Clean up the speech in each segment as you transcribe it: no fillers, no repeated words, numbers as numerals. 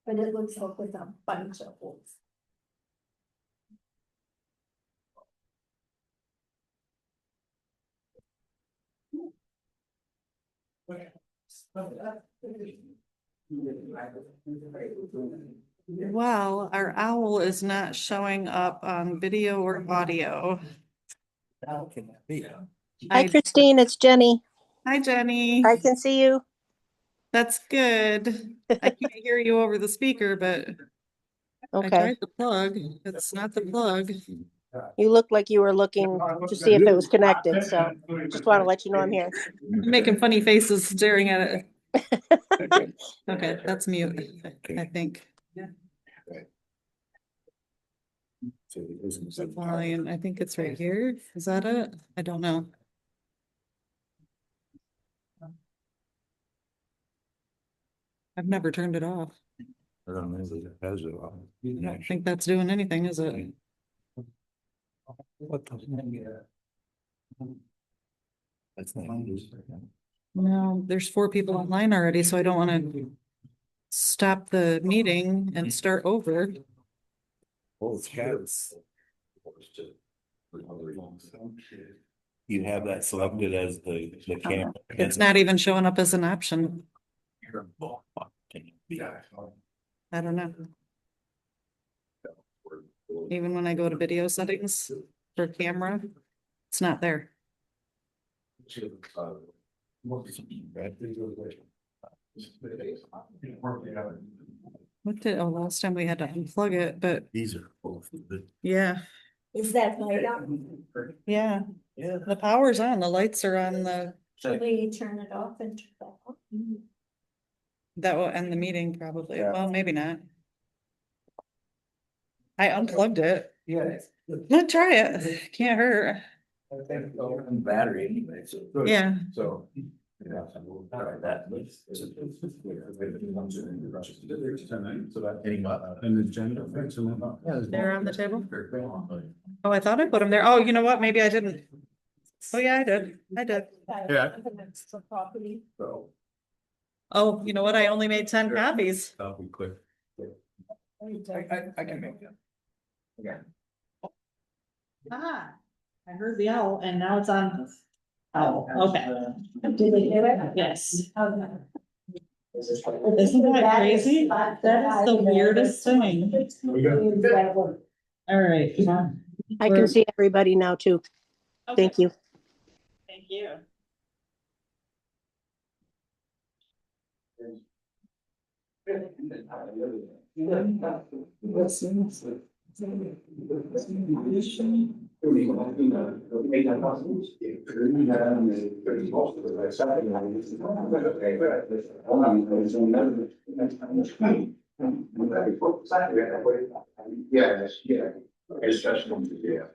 But it looks like with a bunch of holes. Well, our owl is not showing up on video or audio. Hi, Christine, it's Jenny. Hi, Jenny. I can see you. That's good. I can't hear you over the speaker, but I Okay. tried the plug. It's not the plug. You look like you were looking to see if it was connected, so just want to let you know I'm here. I'm making funny faces staring at it. Okay, that's mute, I think. Volume, I think it's right here. Is that it? I don't know. I've never turned it off. I don't know if it has it on. I don't think that's doing anything, is it? What the? That's not. No, there's 4 people online already, so I don't want to stop the meeting and start over. Oh, it's cats. You have that selected as the camera. It's not even showing up as an option. I don't know. Even when I go to video settings for camera, it's not there. What did, last time we had to unplug it, but These are both the. yeah. Is that light on? Yeah, the power's on, the lights are on, Should we turn it off and turn it back on? that will end the meeting probably. Well, maybe not. I unplugged it. Yeah. Let's try it. Can't hurt. Battery anyway, so. Yeah. So. Yeah. That. An agenda. They're on the table? Oh, I thought I put them there. Oh, you know what? Maybe I didn't. Oh, yeah, I did. I did. Yeah. Property. Oh, you know what? I only made 10 copies. That'll be quick. I can make that. Yeah. Ah, I heard the owl and now it's on. Oh, okay. Did they hear it? Yes. Okay. Isn't that crazy? That is the weirdest thing. All right. I can see everybody now too. Okay. Thank you. Thank you. Yeah, yeah. Especially, yeah.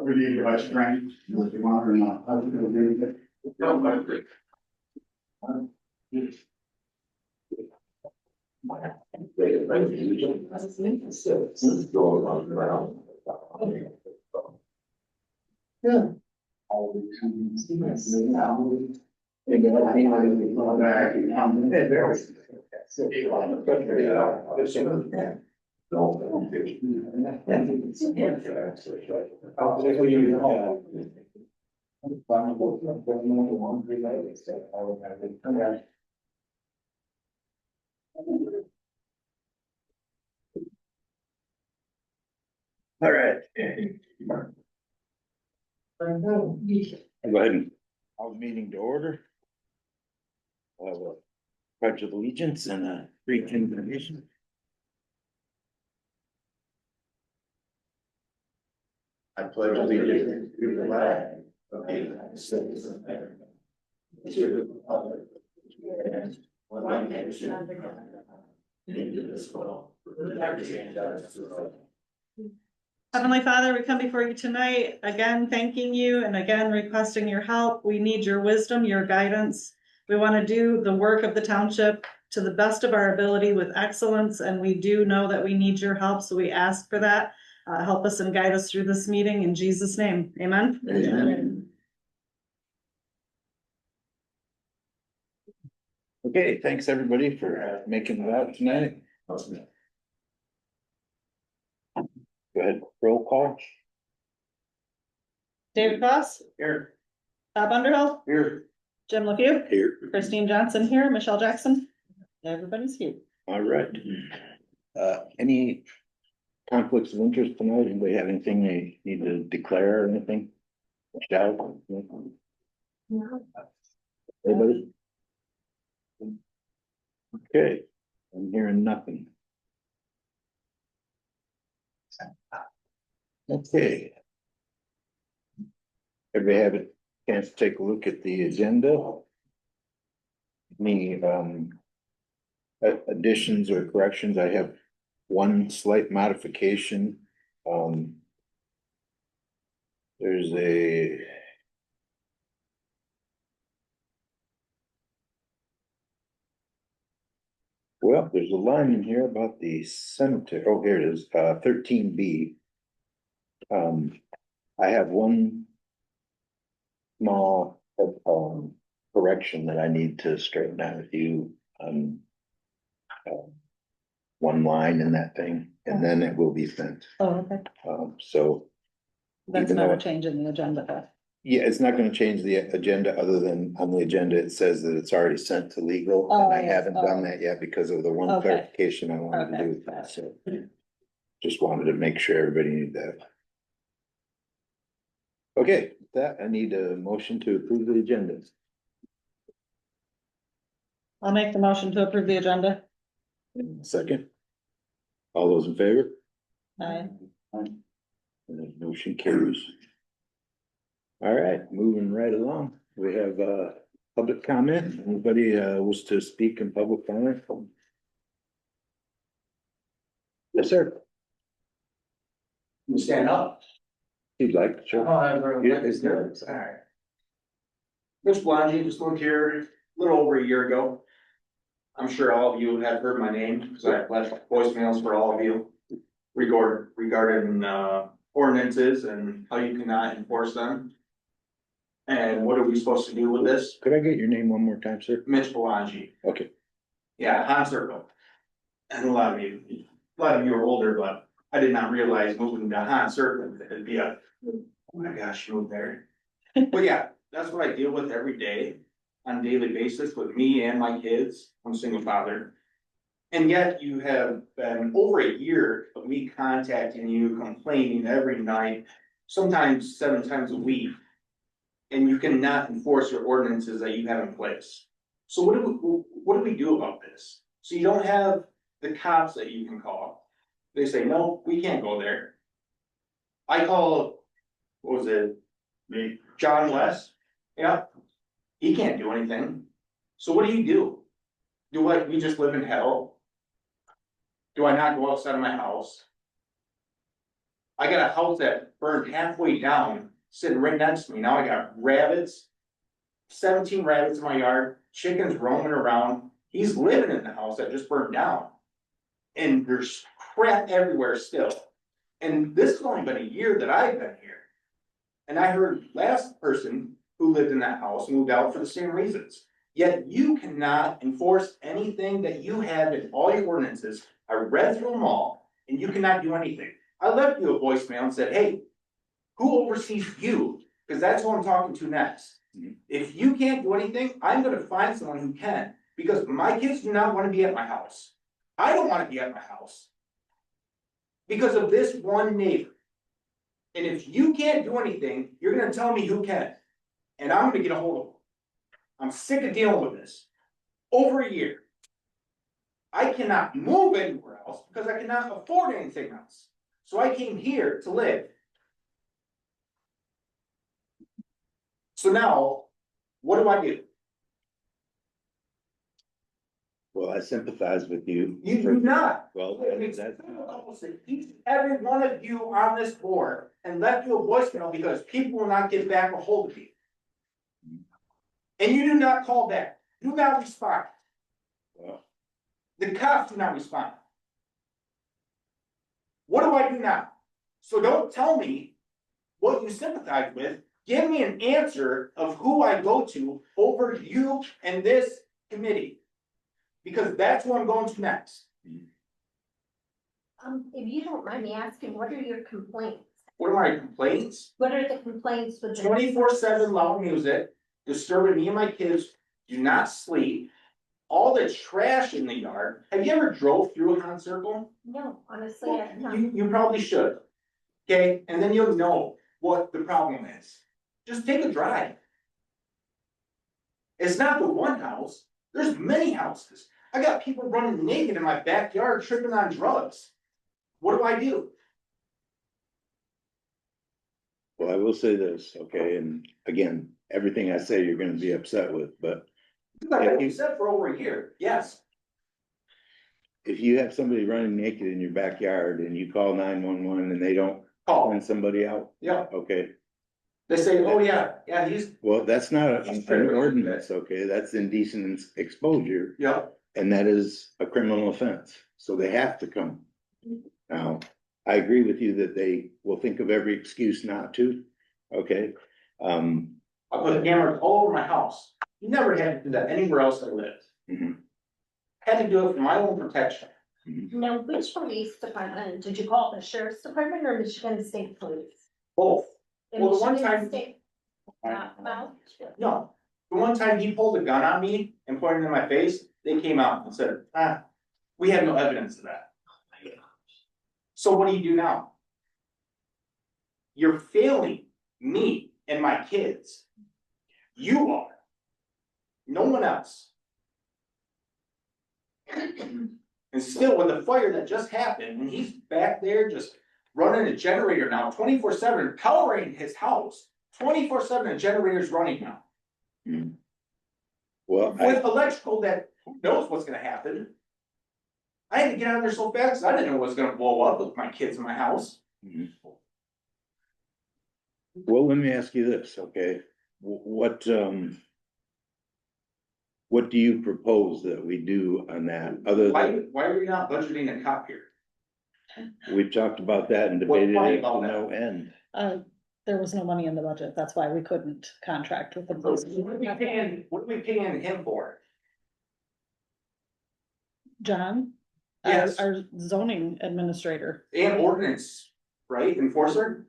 We need my strength, if you want or not. All right. Go ahead and call the meeting to order. We'll have a pledge of allegiance and a brief invocation. I pledge allegiance to the flag of the United States of America, to the republic which stands one nation under God, indivisible, with liberty and justice for all. Heavenly Father, we come before you tonight, again, thanking you and again requesting your help. We need your wisdom, your guidance. We want to do the work of the township to the best of our ability with excellence, and we do know that we need your help, so we ask for that. Help us and guide us through this meeting in Jesus' name. Amen. Amen. Okay, thanks everybody for making it out tonight. Go ahead, roll call. David Cross, Here. Bob Underhill, Here. Jim LePew, Here. Christine Johnson here, Michelle Jackson. Everybody's here. All right. Any conflicts of interest tonight? Anybody have anything they need to declare or anything? Shout? Anybody? Okay, I'm hearing nothing. Okay. Everybody have a chance to take a look at the agenda? Any additions or corrections? I have one slight modification. There's a well, there's a line in here about the cemetery. Oh, here it is, 13B. I have one small correction that I need to straighten out with you. One line in that thing, and then it will be sent. Oh, okay. So. That's even not though- a change in the agenda, though. Yeah, it's not gonna change the agenda, other than on the agenda, it says that it's already sent to legal, Oh, and I yes. haven't done that yet because of the one Okay. clarification I wanted to Okay. do with that, so. Just wanted to make sure everybody knew that. Okay, with that, I need a motion to approve the agenda. I'll make the motion to approve the agenda. Second. All those in favor? Aye. And the motion carries. All right, moving right along, we have public comment. Anybody wish to speak in public comment? Yes, sir. You stand up? If you'd like, sure. Yeah, it's there. Alright. Rich Blangy, just moved here a little over a year ago. I'm sure all of you have heard my name, because I've left voicemails for all of you. Regarding ordinances and how you cannot enforce them. And what are we supposed to do with this? Could I get your name one more time, sir? Mitch Blangy, Okay, yeah, Han Circle. And a lot of you are older, but I did not realize moving to Han Circle, it'd be oh my gosh, you moved there. But yeah, that's what I deal with every day, on a daily basis with me and my kids. I'm a single father. And yet you have been over a year of me contacting you, complaining every night, sometimes 7 times a week. And you cannot enforce your ordinances that you have in place. So what do we do about this? So you don't have the cops that you can call. They say, no, we can't go there. I call, what was it? Me, John West. Yeah. He can't do anything. So what do? We just live in hell? Do I not go outside of my house? I got a house that burned halfway down, sitting right next to me. Now I got rabbits, 17 rabbits in my yard, chickens roaming around. He's living in the house that just burned down. And there's crap everywhere still. And this has only been a year that I've been here. And I heard last person who lived in that house moved out for the same reasons. Yet you cannot enforce anything that you have in all your ordinances. I read through them all, and you cannot do anything. I left you a voicemail and said, hey, who oversees you? Because that's who I'm talking to next. If you can't do anything, I'm gonna find someone who can, because my kids do not want to be at my house. I don't want to be at my house. Because of this one neighbor. And if you can't do anything, you're gonna tell me who can. And I'm gonna get a hold of them. I'm sick of dealing with this. Over a year. I cannot move anywhere else because I cannot afford anything else. So I came here to live. So now, what do I do? Well, I sympathize with you. You do not. Well, It's that's, almost like each and every one of you on this board and left you a voicemail because people will not get back a hold of you. And you do not call back, do not respond. well, The cops do not respond. What do I do now? So don't tell me what you sympathize with. Give me an answer of who I go to over you and this committee. Because that's who I'm going to next. If you don't mind me asking, what are your complaints? What are my complaints? What are the complaints with the? 24/7 loud music, disturbing me and my kids, do not sleep. All the trash in the yard. Have you ever drove through a Han Circle? No, honestly, I'm not. You probably should. Okay, and then you'll know what the problem is. Just take a drive. It's not the one house, there's many houses. I got people running naked in my backyard tripping on drugs. What do I do? well, I will say this, okay, and again, everything I say you're gonna be upset with, but Like you said, for over a year, yes. if you have somebody running naked in your backyard and you call 911 and they don't Oh, send somebody out, yeah, okay, they say, oh, yeah, he's, well, that's not That's an true. ordinance, okay, that's indecent exposure, yeah, and that is a criminal offense, so they have to come. Now, I agree with you that they will think of every excuse not to, okay? I put cameras all over my house. You never had to do that anywhere else I lived. Mhm. Had to do it for my own protection. Now, which police department, did you call the sheriff's department or Michigan State Police? Both. The Well, the one Michigan time- State- well, No, the one time he pulled a gun on me and pointed it in my face, they came out and said, we have no evidence of that. So what do you do now? You're failing me and my kids. You are. No one else. And still, with the fire that just happened, and he's back there just running a generator now, 24/7, powering his house. 24/7, a generator's running now. Well, With electrical that, who knows what's gonna happen? I had to get out of there so fast, 'cause I didn't know what was gonna blow up with my kids in my house. well, let me ask you this, okay? What do you propose that we do on that, other than, Why are we not budgeting a cop here? we've talked about that and What's debated funny it to about that? no end. There was no money in the budget, that's why we couldn't contract with the police. What are we paying him for? John? Yes. Our zoning administrator. And ordinance, right, enforcer?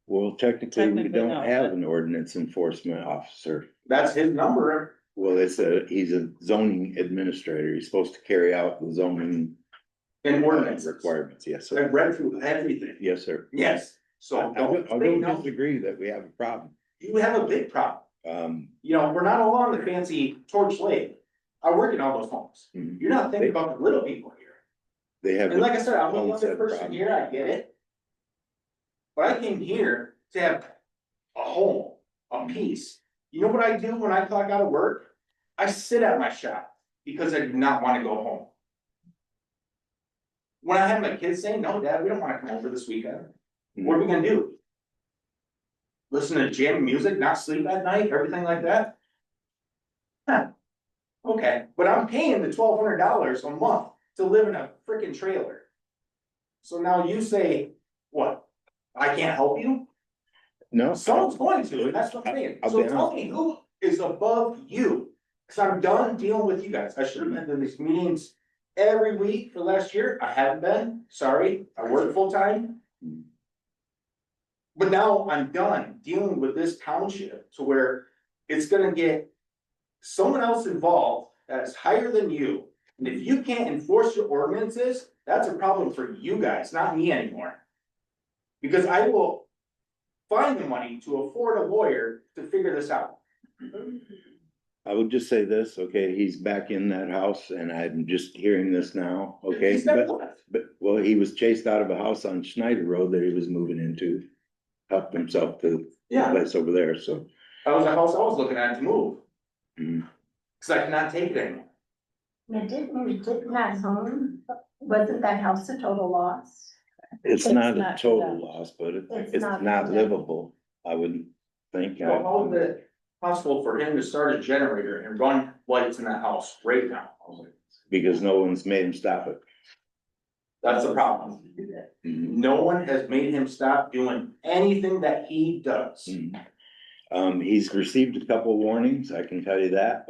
Well, technically, we Technically, don't no, have but- an ordinance enforcement officer. That's his number. Well, he's a zoning administrator. He's supposed to carry out the zoning And ordinance requirements. Yes, I've sir. read through everything. Yes, sir. Yes, so I don't don't say no. disagree that we have a problem. You have a big problem. You know, we're not all on the fancy torch lake. I work in all those homes. Mhm. You're not thinking about the little people here. They have. And like I said, I'm the own set youngest of person problems. here, I get it. But I came here to have a home, a peace. You know what I do when I clock out of work? I sit at my shop because I do not wanna go home. When I have my kids saying, no, Dad, we don't wanna come over this weekend, what are we gonna do? Listen to jam music, not sleep at night, everything like that? Huh, okay, but I'm paying the $1,200 a month to live in a freaking trailer. So now you say, what, I can't help you? No. Someone's going to, and that's what I'm saying, I'll so be tell honest. me who is above you? Cause I'm done dealing with you guys, I should have been to these meetings every week for last year, I haven't been, sorry, I work full time. But now I'm done dealing with this township to where it's gonna get someone else involved that's higher than you. And if you can't enforce your ordinances, that's a problem for you guys, not me anymore. Because I will find the money to afford a lawyer to figure this out. I would just say this, okay, he's back in that house and I'm just hearing this now, okay? He's never left. Well, he was chased out of a house on Schneider Road that he was moving into. Helped himself to the Yeah, place over there, so. that was the house I was looking at to move, mm. cause I cannot take it anymore. Didn't that home, wasn't that house a total loss? It's It's not a not total done. loss, but It's it's not not done. livable, I wouldn't think. You know, how is it possible for him to start a generator and run lights in that house right now? I was like, Because no one's made him stop it. that's the problem. Mhm. No one has made him stop doing anything that he does. Mhm. He's received a couple warnings, I can tell you that,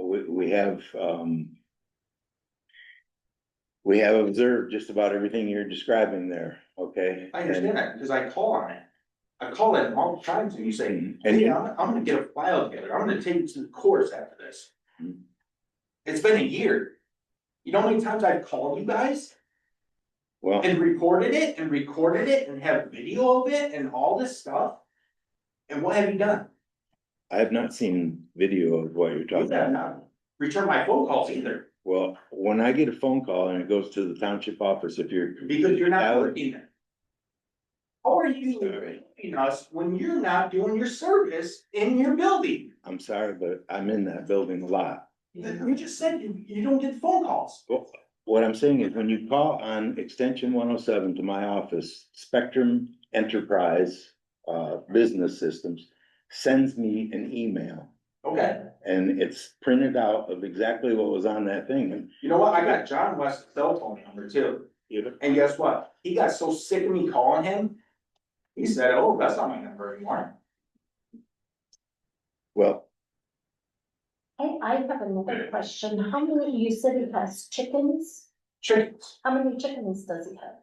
we have observed just about everything you're describing there, okay? I understand that, because I call on it. I call it all the time, and you say, And hey, I'm gonna get a file together, I'm gonna take it to the courts after this. Mhm. It's been a year. You know how many times I've called you guys well, and recorded it and have video of it and all this stuff? And what have you done? I have not seen video of what you're You talking have about. not returned my phone calls either, Well, when I get a phone call and it goes to the township office, if you're. because you're not Valid. working there. How are you Sorry. helping us when you're not doing your service in your building? I'm sorry, but I'm in that building a lot. You just said you don't get phone calls. Well, what I'm saying is when you call on extension 107 to my office, Spectrum Enterprise, Business Systems sends me an email Okay, and it's printed out of exactly what was on that thing. And you know what? I got John West's cell phone number too. And guess what? He got so sick of me calling him. He said, oh, that's not my number anymore. well, I have another question. How many, you said he has chickens? Chickens, How many chickens does he have?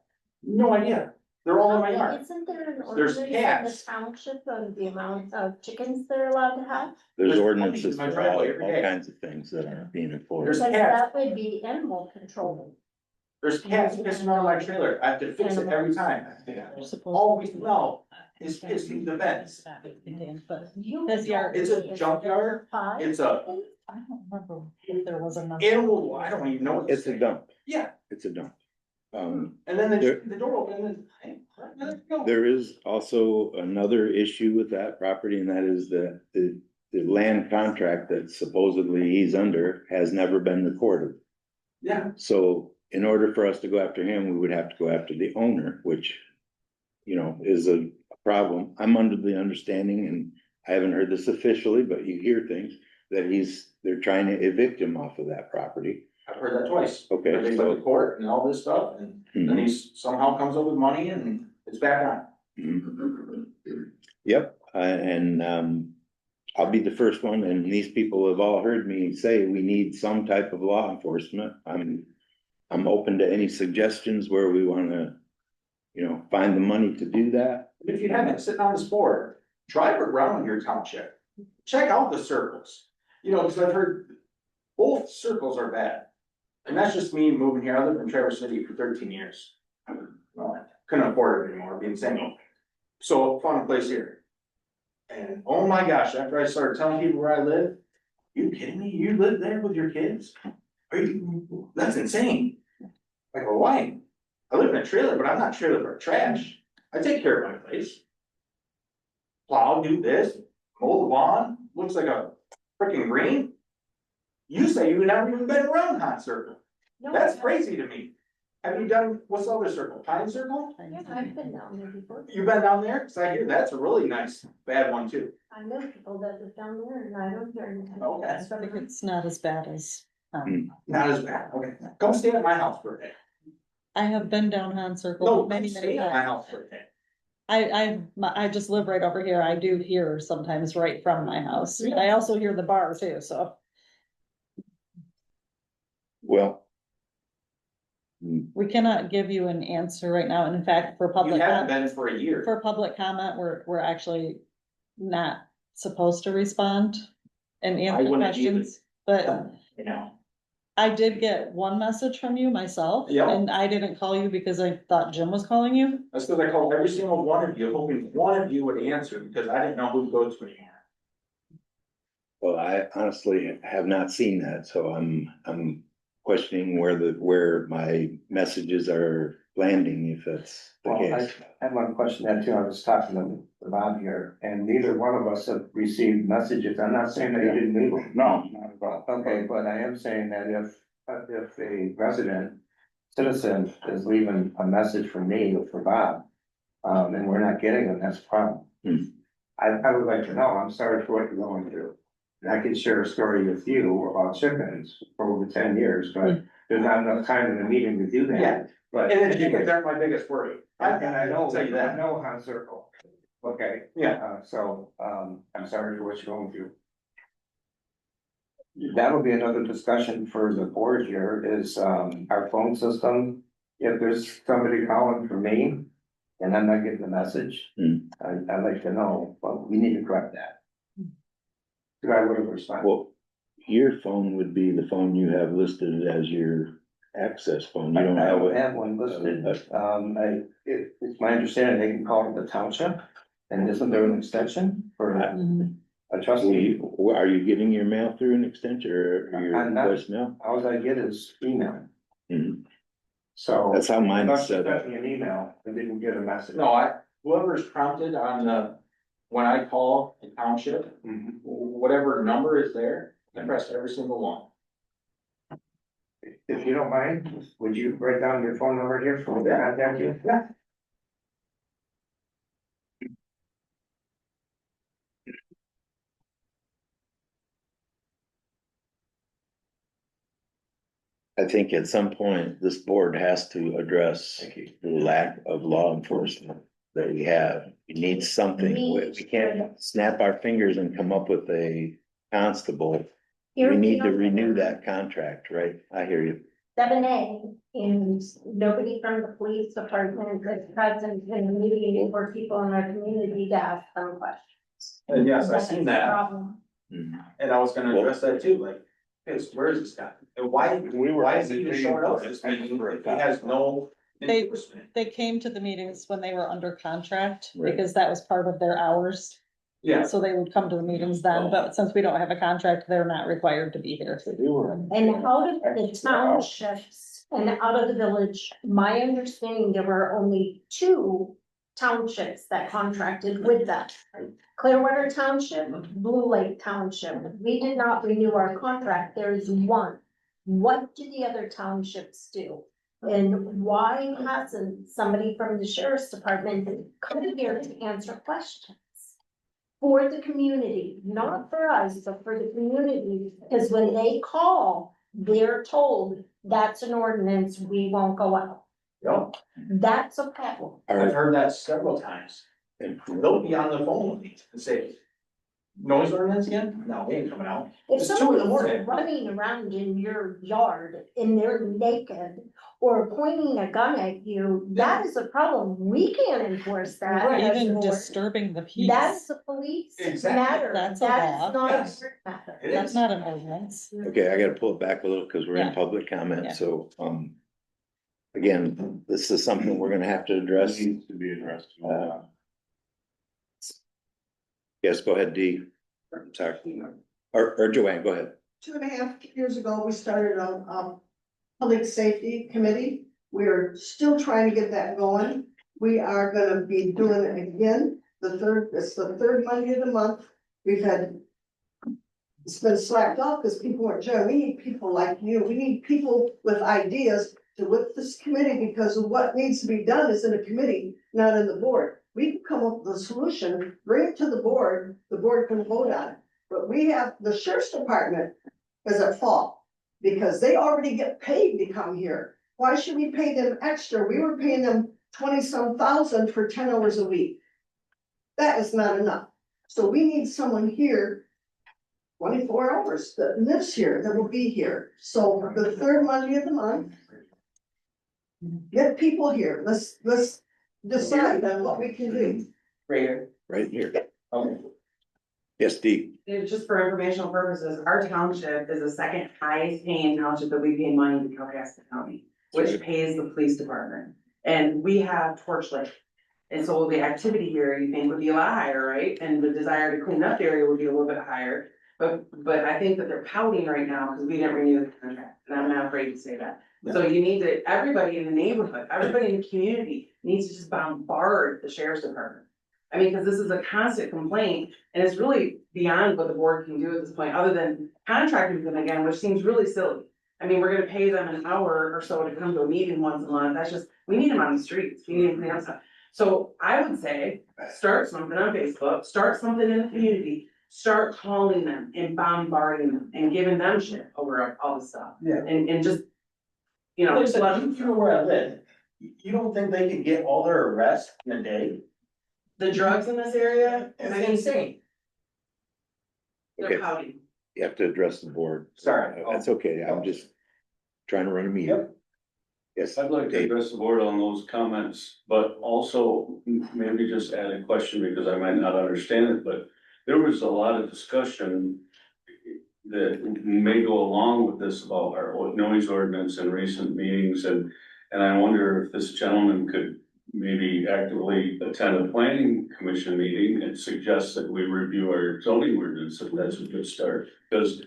no idea. They're all in my yard. Isn't there an There's ordinance in the cats. township of the amount of chickens they're allowed to have? there's There's ordinances puppies in my for all, driveway every day. kinds of things that aren't being enforced. There's Because cats. that would be animal control. There's cats pissing on my trailer. I have to fix it every time. All we smell is pissing the vents. His yard. It's a junkyard. It's a I don't remember if there was a number. animal, I don't even know what to It's a say. dump, Yeah, it's a dump. and then the door opened and hey, there you go. There is also another issue with that property, and that is the land contract that supposedly he's under has never been recorded. Yeah, So in order for us to go after him, we would have to go after the owner, which, you know, is a problem. I'm under the understanding, and I haven't heard this officially, but you hear things, that they're trying to evict him off of that property. I've heard that twice. Okay, They so- went to court and all this stuff and then Mhm. he somehow comes up with money and it's back on. Mhm. Yep, I'll be the first one, and these people have all heard me say we need some type of law enforcement. I'm open to any suggestions where we wanna, you know, find the money to do that. If you haven't, sitting on this board, drive around your township, check out the circles. You know, because I've heard both circles are bad. And that's just me moving here. I lived in Traverse City for 13 years. Well, couldn't afford it anymore, being single. So found a place here. And oh my gosh, after I started telling people where I live, you kidding me? You live there with your kids? That's insane. I go, why? I live in a trailer, but I'm not trailer for trash. I take care of my place. Plow, do this, mow the lawn, looks like a freaking green. You say you've never even been around Hot Circle. That's crazy to me. Have you done, what's the other circle, Pine Circle? Yeah, I've been down there before. You been down there? Cause I hear that's a really nice, bad one too. I know people that live down there and I don't hear anything. Okay. I think it's not as bad as, Not as bad, okay. Come stay at my house for a day. I have been down Han Circle No, come many stay at my times. house for a day. I just live right over here. I do hear sometimes right from my house. I also hear the bar too, so Well. we cannot give you an answer right now. And in fact, for You public, haven't been for a year. for public comment, we're actually not supposed to respond and answer wouldn't either. questions, but You know, I did get one message from you myself. Yeah. And I didn't call you because I thought Jim was calling you. That's because I called every single one of you, hoping one of you would answer, because I didn't know who to go to anymore. Well, I honestly have not seen that, so I'm questioning where my messages are landing, if that's the Well, I case. had one question then too. I was talking to Bob here, and neither one of us have received messages. I'm not saying that you didn't leave them. No, not at all. Okay, but I am saying that if a resident, citizen is leaving a message for me or for Bob, and we're not getting them, that's a problem. Hmm. I would like to know, I'm sorry for what you're going through. And I can share a story with you about chickens for over 10 years, but there's not enough time in the meeting to do that. Yeah. But. And the chickens aren't my biggest worry. And I know, I'll tell you I that. know Han Circle. Okay. Yeah. I'm sorry for what you're going through. That'll be another discussion for the board here is, our phone system. If there's somebody calling for me and I'm not getting the message, I'd like to know, well, we need to correct that. I would have responded. Well, your phone would be the phone you have listed as your access phone. You don't I have don't a. have one listed, it's my understanding they can call the township, and isn't there an extension for a trustee? Are you getting your mail through an extension or your I'm not. voicemail? All I get is email, Mhm. so. That's how mine is Unless you set up. sent me an email, I didn't get a message. No, whoever's prompted on when I call the township, Mhm. whatever number is there, I press every single one. If you don't mind, would you write down your phone number here for me to contact you? Yeah. I think at some point, this board has to address the lack of law enforcement that we have. We need something. We can't snap our fingers and come up with a constable. We need to renew that contract, right? I hear you. 7A, and nobody from the police department is present in the meeting for people in our community to ask them questions. And yes, I That's seen the that, problem. Mhm. and I was gonna address that too, like, where is this guy? And why is he even showing up at this meeting if he has no They- enforcement? They came to the meetings when they were under contract Right. because that was part of their hours. Yeah, So they would come to the meetings then, but since we don't have a contract, they're not required to be here. And out of the townships and out of the village, my understanding, there were only 2 townships that contracted with them. Clearwater Township, Blue Lake Township. We did not renew our contract. There is 1. What do the other townships do? And why hasn't somebody from the sheriff's department come here to answer questions? For the community, not for us, but for the community, because when they call, they're told that's an ordinance, we won't go out. yep, That's a problem. I've heard that several times. They'll be on the phone with me and say, noise ordinance again? No, we ain't coming out. If It's 2 in the somebody's morning. running around in your yard and they're naked or pointing a gun at you, that is a problem. We can't enforce that. Right. as an Even ordinance. disturbing the peace. That's a police Exactly. matter. That's a That law. is not Yes. a court matter. It That's is. not an ordinance. Okay, I gotta pull it back a little because we're in Yeah. public comment, Yeah. so, again, this is something we're gonna have to address. Needs to be addressed. Yes, go ahead, Dee. I'm sorry. Or Joanne, go ahead. 2.5 years ago, we started a public safety committee. We're still trying to get that going. We are gonna be doing it again, it's the third Monday of the month. It's been slacked off because people weren't joining. We need people like you. We need people with ideas to with this committee because of what needs to be done is in a committee, not in the board. We can come up with a solution, bring it to the board can vote on it. But we have, the sheriff's department is at fault because they already get paid to come here. Why should we pay them extra? We were paying them 20-some thousand for 10 hours a week. That is not enough. So we need someone here 24 hours that lives here, that will be here. So the third Monday of the month, get people here. Let's decide on what we can do. Right here. Right here. Okay. Yes, Dee. Just for informational purposes, our township is the second highest paying township that we pay money to Calcasieu County, which pays the police department. And we have torchlight. And so the activity here, you think would be a lot higher, right? And the desire to clean up the area would be a little bit higher. But I think that they're pouting right now because we didn't renew the contract, and I'm not afraid to say that. So you need to, everybody in the neighborhood, everybody in the community needs to just bombard the sheriff's department. I mean, because this is a constant complaint, and it's really beyond what the board can do at this point, other than contracting them again, which seems really silly. I mean, we're gonna pay them an hour or so to come to a meeting once a month, that's just, we need them on the streets, we need them clean up stuff. So I would say, start something on Facebook, start something in the community, start calling them and bombarding them and giving them shit over all this stuff. Yeah. And just, you know, just let them, You know where I live, you don't think they could get all their arrests in a day? the drugs in this area, It's I mean, insane. they're Okay. pouting. You have to address the board. Sorry. That's okay. I'm just trying to run a meeting. Yep. Yes. I'd like to Dave. address the board on those comments, but also maybe just add a question because I might not understand it, but there was a lot of discussion that may go along with this about our noise ordinance in recent meetings, and I wonder if this gentleman could maybe actively attend a planning commission meeting and suggest that we review our zoning ordinance, if that's a good start. Because,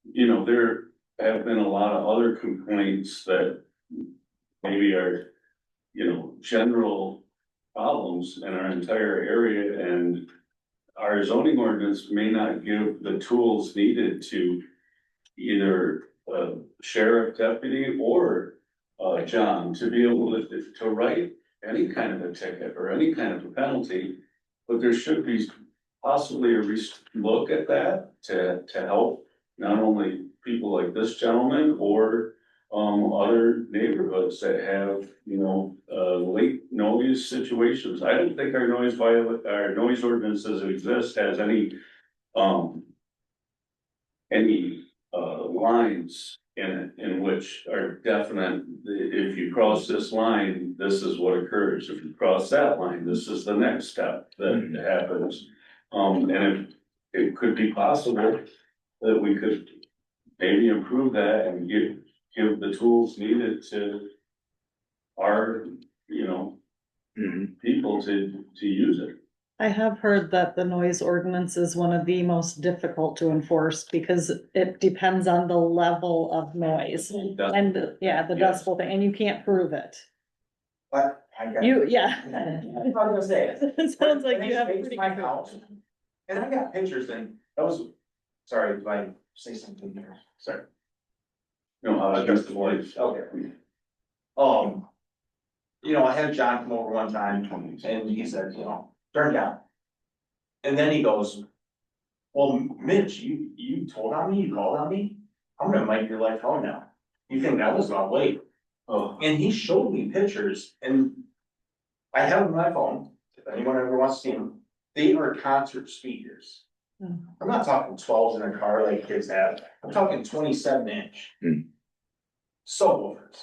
you know, there have been a lot of other complaints that maybe are, you know, general problems in our entire area, and our zoning ordinance may not give the tools needed to either sheriff, deputy, or John to be able to write any kind of a ticket or any kind of a penalty. But there should be possibly a look at that to help not only people like this gentleman or other neighborhoods that have, you know, late noise situations. I don't think our noise ordinances that exist has any lines in it in which are definite. If you cross this line, this is what occurs. If you cross that line, this is the next step that happens. And it could be possible that we could maybe improve that and give the tools needed to our, you know, people to use it. I have heard that the noise ordinance is one of the most difficult to enforce because it depends on the level of noise. And yeah, the Yes. decibel thing, and you can't prove it. But I got. Yeah. I was gonna say. It sounds like you have. When I pretty my good- house, and I got pictures and that was, sorry, if I say something here, sorry. No, Address the voice, okay. You know, I had John come over one time and he said, you know, turn it down. And then he goes, well, Mitch, you told on me, you called on me, I'm gonna make your life hell now. You think that was not late? Oh, and he showed me pictures and I have them on my phone, if anyone ever wants to see them, they are concert speakers. Hmm. I'm not talking 12s in a car like kids have, I'm talking 27-inch. Subwoofers.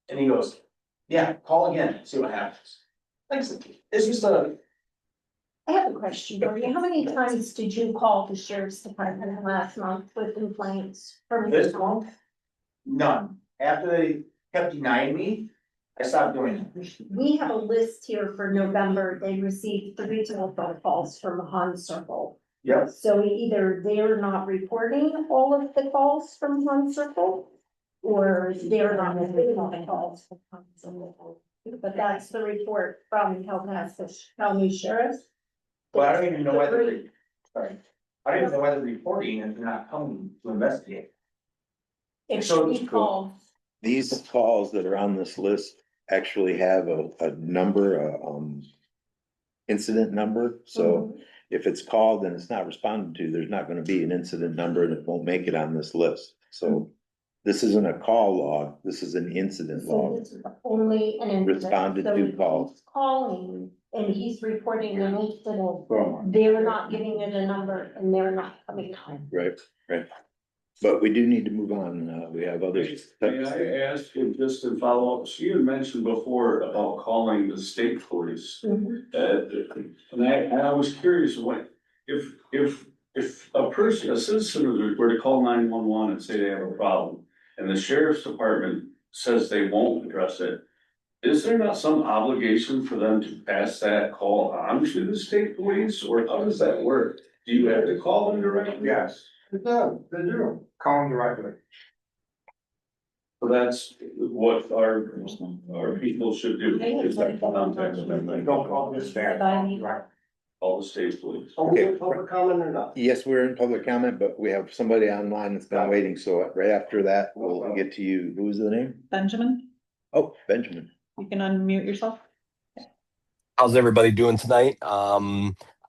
And he goes, yeah, call again, see what happens. Thanks, it's just I have a question for you. How many times did you call the sheriff's department last month with complaints from this month, none. After they kept denying me, I stopped doing it. We have a list here for November. They received 3 telephone calls from Han Circle. Yep, So either they're not reporting all of the calls from Han Circle, or they're not receiving all the calls from Han Circle. But that's the report from Calcasieu County Sheriff. but I don't even know why they're, sorry. I don't even know why they're reporting if they're not coming to investigate. If So- she calls, These calls that are on this list actually have a number, incident number. So if it's called and it's not responded to, there's not gonna be an incident number and it won't make it on this list. So this isn't a call log, this is an incident so log. it's only an incident. Responded So to if calls. he's calling and he's reporting an incident, they're not giving it a number and they're not coming on. Right, right. But we do need to move on. We have others. May I ask you just to follow up, so you had mentioned before about calling the state police. And I was curious, if a person, a citizen were to call 911 and say they have a problem, and the sheriff's department says they won't address it, is there not some obligation for them to pass that call on to the state police, or how does that work? Do you have to call them directly? Yes, They do. call them directly. So that's what our people should do, is that contact them, Don't call this back. all the state police. Okay. Public comment or not? Yes, we're in public comment, but we have somebody online that's been waiting, so right after that, we'll get to you. Who was the name? Benjamin, Oh, Benjamin. you can unmute yourself. How's everybody doing tonight?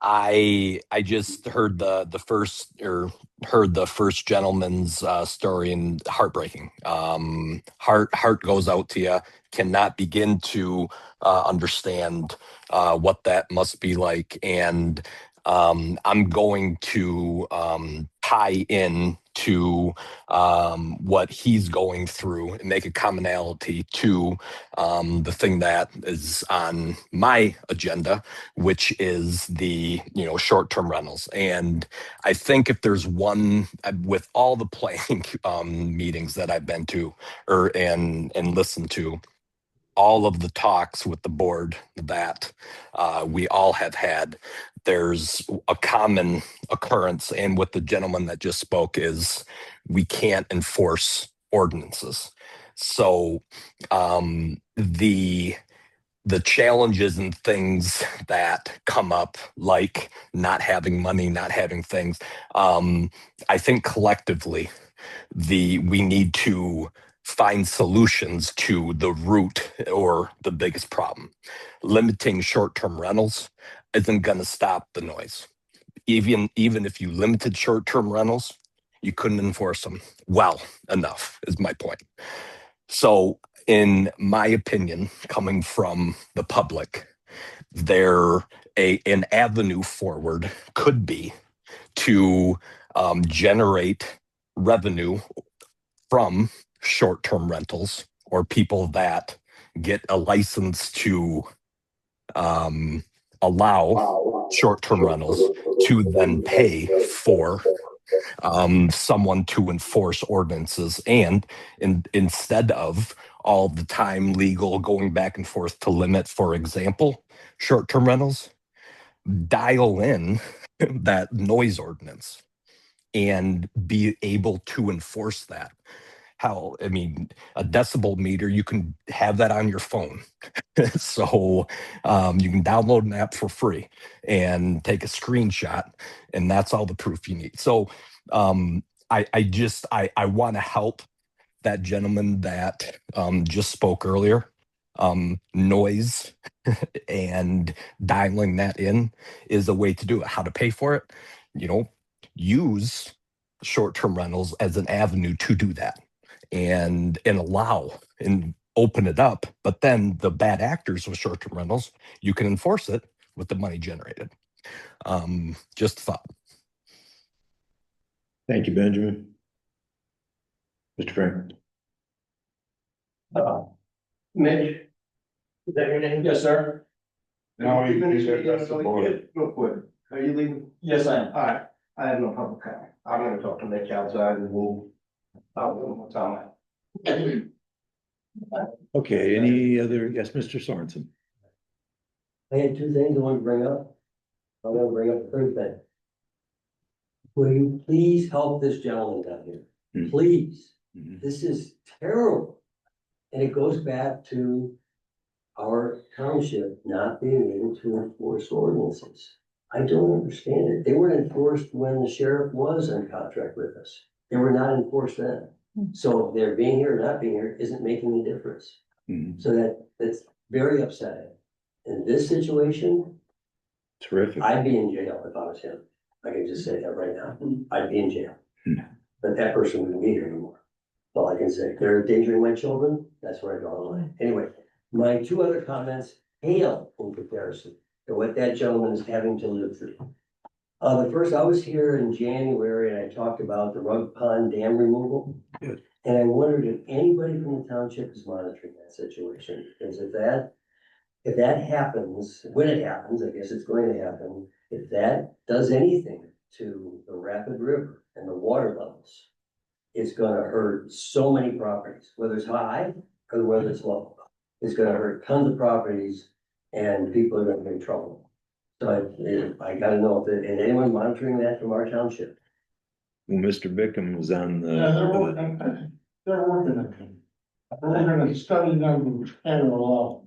I just heard the first gentleman's story, and heartbreaking. Heart goes out to you. Cannot begin to understand what that must be like, and I'm going to tie in to what he's going through and make a commonality to the thing that is on my agenda, which is the short-term rentals. And I think if there's one, with all the planning meetings that I've been to and listened to, all of the talks with the board that we all have had, there's a common occurrence, and with the gentleman that just spoke, is we can't enforce ordinances. So the challenges and things that come up, like not having money, not having things, I think collectively we need to find solutions to the root or the biggest problem. Limiting short-term rentals isn't going to stop the noise. Even if you limited short-term rentals, you couldn't enforce them well enough, is my point. So in my opinion, coming from the public, an avenue forward could be to generate revenue from short-term rentals, or people that get a license to allow short-term rentals to then pay for someone to enforce ordinances, and instead of all the time legal going back and forth to limit, for example, short-term rentals, dial in that noise ordinance and be able to enforce that. A decibel meter, you can have that on your phone. So you can download an app for free and take a screenshot, and that's all the proof you need. So I want to help that gentleman that just spoke earlier. Noise and dialing that in is a way to do it. How to pay for it, use short-term rentals as an avenue to do that, and allow and open it up. But then the bad actors with short-term rentals, you can enforce it with the money generated. Just a thought. Thank you, Benjamin. Mr. Frank. Mitch? Is that your name? Yes, sir. No, you Finish can speaking, address the board. real quick. Are you leaving? Yes, I am. All right, I have no public comment. I'm gonna talk to Mitch outside and I'll one more time. Okay, any other? Yes, Mr. Sorensen. I had two things I want to bring up. I want to bring up the third thing. Will you please help this gentleman down here? Please. This is terrible. And it goes back to our township not being able to enforce ordinances. I don't understand it. They weren't enforced when the sheriff was in contract with us. They were not enforced then. So their being here or not being here isn't making a difference. So that's very upsetting. In this situation, terrific. I'd be in jail if I was him. I can just say that right now. I'd be in jail. But that person wouldn't be here anymore. All I can say, they're endangering my children. That's where I draw the line. Anyway, my two other comments pale in comparison to what that gentleman is having to live through. The first, I was here in January and I talked about the Rug Pond Dam removal. Good. And I wondered if anybody from the township is monitoring that situation. Because if that happens, when it happens, I guess it's going to happen, if that does anything to the Rapid River and the water levels, it's gonna hurt so many properties, whether it's high or whether it's low. It's gonna hurt tons of properties and people are gonna be in trouble. So I gotta know if, and anyone monitoring that from our township. Well, Mr. Bickham was on Yeah, they're working, they're working on it. We're gonna study them and allow.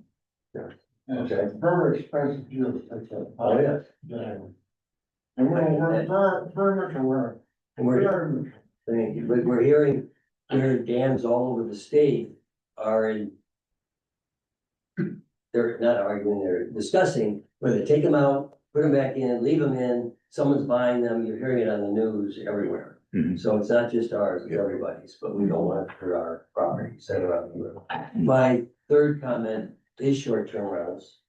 Yeah. And Okay. it's very expensive too. Oh, yeah. Yeah. And we're gonna work very much aware. And we're, thank you, but we're hearing dams all over the state are in. They're not arguing, they're discussing whether to take them out, put them back in, leave them in, someone's buying them, you're hearing it on the news everywhere. Mhm. So it's not just ours, it's everybody's, but we don't want it for our properties that are out there. My third comment is short-term rentals.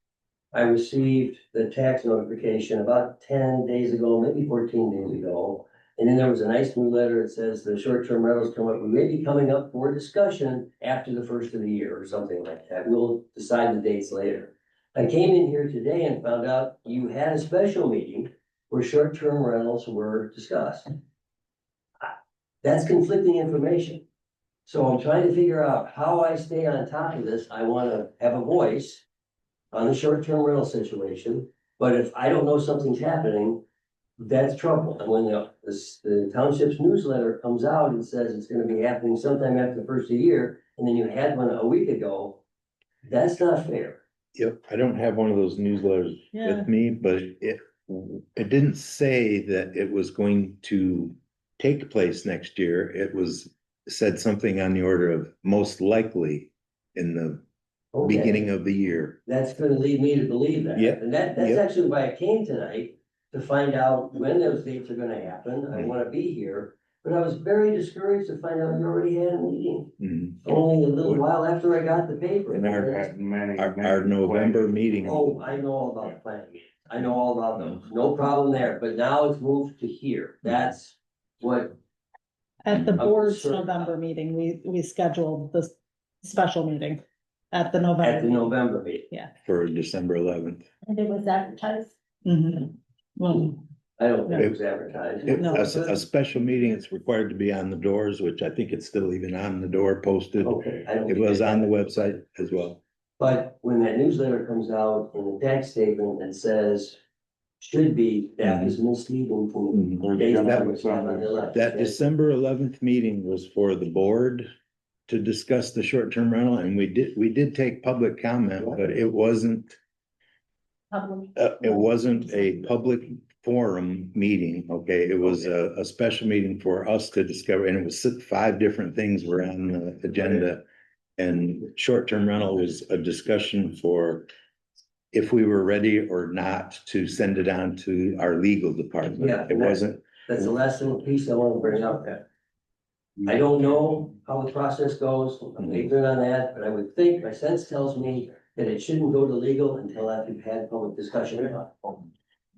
I received the tax notification about 10 days ago, maybe 14 days ago. And then there was a nice new letter that says the short-term rentals come up, we may be coming up for discussion after the first of the year or something like that. We'll decide the dates later. I came in here today and found out you had a special meeting where short-term rentals were discussed. That's conflicting information. So I'm trying to figure out how I stay on top of this. I want to have a voice on the short-term rental situation, but if I don't know something's happening, that's trouble. And when the township's newsletter comes out and says it's gonna be happening sometime after the first of the year, and then you had one a week ago, that's not fair. Yep, I don't have one of those newsletters Yeah. with me, but it didn't say that it was going to take place next year. It was said something on the order of most likely in the Okay. beginning of the year. That's gonna lead me to believe that. Yep. And that's Yep. actually why I came tonight, to find out when those dates are gonna happen. I wanna be here. But I was very discouraged to find out you already had a meeting, Mhm. only a little while after I got the paper. And our November meeting. Oh, I know all about the planning meetings. I know all about those. No problem there. But now it's moved to here. That's what, At the I'm board's sure. November meeting, we scheduled this special meeting at the at November. the November meeting. For December 11th. And it was advertised. Mhm. Well, I don't think it was advertised. No. A special meeting, it's required to be on the doors, which I think it's still even on the door posted. Okay. I don't It think was that- on the website as well. But when that newsletter comes out in the tax statement and says should be, that is misleading for me. Mhm. Based on what's happened on the election. That December 11th meeting was for the board to discuss the short-term rental, and we did take public comment, but it wasn't a public forum meeting, okay? It was a special meeting for us to discover, and it was 5 different things were on the agenda. And short-term rental was a discussion for if we were ready or not to send it on to our legal department. Yeah. It wasn't, That's the last little piece I want to bring up there. I don't know how the process goes, I'm ignorant on that, but I would think, my sense tells me that it shouldn't go to legal until after you've had public discussion about it.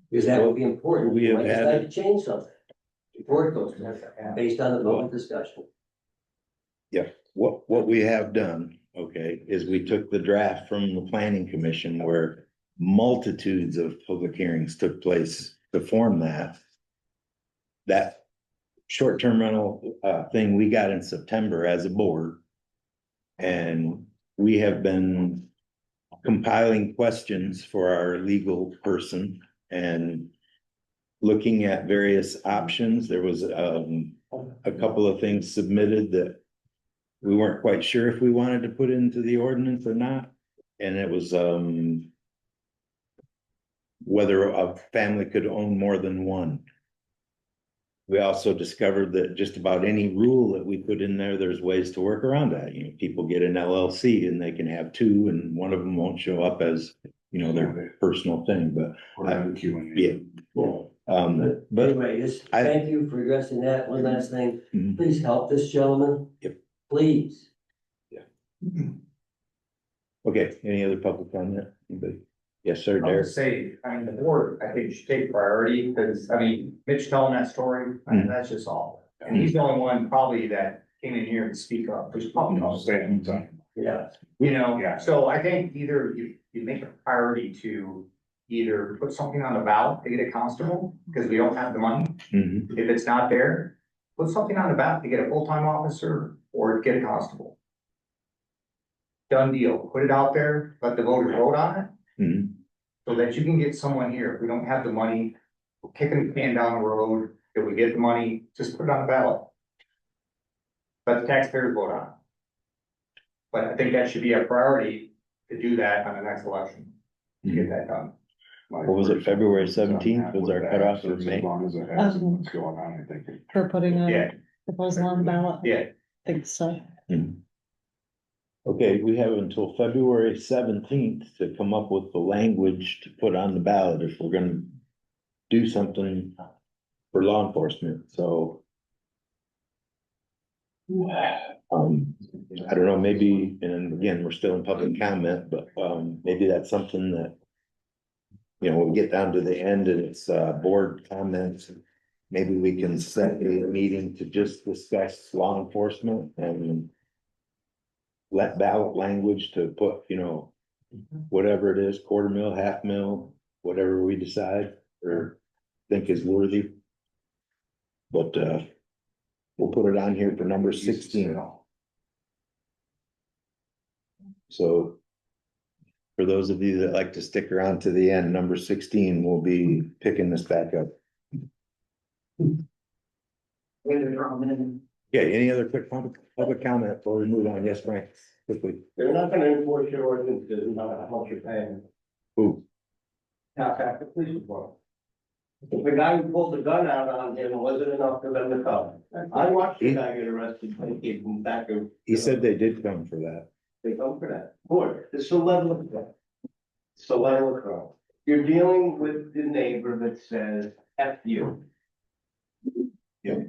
Because that would be important, We we have might had decide it. to change something. Before it goes to legal, based on the public discussion. what we have done, okay, is we took the draft from the planning commission where multitudes of public hearings took place to form that. That short-term rental thing we got in September as a board. And we have been compiling questions for our legal person and looking at various options. There was a couple of things submitted that we weren't quite sure if we wanted to put into the ordinance or not. And it was whether a family could own more than one. We also discovered that just about any rule that we put in there, there's ways to work around that. You know, people get an LLC and they can have 2 and one of them won't show up as, you know, their personal thing, but. Yeah. But Anyway, thank you for addressing that. One last thing, please help this gentleman. Yep. Please. okay, any other public comment? Anybody? Yes, sir, I would Derek. say, I mean, the board, I think should take priority, because, I mean, Mitch telling that story, I mean, that's just awful. And he's the only one probably that came in here to speak up, there's probably no saying. Yeah. You know, so I think either you make a priority to either put something on the ballot to get a constable, because we don't have the money. Mhm. If it's not there, put something on the ballot to get a full-time officer or get a constable. Done deal. Put it out there, let the voters vote on it, Mhm. so that you can get someone here. If we don't have the money, we're kicking the can down the road. If we get the money, just put it on the ballot. Let the taxpayers vote on it. But I think that should be a priority to do that on the next election, to get that done. What was it, February 17th was our cutoff for May? As long as it has what's going on, I think. For putting Yeah, a proposal on the ballot, yeah. I think so. Okay, we have until February 17th to come up with the language to put on the ballot if we're gonna do something for law enforcement, so. I don't know, maybe, and again, we're still in public comment, but, maybe that's something that. You know, when we get down to the end and it's, board comments, maybe we can set a meeting to just discuss law enforcement and. Let ballot language to put, you know, whatever it is, 1/4 mil, 1/2 mil, whatever we decide or think is worthy. But, we'll put it on here for number 16. So. For those of you that like to stick around to the end, number 16, we'll be picking this back up. Okay, any other quick public comment before we move on? Yes, Frank, quickly. They're not gonna enforce your ordinances, no matter how much you're paying. Ooh, Now, back to police report. If the guy who pulled the gun out on him wasn't enough for them to come. I watched the guy get arrested, and he came back. he said they did come for that. They come for that. Boy, it's the level of crime. It's the level of crime. You're dealing with the neighbor that says, F you. Yeah.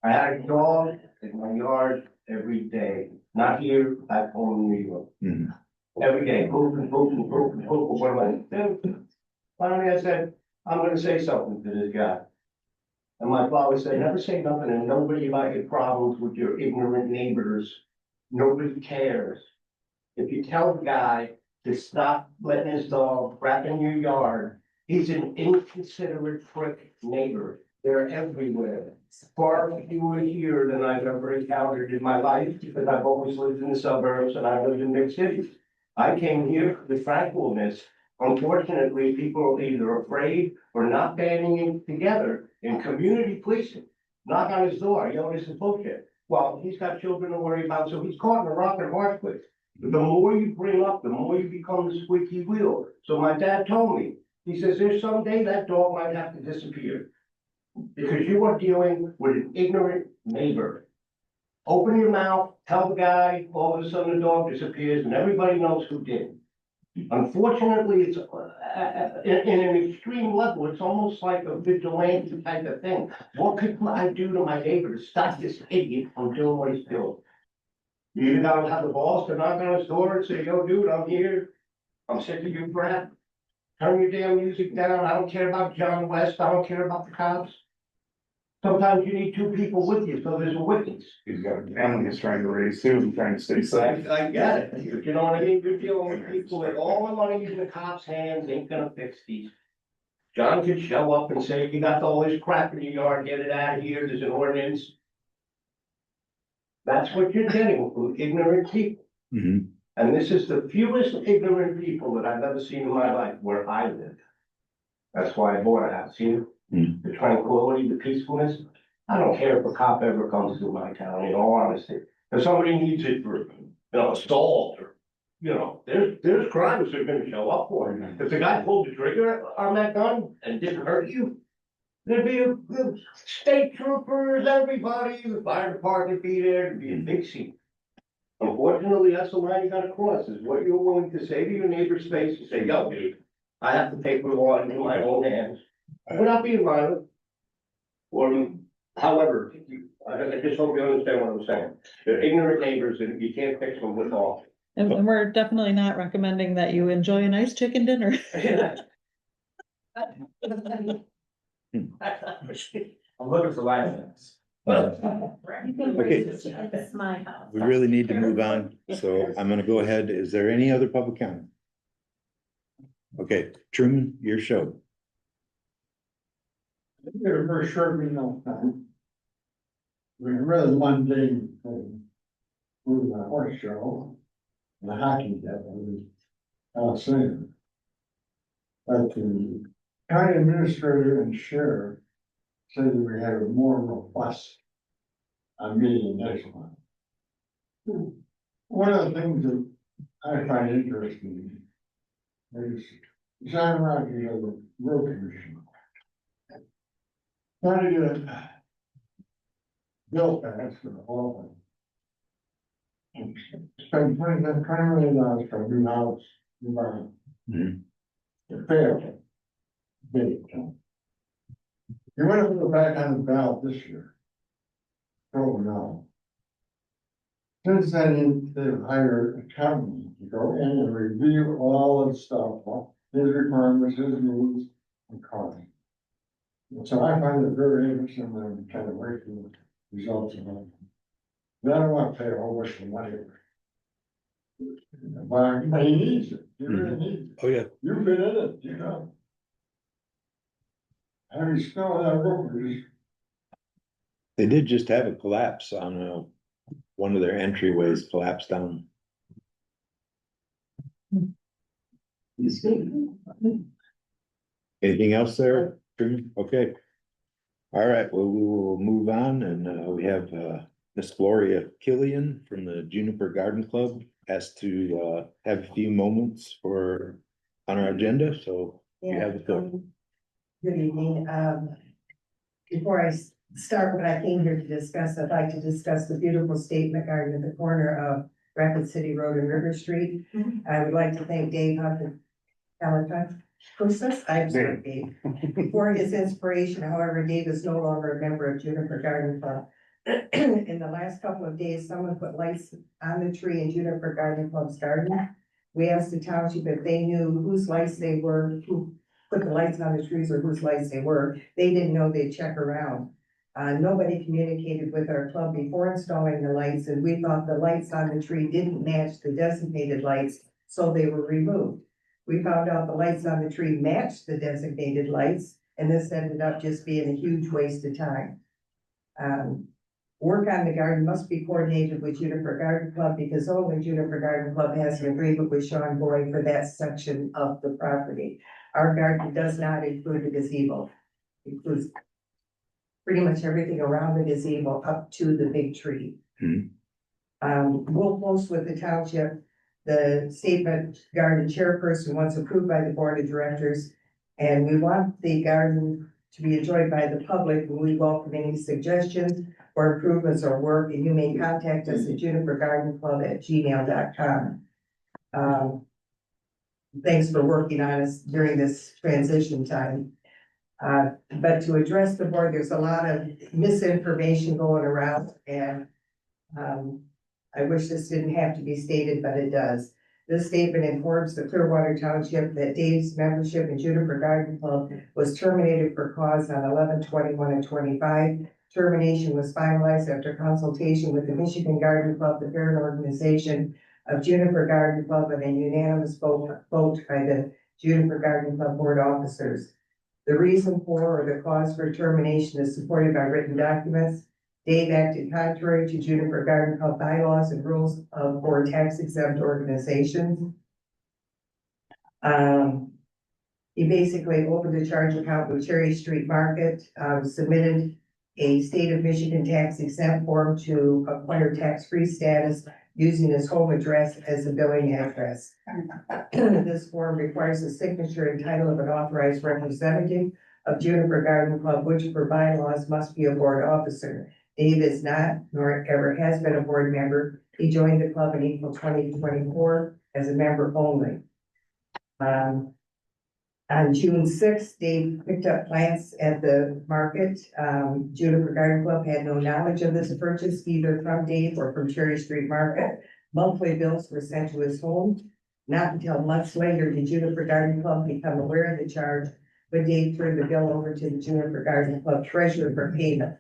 I had a dog in my yard every day, not here, back home in New York. Mhm. Every day, poop and poop and poop and poop, what am I gonna do? Finally, I said, I'm gonna say something to this guy. And my father said, never say nothing, and nobody about your problems with your ignorant neighbors. Nobody cares. If you tell the guy to stop letting his dog crap in your yard, he's an inconsiderate prick neighbor. They're everywhere. Far fewer here than I've ever encountered in my life, because I've always lived in the suburbs and I lived in big cities. I came here with tranquilness. Unfortunately, people are either afraid or not banding in together in community policing. Knock on his door, this is bullshit. Well, he's got children to worry about, so he's caught in a rock and hard place. The more you bring up, the more you become the squeaky wheel. So my dad told me, he says, there's someday that dog might have to disappear. Because you are dealing with an ignorant neighbor. Open your mouth, tell the guy, all of a sudden the dog disappears and everybody knows who did. Unfortunately, it's in an extreme level, it's almost like a vigilante type of thing. What could I do to my neighbor to stop this idiot from doing what he's doing? You either gotta have the balls to knock on his door and say, yo, dude, I'm here. I'm sick of your crap. Turn your damn music down. I don't care about John West. I don't care about the cops. Sometimes you need two people with you, so there's a witness. He's got a family he's trying to raise too, and trying to stay safe. I get it. You know what I mean? You're dealing with people with all the money in the cops' hands, ain't gonna fix these. John could show up and say, you got all this crap in your yard, get it out of here, there's an ordinance. That's what you're dealing with ignorant people. Mhm. And this is the fewest ignorant people that I've ever seen in my life where I live. That's why I bought a house here. The tranquility, the peacefulness. I don't care if a cop ever comes to my town, in all honesty. If somebody needs it for, assault or, there's crimes that are gonna show up for him. If the guy pulled the trigger on that gun and didn't hurt you, there'd be the state troopers, everybody, the fire department be there, it'd be a big scene. Unfortunately, that's the line you gotta cross, is what you're willing to say to your neighbor's face and say, yo, dude, I have to take the law into my own hands, without being violent. Or, however, I just hope you understand what I'm saying. They're ignorant neighbors and you can't fix them with law. And we're definitely not recommending that you enjoy a nice chicken dinner. I'm looking for license. Okay. It's my house. We really need to move on, so I'm gonna go ahead. Is there any other public comment? Okay, Truman, your show. They're very short window of time. We're rather mundane thing. We were a horse show, and a hockey that I was saying. But the county administrator and sheriff said that we have a more robust meeting next month. One of the things that I find interesting is John Rogers of the road commission. Trying to get a bill passed for all of them. Spend $20 million for a new house, new barn. It failed. Big time. You want to go back on the ballot this year? Oh, no. Since then, they've hired accountants to go in and review all the stuff, his requirements, his needs, and costs. So I find it very interesting and kind of wait for the results of it. But I don't want to pay a whole bunch of money. But he needs it, he really needs it. Oh, yeah. You've been in it, you know. Having snow on that road, They did just have a collapse on, one of their entryways collapsed down. Anything else there? Truman? Okay. All right, well, we will move on and we have Miss Gloria Killian from the Juniper Garden Club asked to have a few moments for on our agenda, so you have the floor. Good evening. Before I start what I came here to discuss, I'd like to discuss the beautiful statement garden at the corner of Rapid City Road and River Street. I would like to thank Dave Hunt, I'm sorry, Dave, for his inspiration. However, Dave is no longer a member of Juniper Garden Club. In the last couple of days, someone put lights on the tree in Juniper Garden Club's garden. We asked the township if they knew whose lights they were, who put the lights on the trees or whose lights they were. They didn't know, they'd check around. Nobody communicated with our club before installing the lights, and we thought the lights on the tree didn't match the designated lights, so they were removed. We found out the lights on the tree matched the designated lights, and this ended up just being a huge waste of time. Work on the garden must be coordinated with Juniper Garden Club because only Juniper Garden Club has an agreement with Sean Boyd for that section of the property. Our garden does not include the gazebo. It includes pretty much everything around the gazebo up to the big tree. We'll post with the township the statement garden chairperson once approved by the board of directors. And we want the garden to be enjoyed by the public, and we welcome any suggestions or improvements or work, and you may contact us at junipergardenclub@gmail.com. Thanks for working on us during this transition time. But to address the board, there's a lot of misinformation going around, and I wish this didn't have to be stated, but it does. This statement informs the Clearwater Township that Dave's membership in Juniper Garden Club was terminated for cause on 11/21/25. Termination was finalized after consultation with the Michigan Garden Club, the parent organization of Juniper Garden Club, and a unanimous vote by the Juniper Garden Club board officers. The reason for or the cause for termination is supported by written documents. Dave acted contrary to Juniper Garden Club bylaws and rules for tax exempt organizations. He basically opened a charge account with Cherry Street Market, submitted a state of Michigan tax exempt form to acquire tax-free status using his home address as a billing address. This form requires a signature and title of an authorized representative of Juniper Garden Club, which per bylaws must be a board officer. Dave is not, nor ever has been a board member. He joined the club in April 2024 as a member only. On June 6th, Dave picked up plants at the market. Juniper Garden Club had no knowledge of this purchase, either from Dave or from Cherry Street Market. Monthly bills were sent to his home. Not until months later did Juniper Garden Club become aware of the charge, but Dave turned the bill over to the Juniper Garden Club treasurer for payment.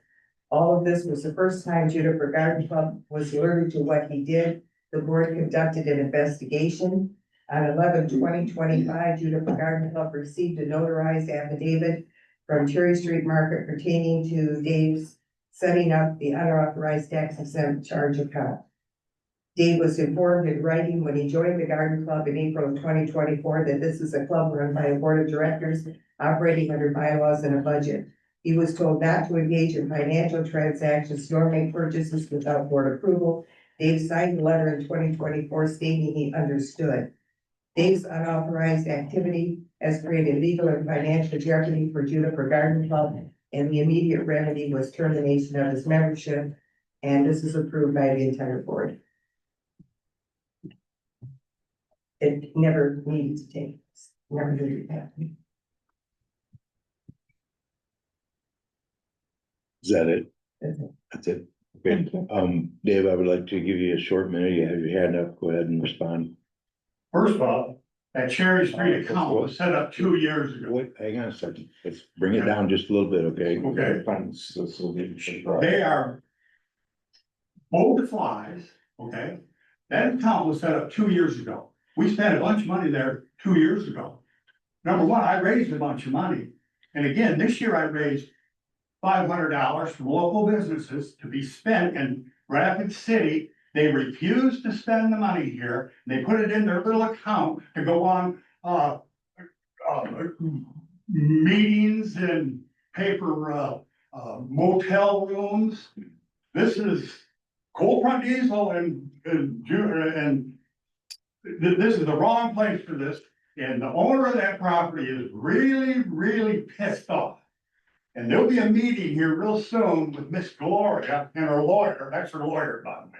All of this was the first time Juniper Garden Club was alerted to what he did. The board conducted an investigation. On 11/20/25, Juniper Garden Club received a notarized affidavit from Cherry Street Market pertaining to Dave's setting up the unauthorized tax exempt charge account. Dave was informed in writing when he joined the garden club in April of 2024 that this is a club run by a board of directors operating under bylaws and a budget. He was told not to engage in financial transactions nor make purchases without board approval. Dave signed a letter in 2024 stating he understood. Dave's unauthorized activity has created legal and financial jeopardy for Juniper Garden Club, and the immediate remedy was termination of his membership, and this is approved by the entire board. It never needed to take, never did it happen. Is that it? That's it. That's it. Okay, Dave, I would like to give you a short minute. You have your hand up. Go ahead and respond. First of all, that Cherry Street account was set up 2 years ago. Wait, hang on a second. Let's bring it down just a little bit, okay? Okay. They are full of flies, okay? That account was set up 2 years ago. We spent a bunch of money there 2 years ago. Number one, I raised a bunch of money. And again, this year I raised $500 from local businesses to be spent in Rapid City. They refused to spend the money here. They put it in their little account to go on, meetings and paper, motel rooms. This is Coal Front Diesel and this is the wrong place for this. And the owner of that property is really, really pissed off. And there'll be a meeting here real soon with Miss Gloria and her lawyer. That's her lawyer, by the way.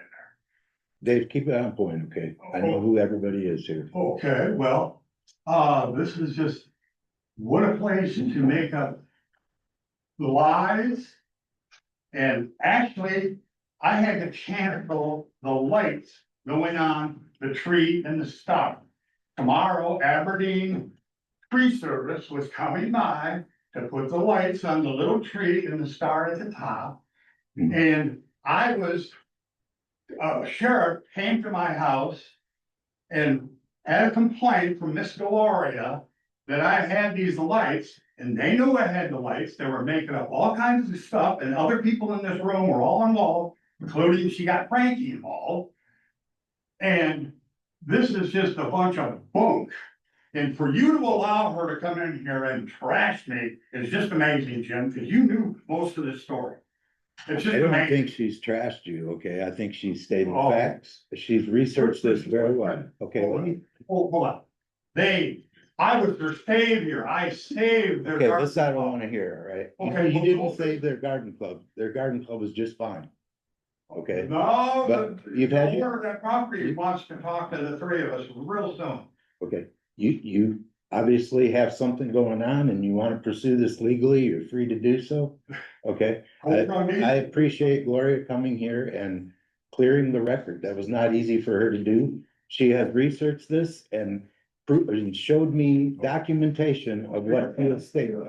Dave, keep it on point, okay? I know who everybody is here. Okay, well, this is just, what a place to make up lies. And actually, I had to cancel the lights going on the tree and the star. Tomorrow, Aberdeen Tree Service was coming by to put the lights on the little tree and the star at the top. And I was, sheriff came to my house and had a complaint from Miss Gloria that I had these lights, and they knew I had the lights. They were making up all kinds of stuff, and other people in this room were all involved, including she got Frankie involved. And this is just a bunch of bunk. And for you to allow her to come in here and trash me is just amazing, Jim, because you knew most of this story. It's just I don't amazing. think she's trashed you, okay? I think she's stating Oh. facts. She's researched this very well. Okay, let me, Hold on. I was their savior. I saved their. okay, garden this I don't club. wanna hear, all right? Okay, You well, didn't well, save their garden club. Their garden club was just fine. Okay, No, But the you've had owner your- of that property wants to talk to the three of us real soon. okay. You obviously have something going on and you wanna pursue this legally, you're free to do so. Okay, I appreciate Gloria coming here and clearing the record. That was not easy for her to do. She has researched this and and showed me documentation of what she was stating.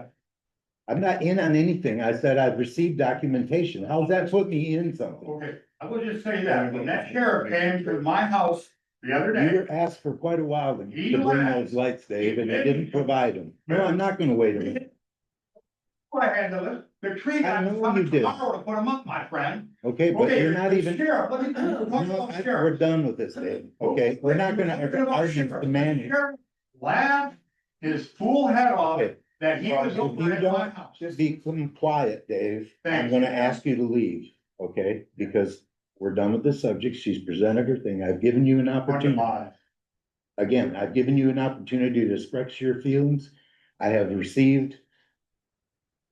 I'm not in on anything. I said I've received documentation. How's that put me in something? Okay, I will just say that when that sheriff came to my house the other You day, were asked for quite a while to He bring laughed. those lights, Dave, and you didn't provide them. No, I'm not gonna wait a minute. I had the tree I guy know was coming you did. tomorrow to put them up, my friend. Okay, but Okay, you're not the even. Sheriff, let me talk No, about the we're sheriff. done with this, Dave. Okay, we're not gonna argue the man. Laughed his full head off Okay. that he was If over you at my don't house. just become quiet, Dave, I'm Thank gonna you. ask you to leave, okay? Because we're done with the subject. She's presented her thing. I've given you an opportunity. Again, I've given you an opportunity to express your feelings. I have received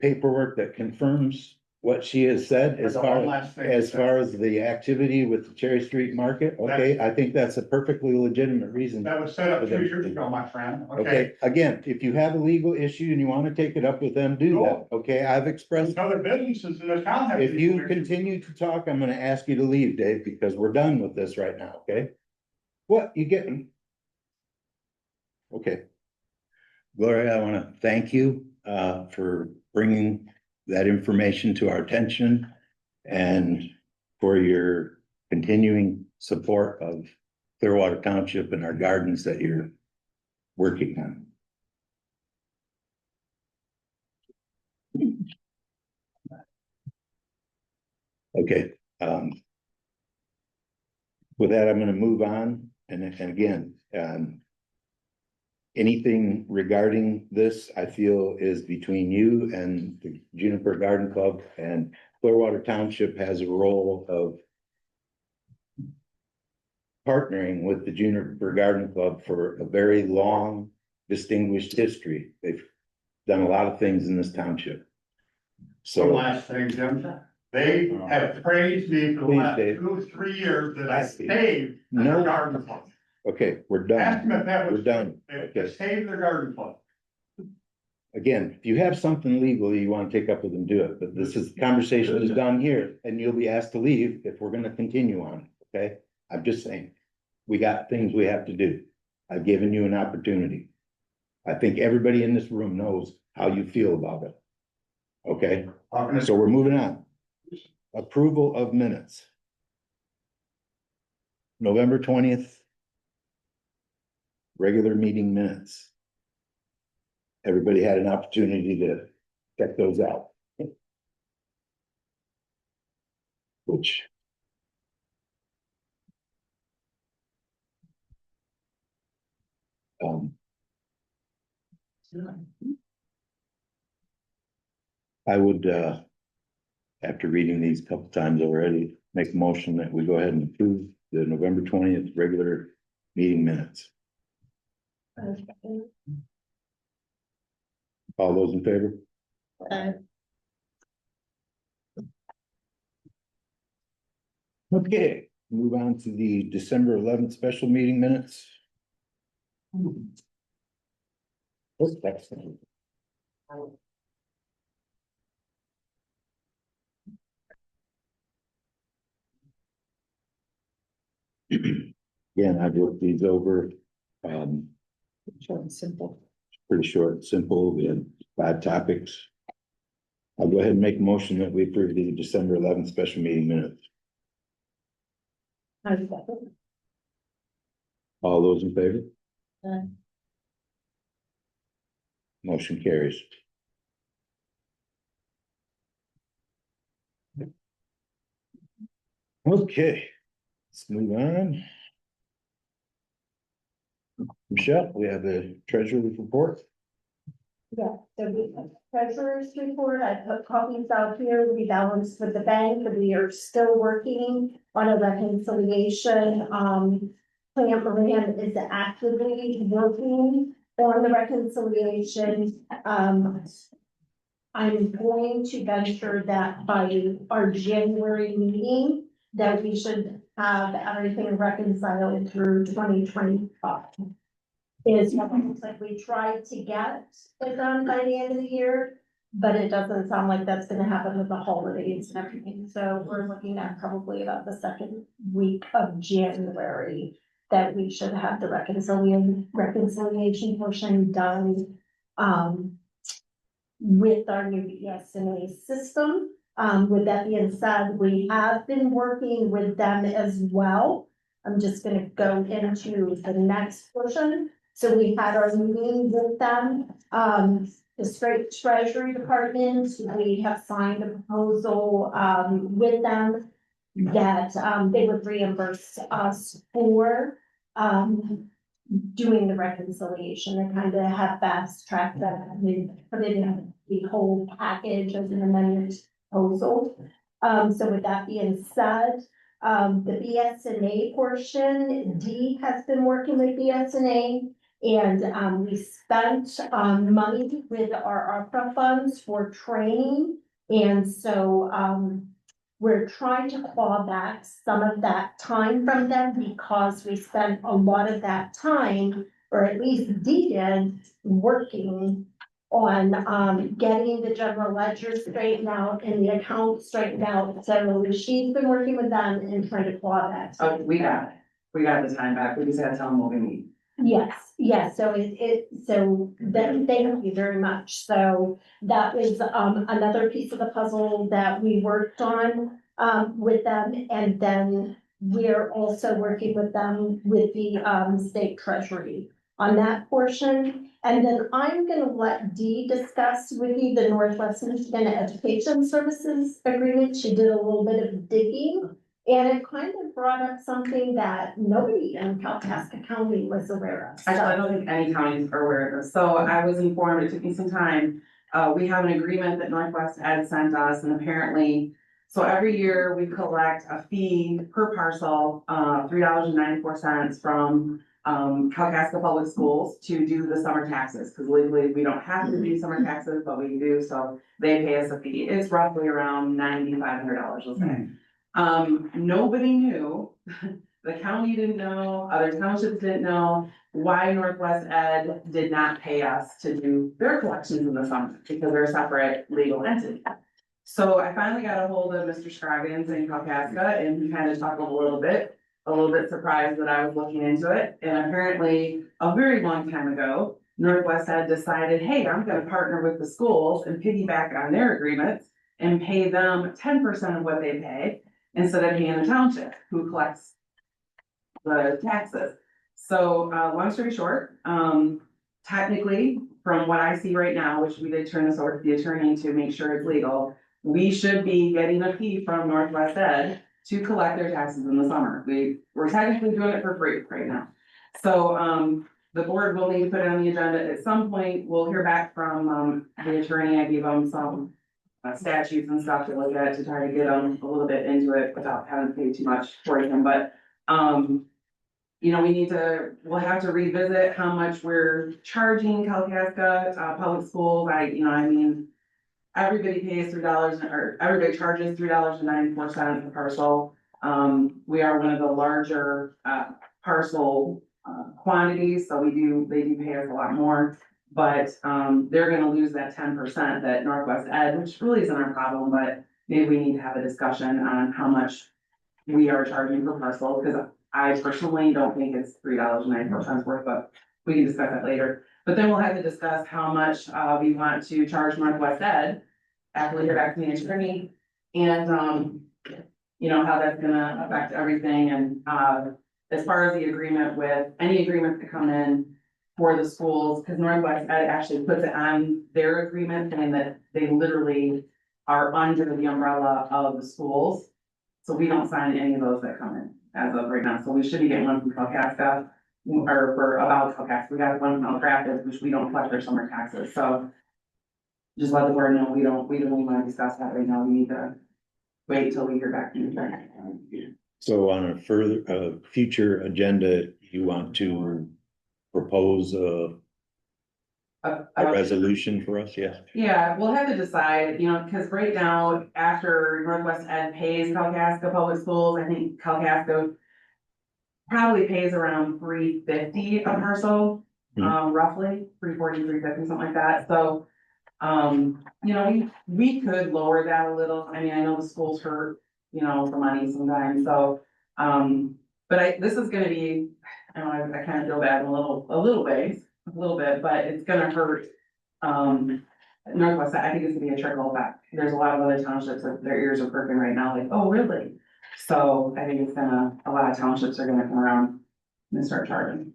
paperwork that confirms what she has said as far as the activity with the Cherry Street Market. Okay, I think that's a perfectly legitimate reason. That was set up 2 years ago, my friend, okay? Okay, again, if you have a legal issue and you wanna take it up with them, do that, okay? I've expressed. Other businesses in the town have. If you continue to talk, I'm gonna ask you to leave, Dave, because we're done with this right now, okay? What, you getting? Okay. Gloria, I wanna thank you, for bringing that information to our attention and for your continuing support of Clearwater Township and our gardens that you're working on. Okay, with that, I'm gonna move on, and again, anything regarding this, I feel is between you and the Juniper Garden Club, and Clearwater Township has a role of partnering with the Juniper Garden Club for a very long, distinguished history. They've done a lot of things in this township. One So, last thing, Jim, they have praised me for the Please, last Dave. 2 or 3 years that I saved No. their garden club. okay, we're Ask them done. if that was. We're done. They Okay. saved their garden club. Again, if you have something legally you wanna take up with them, do it, but this is, conversation is done here, and you'll be asked to leave if we're gonna continue on, okay? I'm just saying, we got things we have to do. I've given you an opportunity. I think everybody in this room knows how you feel about it. Okay, so we're moving on. Approval of minutes. November 20th. Regular meeting minutes. Everybody had an opportunity to check those out. Which. I would, after reading these a couple times already, make a motion that we go ahead and approve the November 20th regular meeting minutes. All those in favor? Okay, move on to the December 11th special meeting minutes. What's that? Again, I've looked these over. Short and simple. Pretty short and simple. We had 5 topics. I'll go ahead and make a motion that we approve the December 11th special meeting minutes. All those in favor? Motion carries. Okay, let's move on. Michelle, we have the treasurer's report. Yeah, so we have treasurer's report, I put copies out here, we balanced with the bank, and we are still working on a reconciliation. Plant Moran is actively working on the reconciliation. I'm going to venture that by our January meeting, that we should have everything reconciled through 2025. Is what it looks like we tried to get it done by the end of the year, but it doesn't sound like that's gonna happen with the holidays and everything. So we're looking at probably about the second week of January that we should have the reconciliation portion done. With our new BSNA system. With that being said, we have been working with them as well. I'm just gonna go into the next portion. So we had our meeting with them, the straight treasury department, we have signed a proposal, with them. That, they would reimburse us for, doing the reconciliation and kind of have fast tracked that. We put it in the whole package as an amendment proposal. So with that being said, the BSNA portion, Dee has been working with BSNA. And we spent money with our ARPA funds for training. And so we're trying to claw back some of that time from them because we spent a lot of that time, or at least Dee did, working on getting the general ledger straightened out and the account straightened out. So she's been working with them and trying to claw that. Oh, we got the time back, we just had to tell them what we need. Yes, so so then thank you very much. So that was another piece of the puzzle that we worked on with them. And then we're also working with them with the, state treasury on that portion. And then I'm gonna let Dee discuss with you the Northwest Michigan Education Services Agreement. She did a little bit of digging. And it kind of brought up something that nobody in Kalkaska County was aware of. Actually, I don't think any counties are aware of this, so I was informed, it took me some time. We have an agreement that Northwest Ed sent us, and apparently, so every year we collect a fee per parcel, $3.94 from Kalkaska Public Schools to do the summer taxes, because legally we don't have to do summer taxes, but we do, so they pay us a fee. It's roughly around $9,500, let's say. Nobody knew, the county didn't know, other townships didn't know why Northwest Ed did not pay us to do their collections in the summer, because they're a separate legal entity. So I finally got a hold of Mr. Scroggins in Kalkaska, and he kind of talked a little bit surprised that I was looking into it, and apparently, a very long time ago, Northwest Ed decided, hey, I'm gonna partner with the schools and piggyback on their agreements and pay them 10% of what they pay, instead of paying the township who collects the taxes. So, long story short, technically, from what I see right now, which we did turn this over to the attorney to make sure it's legal, we should be getting a fee from Northwest Ed to collect their taxes in the summer. We're technically doing it for free right now. So, the board will need to put it on the agenda at some point. We'll hear back from, the attorney. I gave them some statutes and stuff to look at to try to get them a little bit into it without having to pay too much for them, but, you know, we'll have to revisit how much we're charging Kalkaska, public schools. Everybody pays $3 or everybody charges $3.94 a parcel. We are one of the larger, parcel, quantities, so they do pay us a lot more. But, they're gonna lose that 10% that Northwest Ed, which really isn't our problem, but maybe we need to have a discussion on how much we are charging per parcel, because I personally don't think it's $3.94 worth, but we can discuss that later. But then we'll have to discuss how much, we want to charge Northwest Ed after we hear back from the attorney, and, you know, how that's gonna affect everything, and, as far as the agreement with, any agreements that come in for the schools, because Northwest Ed actually puts it on their agreement, and that they literally are under the umbrella of the schools. So we don't sign any of those that come in as of right now, so we should be getting one from Kalkaska, or for about Kalkaska, we got one from Elk Rapids, which we don't collect their summer taxes, so. Just let the board know, we don't even want to discuss that right now, we need to wait till we hear back from the attorney. So on a future agenda, you want to propose a resolution for us, yes? Yeah, we'll have to decide, you know, because right now, after Northwest Ed pays Kalkaska Public Schools, I think Kalkaska probably pays around $3.50 a parcel, roughly, $3.40, $3.50, something like that, so. You know, we could lower that a little. I mean, I know the schools hurt, you know, for money sometimes, so, but this is gonna be, I don't know, I kind of feel bad a little bit, but it's gonna hurt. Northwest, I think it's gonna be a trickle effect. There's a lot of other townships that their ears are perking right now, like, oh, really? So I think a lot of townships are gonna come around and start charging.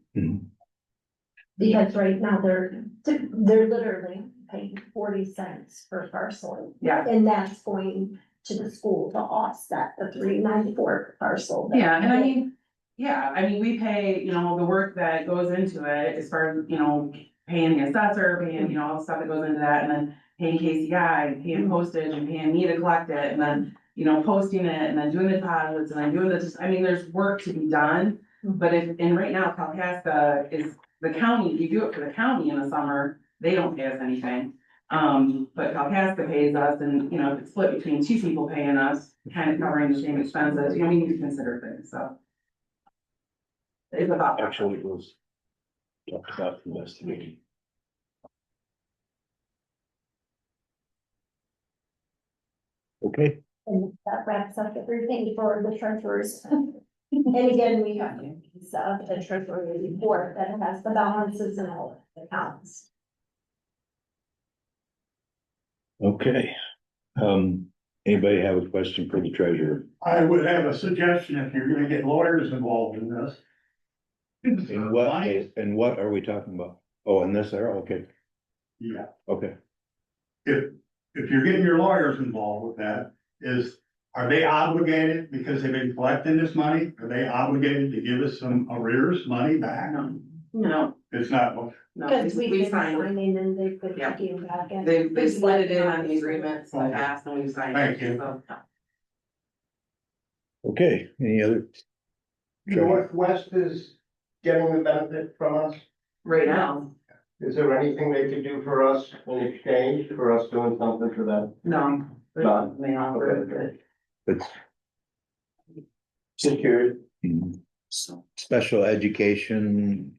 Because right now they're literally paying 40 cents per parcel. Yeah. And that's going to the school to offset the $3.94 per parcel. Yeah, and I mean, we pay, you know, the work that goes into it as far as, you know, paying the assessor, paying, you know, all the stuff that goes into that, and then paying KCI, and paying postage, and paying me to collect it, and then, you know, posting it, and then doing the deposits, and then doing I mean, there's work to be done. But and right now, Kalkaska is the county, you do it for the county in the summer, they don't pay us anything. But Kalkaska pays us, and, you know, if it's split between two people paying us, kind of covering the same expenses, you know, we need to consider things, so. It's about. Actually, it was talked about investigating. Okay. And that wraps up everything for the treasurers. And again, we have the treasury report that has the balances and all the accounts. Okay, Anybody have a question for the treasurer? I would have a suggestion if you're gonna get lawyers involved in this. And what are we talking about? Oh, in this era, okay, Yeah, okay. if you're getting your lawyers involved with that, are they obligated, because they've been collecting this money, are they obligated to give us some arrears money back? No, It's not, no, Because we we did signed, signing and they could Yeah. give back. and- they slid it in on the agreement, so I asked and we signed. Thank it, you. so. Okay, any other? Northwest is getting the benefit from us. Right now, Is there anything they could do for us in exchange for us doing something for them? no. None. They offer it, but It's Secured. special education,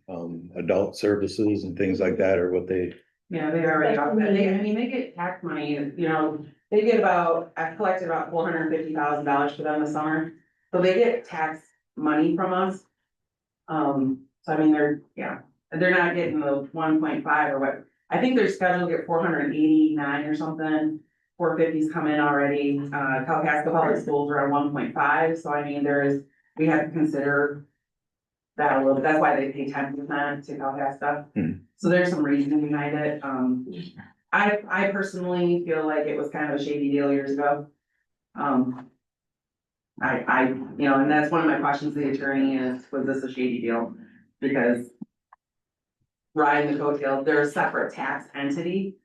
adult services and things like that are what they, yeah, they already got that. I mean, they get tax money, you know, they get I've collected about $450,000 for them this summer. So they get tax money from us. So I mean, they're not getting the 1.5 or what. I think they're scheduled to get 489 or something. 450's come in already. Calcasas Public Schools are at 1.5. So I mean, we have to consider that a little bit. That's why they pay 10% to Calcasas. So there's some reasoning behind it. I personally feel like it was kind of a shady deal years ago. You know, and that's one of my questions to the attorney is, was this a shady deal? Because riding the coattail, they're a separate tax entity.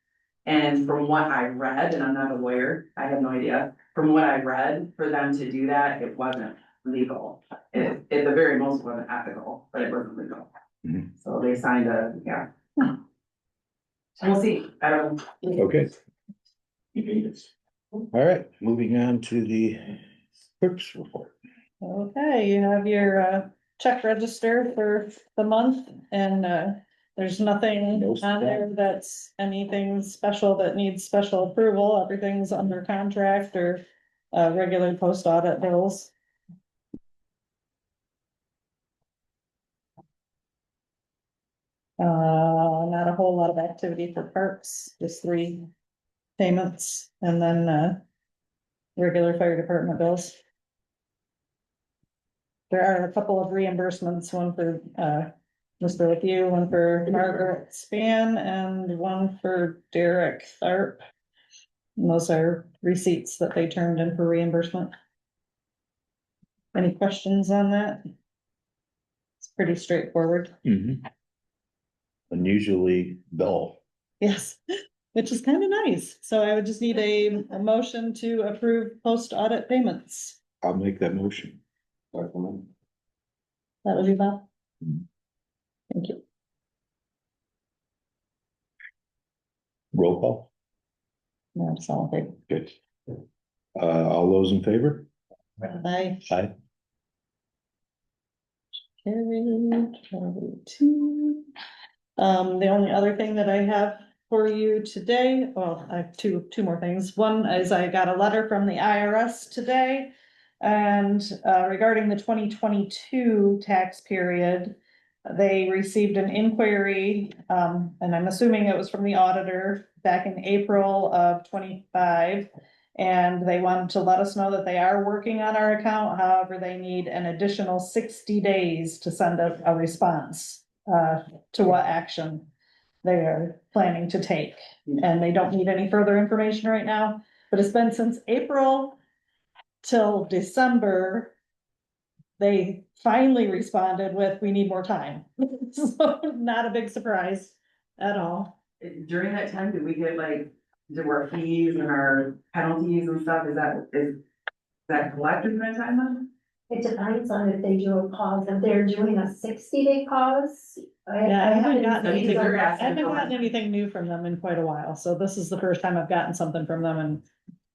And from what I read, and I'm not a lawyer, I have no idea. From what I read, for them to do that, it wasn't legal. It at the very most wasn't ethical, but it wasn't legal. So they signed we'll see. I don't know. okay. All right, moving on to the clerk's report. Okay, you have your check register for the month and there's nothing No on there that's anything special that needs special approval. Everything's under contract or regular post audit bills. Not a whole lot of activity for parks, just 3 payments and then regular fire department bills. There are a couple of reimbursements, one for Mr. With You, one for Margaret Span, and one for Derek Tharp. And those are receipts that they turned in for reimbursement. Any questions on that? It's pretty straightforward. Unusually dull. Yes, which is kind of nice. So I would just need a motion to approve post audit payments. I'll make that motion. That would be Bob. Thank you. Roll call. No, it's all in Good. All those in favor? favor. Aye. Aye. Carried, 2. The only other thing that I have for you today, well, I have two more things. One is I got a letter from the IRS today. And regarding the 2022 tax period, they received an inquiry, and I'm assuming it was from the auditor back in April of 25. And they wanted to let us know that they are working on our account. However, they need an additional 60 days to send a response to what action they are planning to take. And they don't need any further information right now, but it's been since April till December. They finally responded with, we need more time. So not a big surprise at all. During that time, did we get there were fees and our penalties and stuff? Is that collected in that time then? It depends on if they do a pause, if they're doing a 60-day pause. Yeah, I haven't gotten seen anything, them. I haven't gotten anything new from them in quite a while, so this is the first time I've gotten something from them in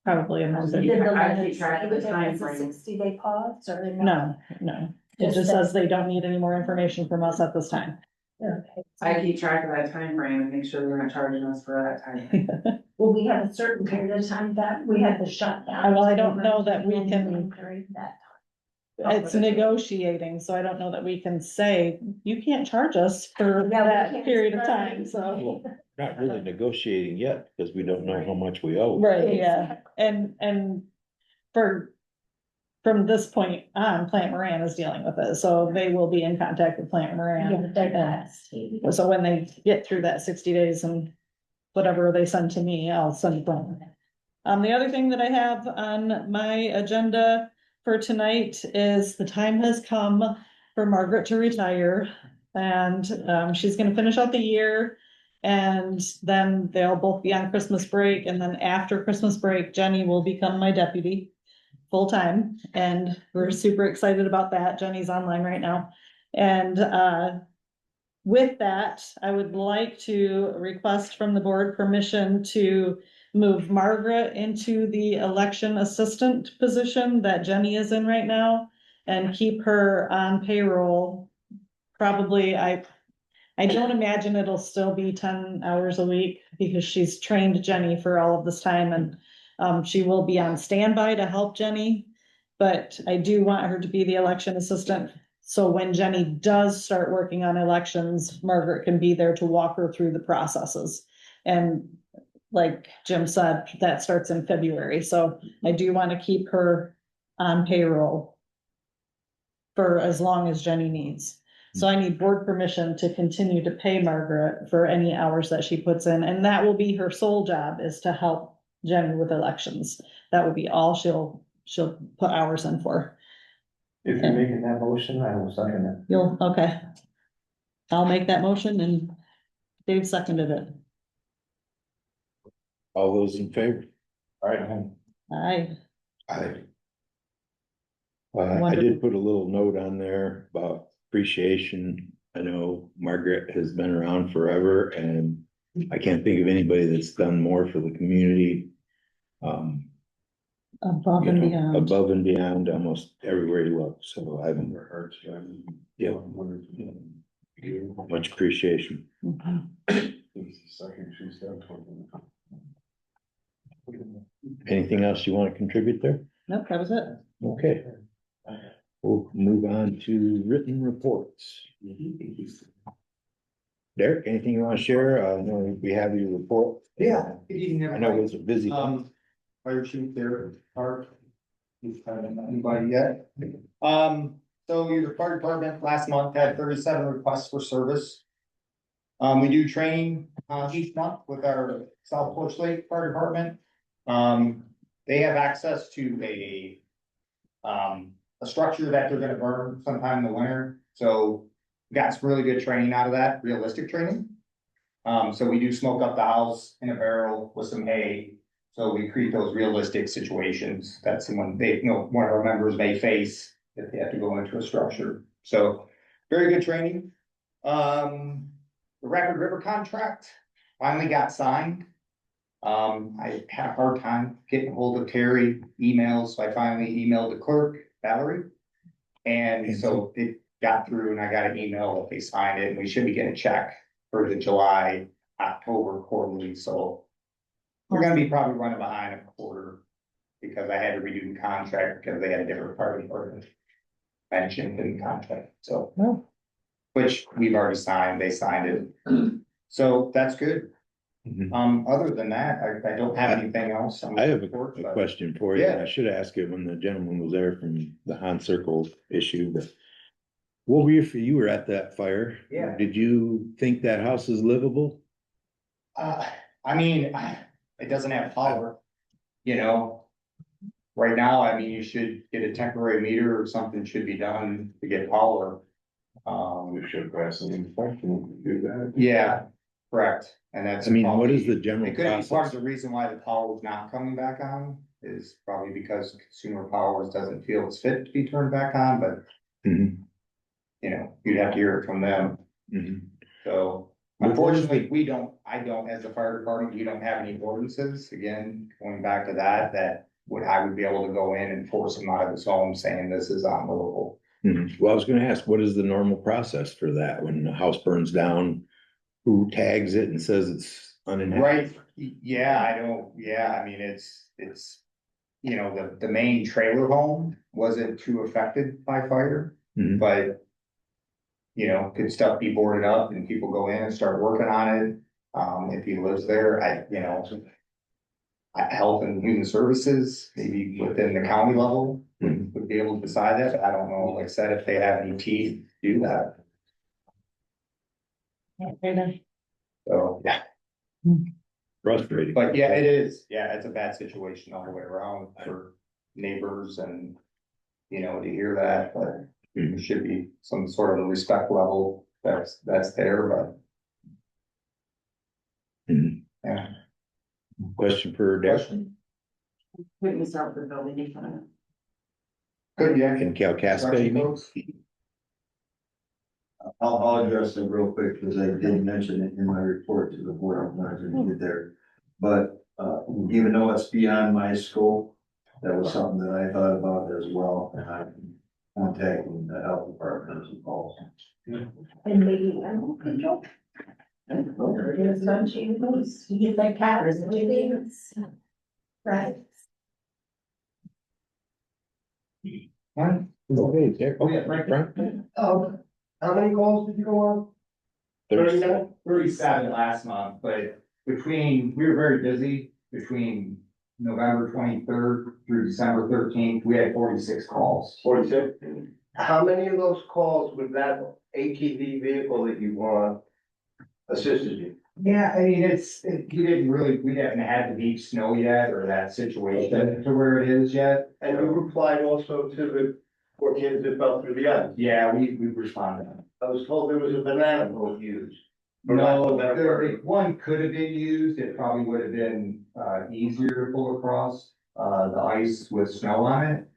probably a month. Did the I letter keep track say of the that time it's a frame. 60-day pause or no? No, it Just just that- says they don't need any more information from us at this time. Okay. I keep track of that time frame and make sure they're not charging us for that time. Well, we had a certain period of time that we had to shut down. Well, I don't know that we can- During that It's negotiating, so I don't know that we can say, you can't charge us for Yeah, we that can't period of start time, so. Not really negotiating yet, because we don't know how much we owe. Right, yeah, and from this point on, Plant Moran is dealing with it, so they will be in contact with Plant Yeah, Moran. they're fast. So when they get through that 60 days and whatever they send to me, I'll send them. The other thing that I have on my agenda for tonight is the time has come for Margaret to retire. And, she's gonna finish out the year. And then they'll both be on Christmas break, and then after Christmas break, Jenny will become my deputy full-time, and we're super excited about that. Jenny's online right now. And, with that, I would like to request from the board permission to move Margaret into the election assistant position that Jenny is in right now and keep her on payroll. Probably, I don't imagine it'll still be 10 hours a week because she's trained Jenny for all of this time, and she will be on standby to help Jenny. But I do want her to be the election assistant. So when Jenny does start working on elections, Margaret can be there to walk her through the processes. And like Jim said, that starts in February. So I do want to keep her on payroll for as long as Jenny needs. So I need board permission to continue to pay Margaret for any hours that she puts in. And that will be her sole job, is to help Jenny with elections. That would be all she'll put hours in for. If you're making that motion, I will second it. Okay. I'll make that motion, and Dave seconded it. All those in favor? All right. Aye. Aye. I did put a little note on there about appreciation. I know Margaret has been around forever, and I can't think of anybody that's done more for the community. Above You and know, beyond. above and beyond almost everywhere you look, so I haven't heard, yeah. Much appreciation. Mhm. Anything else you want to contribute there? Nope, that was it. Okay. We'll move on to written reports. Derek, anything you want to share? I know we have your report. Yeah. Good evening, I know it's a busy. Fire chief there, Park. Anybody yet? So your fire department last month had 37 requests for service. We do training, each month with our South Porch Lake Fire Department. They have access to a structure that they're gonna burn sometime in the winter, so we got some really good training out of that, realistic training. So we do smoke up the house in a barrel with some hay. So we create those realistic situations that someone, one of our members may face if they have to go into a structure. So very good training. The Rapid River contract finally got signed. I had a hard time getting hold of Terry emails, so I finally emailed the clerk, Valerie. And so it got through, and I got an email that they signed it, and we should be getting a check for the July, October quarterly, so we're gonna be probably running behind a quarter because I had to redo the contract because they had a different party or mentioned in the contract, so. Which we've already signed, they signed it, so that's good. Other than that, I don't have anything else. I have a question for you. Yeah. I should ask it when the gentleman was there from the Han Circle issue, but what were you were at that fire? Yeah. Did you think that house is livable? I mean, it doesn't have power, you know. Right now, I mean, you should get a temporary meter or something should be done to get power. We should pass an inspection to do that. Yeah, correct. And that's. I mean, what is the general It could be part of process? the reason why the power is not coming back on is probably because Consumer Powers doesn't feel it's fit to be turned back on, but. You know, you'd have to hear it from them. So unfortunately, I don't, as a fire department, we don't have any ordinances, again, going back to that I would be able to go in and force him out of his home saying this is unlivable. Well, I was gonna ask, what is the normal process for that when the house burns down? Who tags it and says it's uninhabited? Right, I mean, it's, you know, the main trailer home wasn't too affected by fire, but. You know, could stuff be boarded up and people go in and start working on it? If he lives there, Health and Human Services, maybe within the county level, would be able to decide that. I don't know, like I said, if they have any teeth to do that. So, yeah. Frustrating. But yeah, it is. Yeah, it's a bad situation all the way around for neighbors and, you know, to hear that, but there should be some sort of a respect level that's there, but. Yeah. Question for Derek. We can start with the building. Good, yeah. In Kalkaska, you mean? I'll address it real quick, because I did mention it in my report to the board, I'm not gonna get there. But, even though it's beyond my scope, that was something that I thought about as well, and I'm contacting the health department as well. And maybe animal control. There's some changes, you get like cats and chickens. Right. Okay, Derek. Oh, yeah, right. Frank? How many calls did you go on? 37 last month, but we were very busy between November 23rd through December 13th, we had 46 calls. 46. How many of those calls with that ATV vehicle that you want assisted you? Yeah, I mean, we haven't had the deep snow yet or that situation to where it is yet. And you replied also to the 4 kids that fell through the ice. Yeah, we responded. I was told there was a banana boat used. No, one could have been used, it probably would have been easier to pull across the ice with snow on it.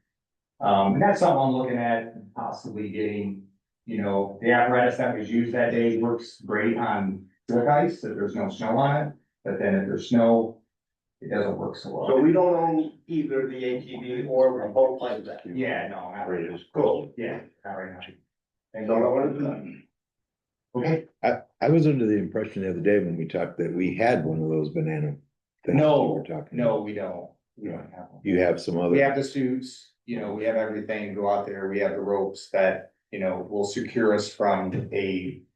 And that's something I'm looking at, possibly getting, you know, the apparatus that was used that day works great on slick ice, if there's no snow on it. But then if there's snow, it doesn't work so well. So we don't own either the ATV or a boat like that. Yeah, no, not right. Cool. Yeah, not right now. That's all I wanted to know. Okay. I was under the impression the other day when we talked that we had one of those banana things. No, we were talking no, about. we don't. We don't have one. You have some other. We have the suits, you know, we have everything to go out there. We have the ropes that, you know, will secure us from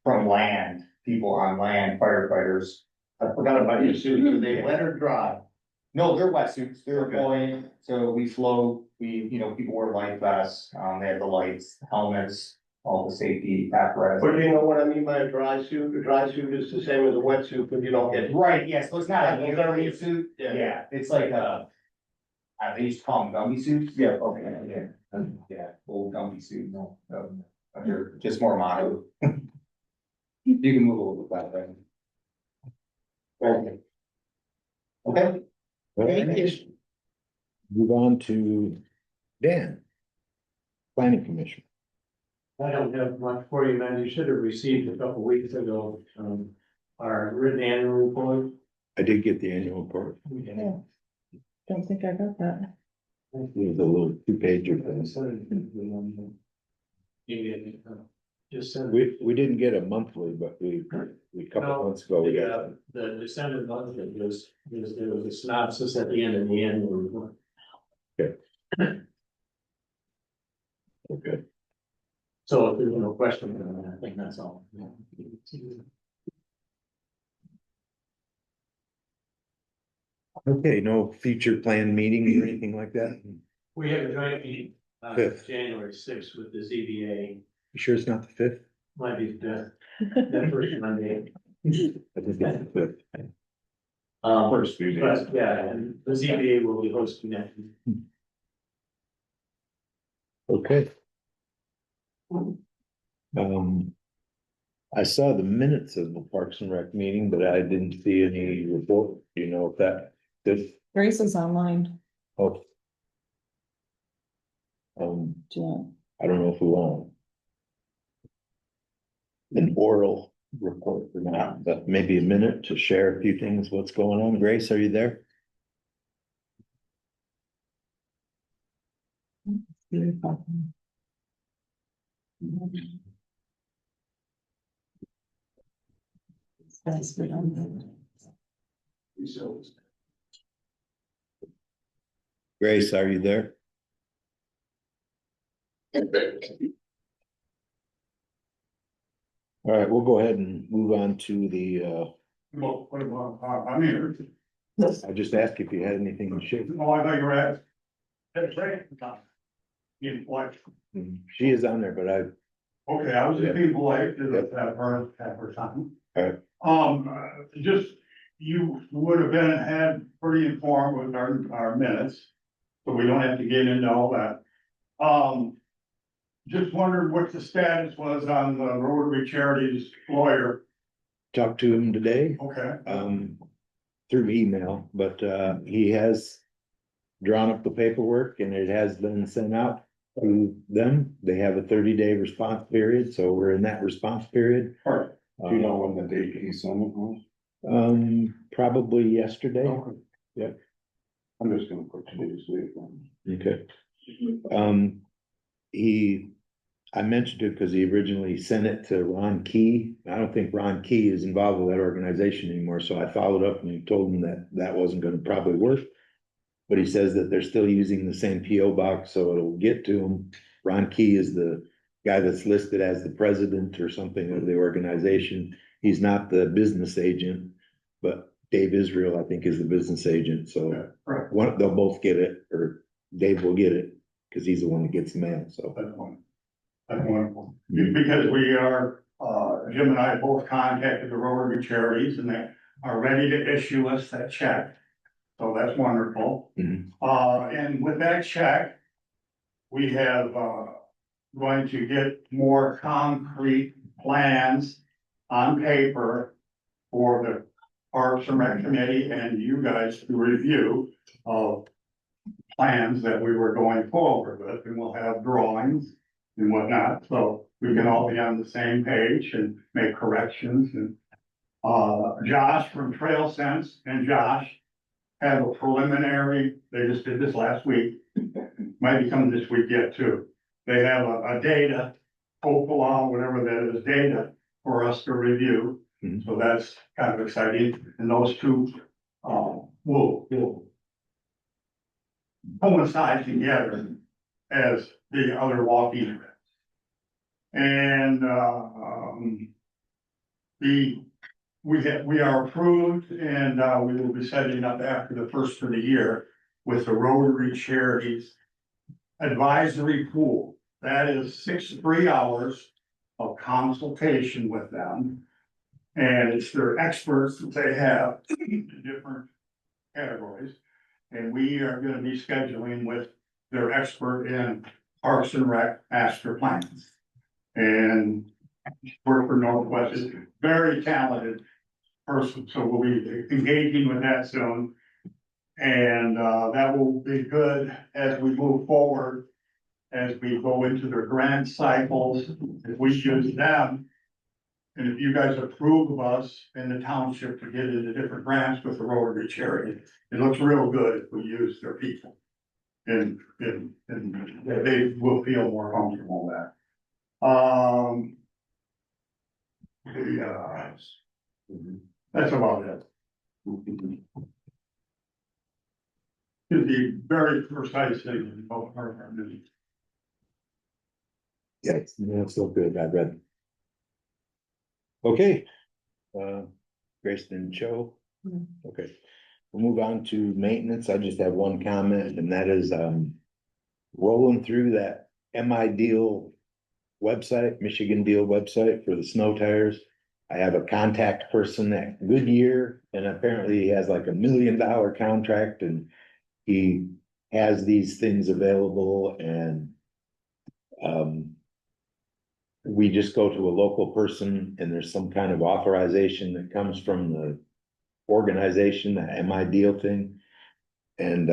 land, people on land, firefighters. I forgot about your suits. Are they wet or dry? No, they're wetsuits. They're going, so we float, you know, people wear life vests, they have the lights, helmets, all the safety apparatus. But you know what I mean by a dry suit? A dry suit is the same as a wetsuit, but you don't get. Right, yeah, so it's not a Yeah, military suit, yeah, it's like they used to call them gummy suits. Yeah, okay. Yeah, old gummy suit, no, they're just more modern. You can move a little bit that way. Okay. Thank you. Move on to Dan. Planning Commission. I don't have much for you, man. You should have received a couple weeks ago, our written annual report. I did get the annual report. Yeah. Don't think I got that. It was a little 2-pager thing. Just send. We didn't get a monthly, but we a couple months ago, we got. The December month, there was a synopsis at the end of the annual report. Okay. So if there's no question, I think that's all. Okay, no future planned meetings or anything like that? We have a joint meeting, Fifth. January 6th with the ZBA, You sure it's not the 5th? might be that first Monday. I think it's the 5th. First few days. But yeah, and the ZBA will be hosting that. Okay. I saw the minutes of the Parks and Rec meeting, but I didn't see any report. Do you know if that, this, Grace is online. oh. Do you want? I don't know if we want an oral report or not, but maybe a minute to share a few things, what's going on. Grace, are you there? Grace, are you there? All right, we'll go ahead and move on to the Well, I'm here. I just asked if you had anything to share. Oh, I thought you were at. That's right. In what, She is on there, but I, okay, I was just being polite to Yep. have her time. Alright. Just, you would have had pretty informed with our minutes, so we don't have to get into all that. Just wondered what the status was on the Rotary Charities lawyer. talked to him today. Okay, Through email, but, he has drawn up the paperwork and it has been sent out to them. They have a 30-day response period, so we're in that response period. all right. Do you know when the date he sent it was? Probably yesterday. Okay. Yep. I'm just gonna put today's date Okay. I mentioned it because he originally sent it to Ron Key. I don't think Ron Key is involved with that organization anymore, so I followed up and told him that that wasn't gonna probably work. But he says that they're still using the same PO box, so it'll get to him. Ron Key is the guy that's listed as the president or something of the organization. He's not the business agent, but Dave Israel, I think, is the business agent, so Right. they'll both get it, or Dave will get it, because he's the one that gets the mail, so. That's wonderful, because we are, Jim and I both contacted the Rotary Charities and they are ready to issue us that check. So that's wonderful. Mhm. And with that check, we have, going to get more concrete plans on paper for the Parks and Rec Committee and you guys to review of plans that we were going forward with, and we'll have drawings and whatnot, so we can all be on the same page and make corrections and. Josh from Trail Sense and Josh have a preliminary, they just did this last week, might be coming this week yet too. They have a data, along whatever that is, data for us to review, so that's kind of exciting, and those two, will coincide together as the other walking events. And, we are approved and, we will be setting up after the first of the year with the Rotary Charities Advisory Pool. That is 6 free hours of consultation with them. And it's their experts that they have in different categories. And we are gonna be scheduling with their expert in Parks and Rec master plans. And work for Northwest is very talented person, so we'll be engaging with that soon. And that will be good as we move forward, as we go into their grant cycles, if we use them. And if you guys approve of us in the township to get into different grants with the Rotary Charity, it looks real good if we use their people. And they will feel more comfortable with that. That's about it. To be very precise thing about our needs. Yes, that's so good, I read. Okay. Grace and Joe. Okay, we'll move on to maintenance. I just have one comment, and that is, rolling through that MI Deal website, Michigan Deal website for the snow tires. I have a contact person at Goodyear, and apparently he has like $1 million contract, and he has these things available, and we just go to a local person and there's some kind of authorization that comes from the organization, that MI Deal thing. And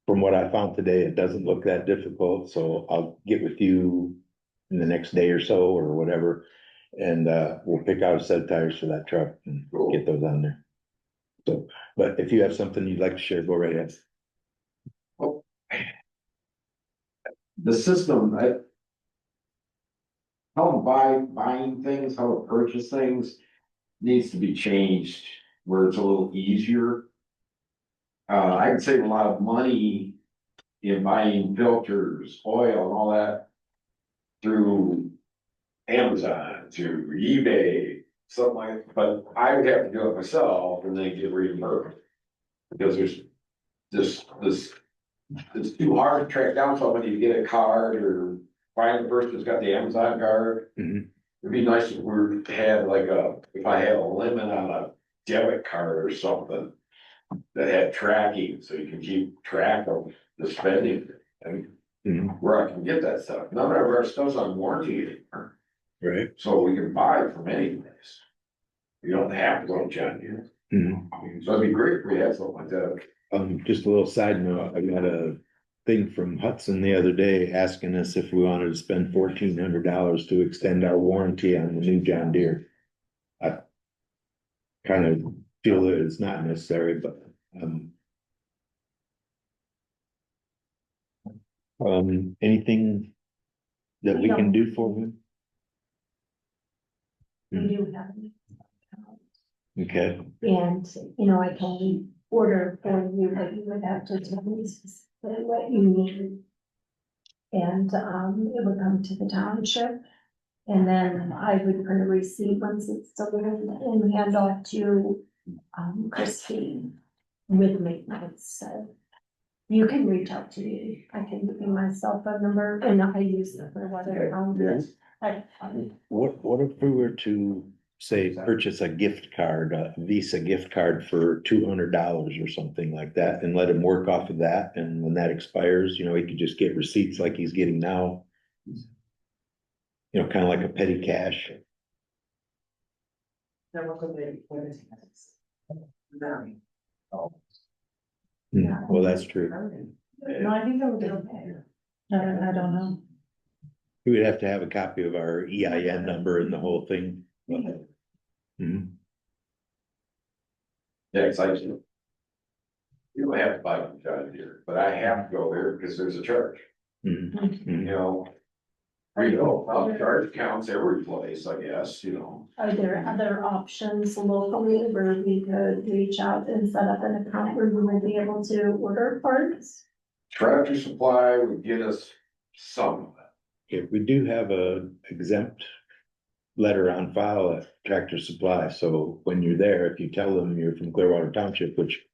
from what I found today, it doesn't look that difficult, so I'll get with you in the next day or so or whatever. And we'll pick out a set of tires for that truck and get those on there. So, but if you have something you'd like to share, go right ahead. The system, how to buying things, how to purchase things needs to be changed where it's a little easier. I can save a lot of money in buying filters, oil and all that through Amazon, through eBay, something like, but I would have to do it myself and then get reimbursed. Because there's it's too hard to track down somebody to get a card or find the person who's got the Amazon card. Mhm. It'd be nice if we had like if I had a limit on a debit card or something that had tracking, so you can keep track of the spending and where I can get that stuff. None of our stuff's on warranty anymore. Right. So we can buy it from any place. You don't have to go to John Deere. So it'd be great if we had something like that. Just a little side note, I got a thing from Hudson the other day asking us if we wanted to spend $1,400 to extend our warranty on the new John Deere. I kind of feel that it's not necessary, but, anything that we can do for him? We do have, Okay, and, you know, I can order for you, but you would have to tell me specifically what you need. And, it would come to the township. And then I would print a receipt once it's delivered and hand off to, Christine with maintenance, so. You can reach out to me, I can give you my cell phone number, and I use it for whatever, what if we were to say, purchase a gift card, a Visa gift card for $200 or something like that, and let him work off of that, and when that expires, you know, he could just get receipts like he's getting now. You know, kind of like a petty cash. Well, that's true. No, I think that would be okay. I don't know. We would have to have a copy of our EIN number and the whole thing. Mhm. Yeah, it's like, you don't have to buy from John Deere, but I have to go there because there's a charge. Mhm. You know, charge accounts every place, I guess, you know. Are there other options locally where we could reach out and set up an account where we would be able to order parts? Tractor Supply would get us some of it. Yeah, we do have a exempt letter on file at Tractor Supply, so when you're there, if you tell them you're from Clearwater Township, which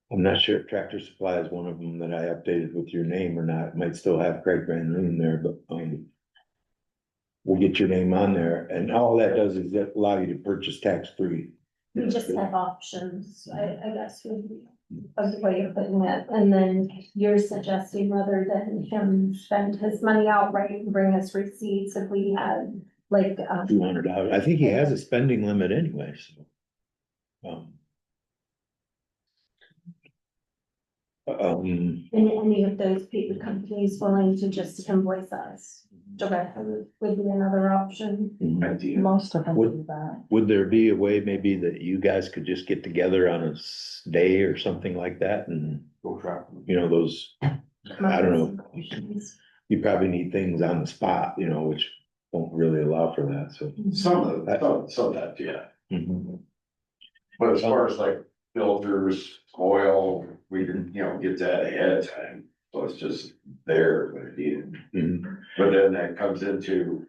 I'm not sure if Tractor Supply is one of them that I updated with your name or not, it might still have Craig Van Loon there, but, we'll get your name on there, and all that does is that allow you to purchase tax-free. We just have options, I guess would be a good way of putting it, and then you're suggesting rather than him spend his money outright and bring us receipts if we had like, $200, I think he has a spending limit anyway, so. any of those people companies willing to just invoice us directly would be another option. Most of them Would- do that. Would there be a way maybe that you guys could just get together on a day or something like that and, you know, those, I don't know. You probably need things on the spot, you know, which won't really allow for that, so. Some of that, yeah. Mhm. But as far as like filters, oil, we can, you know, get that ahead of time. So it's just there when it needed. Mhm. But then that comes into,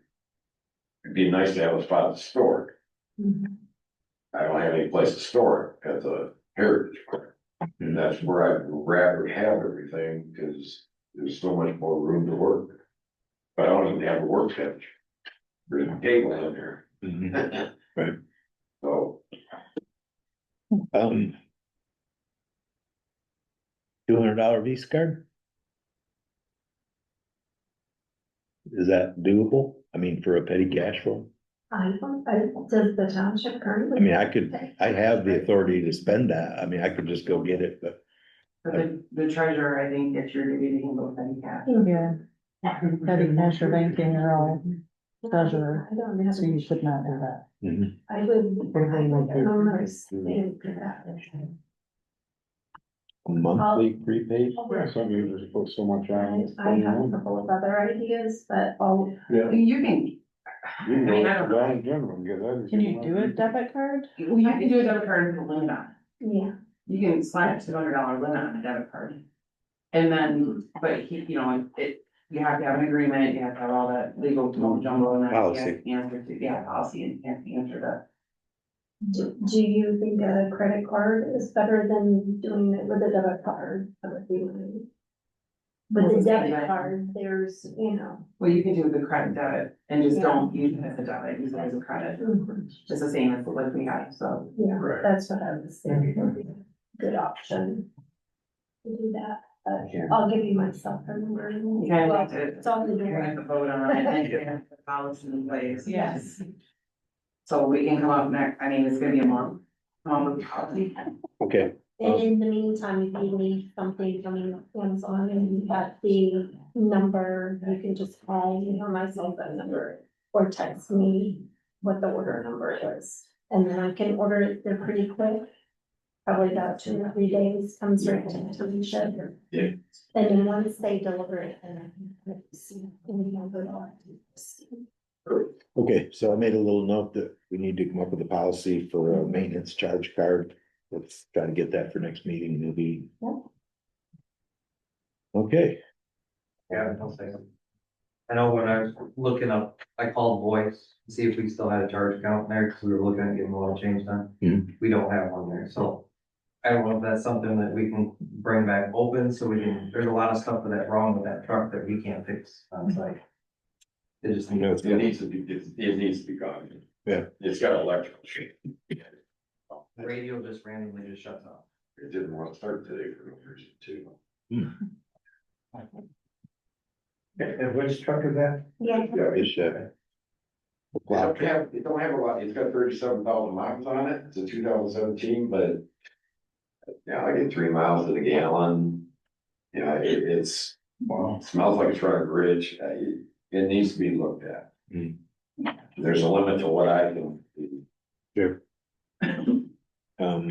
it'd be nice to have a spot to store it. I don't have any place to store it at the Heritage Park. And that's where I'd rather have everything, because there's so much more room to work. But I don't even have a workbench. There's a table in there. Mhm. Right. So, $200 Visa card? Is that doable? I mean, for a petty cash flow? Does the township currently? I mean, I have the authority to spend that. I mean, I could just go get it, but. But the treasurer, I think, gets your duty to handle petty cash. Yeah. Petty cash or banking are all treasurer, I don't have. so you should not do that. Mhm. I would almost think that. Monthly prepaid? Some users put so much I have a couple of other ideas, but I'll. You can. I mean, I don't know. Can you do a debit card? Well, you can do a debit card with a limit on it. Yeah. You can slap $200 limit on a debit card. And then, but he, you know, you have to have an agreement, you have to have all that legal mumbo jumbo and then you Policy. have to answer to, yeah, policy and you have to answer that. Do you think a credit card is better than doing it with a debit card? That would be my- With the debit card, there's, you know. Well, you can do the credit debit and just Yeah. don't use it as a debit, use it as a credit. It's the same as what we have, so. Yeah, Right. that's what I was thinking would be a good option. To do that, I'll give you my cell phone number. You kind of have to, It's on the you're gonna have door. to vote on it and you have the policy in place. Yes. So we can come up next, I mean, it's gonna be a month, with the policy. Okay, And in the meantime, if you need something from Amazon and you got the number, you can just call me on my cell phone number or text me what the order number is. And then I can order it, they're pretty quick. Probably about 2 or 3 days, comes right to the township. Yeah. And then once they deliver it, then I can see. okay, so I made a little note that we need to come up with a policy for a maintenance charge card. Let's try to get that for next meeting, maybe. Yeah. Okay, Yeah, I'll say something. I know when I was looking up, I called Voice to see if we still had a charge account there, because we were looking at getting a oil change done. We don't have one there, so. I don't know if that's something that we can bring back open, so we can, there's a lot of stuff that's wrong with that truck that we can't fix on site. It just. It needs to be, it needs to be gone. Yeah. It's got electrical shit. The radio just randomly just shuts off. It didn't want to start today for no reason too. And which truck is that? Yeah. it's, It don't have a lot, it's got 37,000 miles on it, it's a 2017, but. Yeah, I get 3 miles to the gallon. You know, it's, well, it smells like a truck bridge, it needs to be looked at. There's a limit to what I can do. Sure. I'll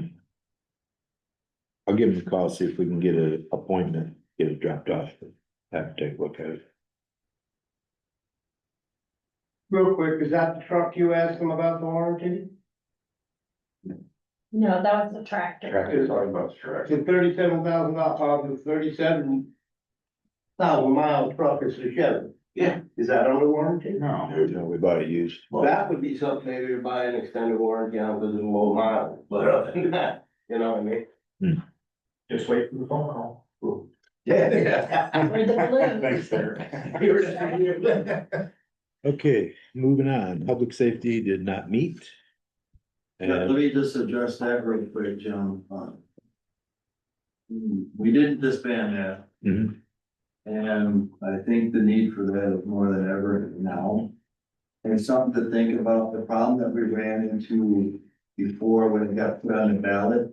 give him a call, see if we can get an appointment, get it dropped off, have to take a look at it. Real quick, is that the truck you asked them about the warranty? No, that was the tractor. Tractor, talking about the tractor. The $37,000, the 37,000 mile truck is the Chevy. Yeah. Is that under warranty? No. No, we bought it used. Well, that would be something maybe to buy an extended warranty on because it's low mile, but other than that, you know what I mean? Just wait for the phone call. Yeah. Or the balloon. Thanks, sir. Okay, moving on, public safety did not meet. Let And me just address that real quick, John. We didn't disband that. Mhm. And I think the need for that is more than ever now. And it's something to think about. The problem that we ran into before when it got put on the ballot,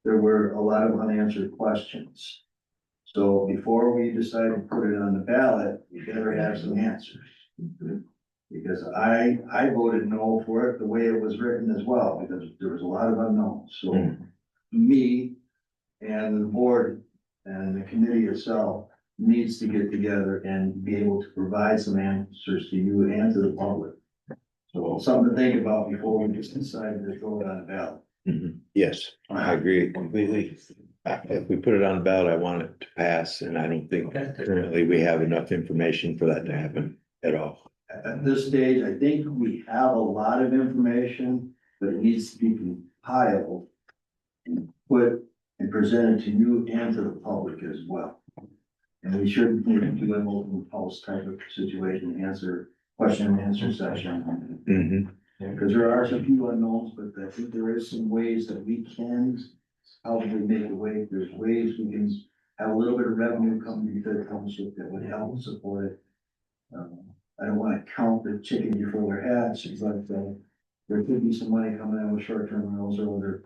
there were a lot of unanswered questions. So before we decided to put it on the ballot, we better have some answers. Because I voted no for it the way it was written as well, because there was a lot of unknowns. So me and the board and the committee itself needs to get together and be able to provide some answers to you and to the public. So something to think about before we just decide to throw it on the ballot. yes, I agree completely. If we put it on the ballot, I want it to pass, and I don't think currently we have enough information for that to happen at all. At this stage, I think we have a lot of information, but it needs to be compiled and put and presented to you and to the public as well. And we shouldn't do an open post type of situation, question and answer session. Because there are some few unknowns, but I think there is some ways that we can probably make a way. There's ways we can have a little bit of revenue coming into the township that would help support it. I don't wanna count the chickens before they're hatched, but there could be some money coming in with short-term rentals or other.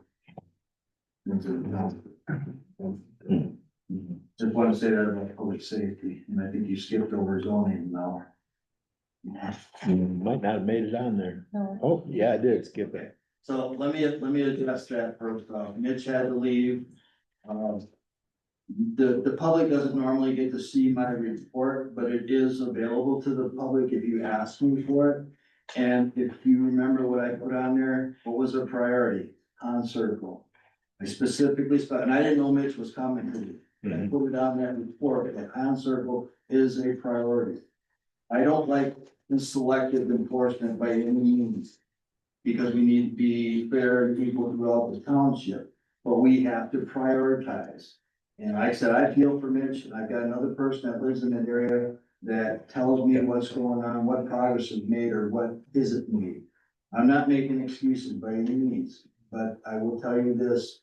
Just wanna say that about public safety, and I think you skipped over zoning now. Might not have made it on there. Oh, yeah, I did skip it. So let me address that first off. Mitch had to leave. The public doesn't normally get to see my report, but it is available to the public if you ask me for it. And if you remember what I put on there, what was a priority? On circle. I specifically, and I didn't know Mitch was coming to me. I put it on that report, that on circle is a priority. I don't like the selective enforcement by any means. Because we need to be fair and equal throughout the township, but we have to prioritize. And like I said, I feel for Mitch, and I've got another person that lives in that area that tells me what's going on, what progress is made or what isn't made. I'm not making excuses by any means, but I will tell you this,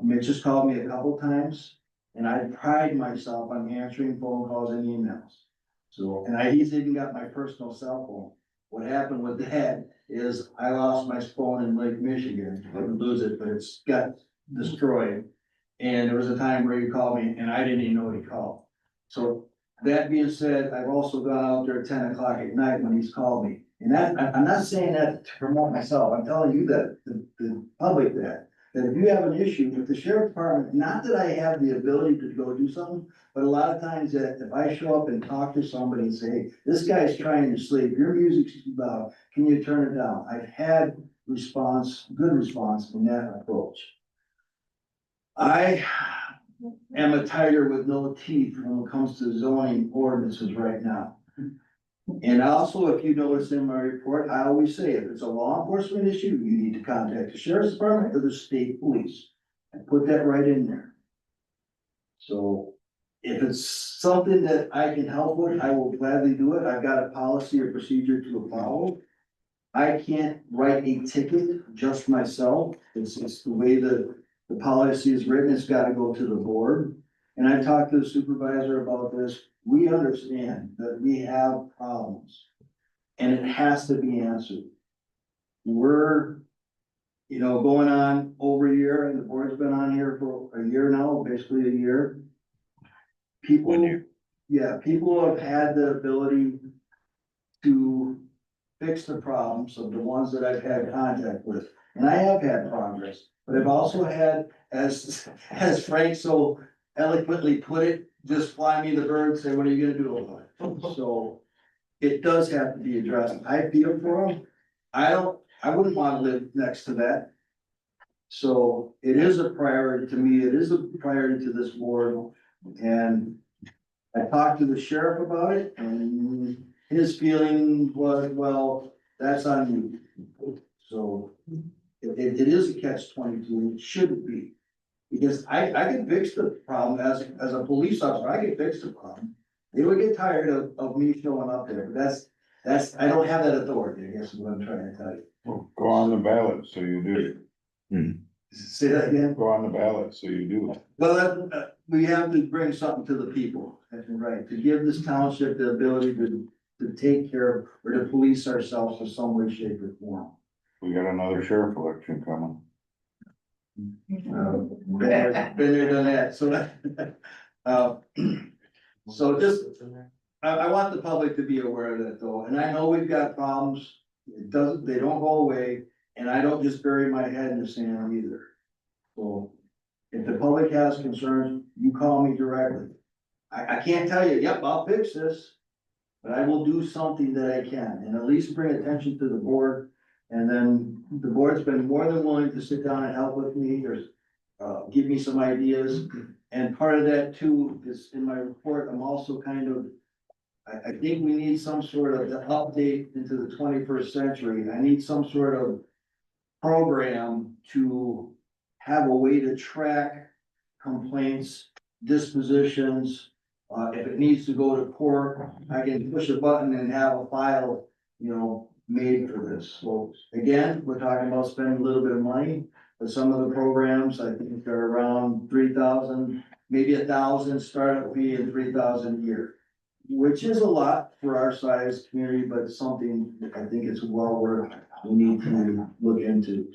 Mitch has called me a couple times, and I pride myself on answering phone calls and emails. So, he's even got my personal cell phone. What happened with that is I lost my phone in Lake Michigan. I didn't lose it, but it's got destroyed. And there was a time where he called me and I didn't even know he called. So that being said, I've also gone out there at 10 o'clock at night when he's called me. And I'm not saying that to promote myself. I'm telling you that, the public that if you have an issue with the sheriff's department, not that I have the ability to go do something, but a lot of times that if I show up and talk to somebody and say, hey, this guy's trying to sleep, your music's too loud, can you turn it down? I've had good response in that approach. I am a tiger with no teeth when it comes to zoning ordinances right now. And also, if you notice in my report, I always say, if it's a law enforcement issue, you need to contact the sheriff's department or the state police. I put that right in there. So if it's something that I can help with, I will gladly do it. I've got a policy or procedure to follow. I can't write a ticket just myself. It's the way the policy is written. It's got to go to the board. And I talked to the supervisor about this. We understand that we have problems and it has to be answered. We're, going on over a year and the board's been on here for a year now, basically a year. People have had the ability to fix the problems of the ones that I've had contact with. And I have had progress, but I've also had, as Frank so eloquently put it, just fly me the bird, say, what are you gonna do about it? So it does have to be addressed. I feel for them. I wouldn't wanna live next to that. So it is a priority to me. It is a priority to this board. And I talked to the sheriff about it and his feeling was, well, that's on you. So it is a catch-22. It shouldn't be. Because I can fix the problem as a police officer, I can fix the problem. They would get tired of me showing up there, but that's, I don't have that authority, I guess is what I'm trying to tell you. Well, go on the ballot, so you do. Say that again? Go on the ballot, so you do. Well, we have to bring something to the people, that's right, to give this township the ability to take care of, or to police ourselves in some way, shape, or form. We got another sheriff election coming. Been there, done that, so just, I want the public to be aware of that though, and I know we've got problems, they don't go away, and I don't just bury my head in the sand either. So, if the public has concerns, you call me directly. I can't tell you, yep, I'll fix this, but I will do something that I can, and at least bring attention to the board. And then the board's been more than willing to sit down and help with me, or give me some ideas. And part of that too is in my report, I'm also kind of, I think we need some sort of the update into the 21st century. I need some sort of program to have a way to track complaints, dispositions. If it needs to go to court, I can push a button and have a file, made for this. So again, we're talking about spending a little bit of money, but some of the programs I think are around 3,000, maybe 1,000 startup fee and 3,000 a year, which is a lot for our size community, but something I think it's well worth we need to look into.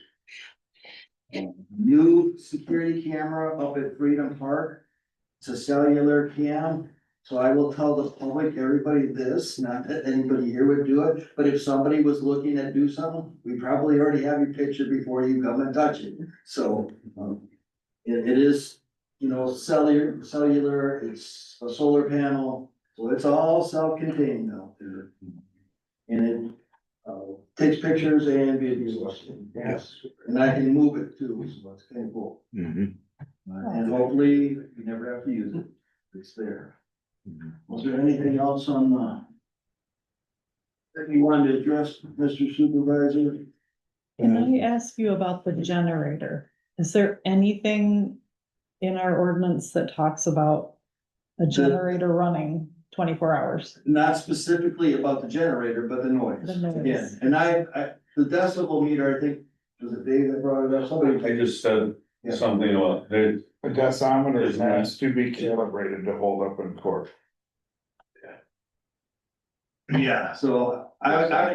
New security camera up at Freedom Park. It's a cellular cam. So I will tell the public, everybody this, not that anybody here would do it, but if somebody was looking to do something, we probably already have your picture before you come and touch it. So, it is, cellular, it's a solar panel, so it's all self-contained out there. And it, takes pictures and videos. Yes. And I can move it too, so it's kind of cool. And hopefully you never have to use it. It's there. Was there anything else on that you wanted to address, Mr. Supervisor? Can I ask you about the generator? Is there anything in our ordinance that talks about a generator running 24 hours? Not specifically about the generator, but the noise. The noise. Again, and the decibel meter, I think, was it Dave that brought it up? Somebody. I just said something about it. The decimeter has to be calibrated to hold up in court. Yeah, so I would have,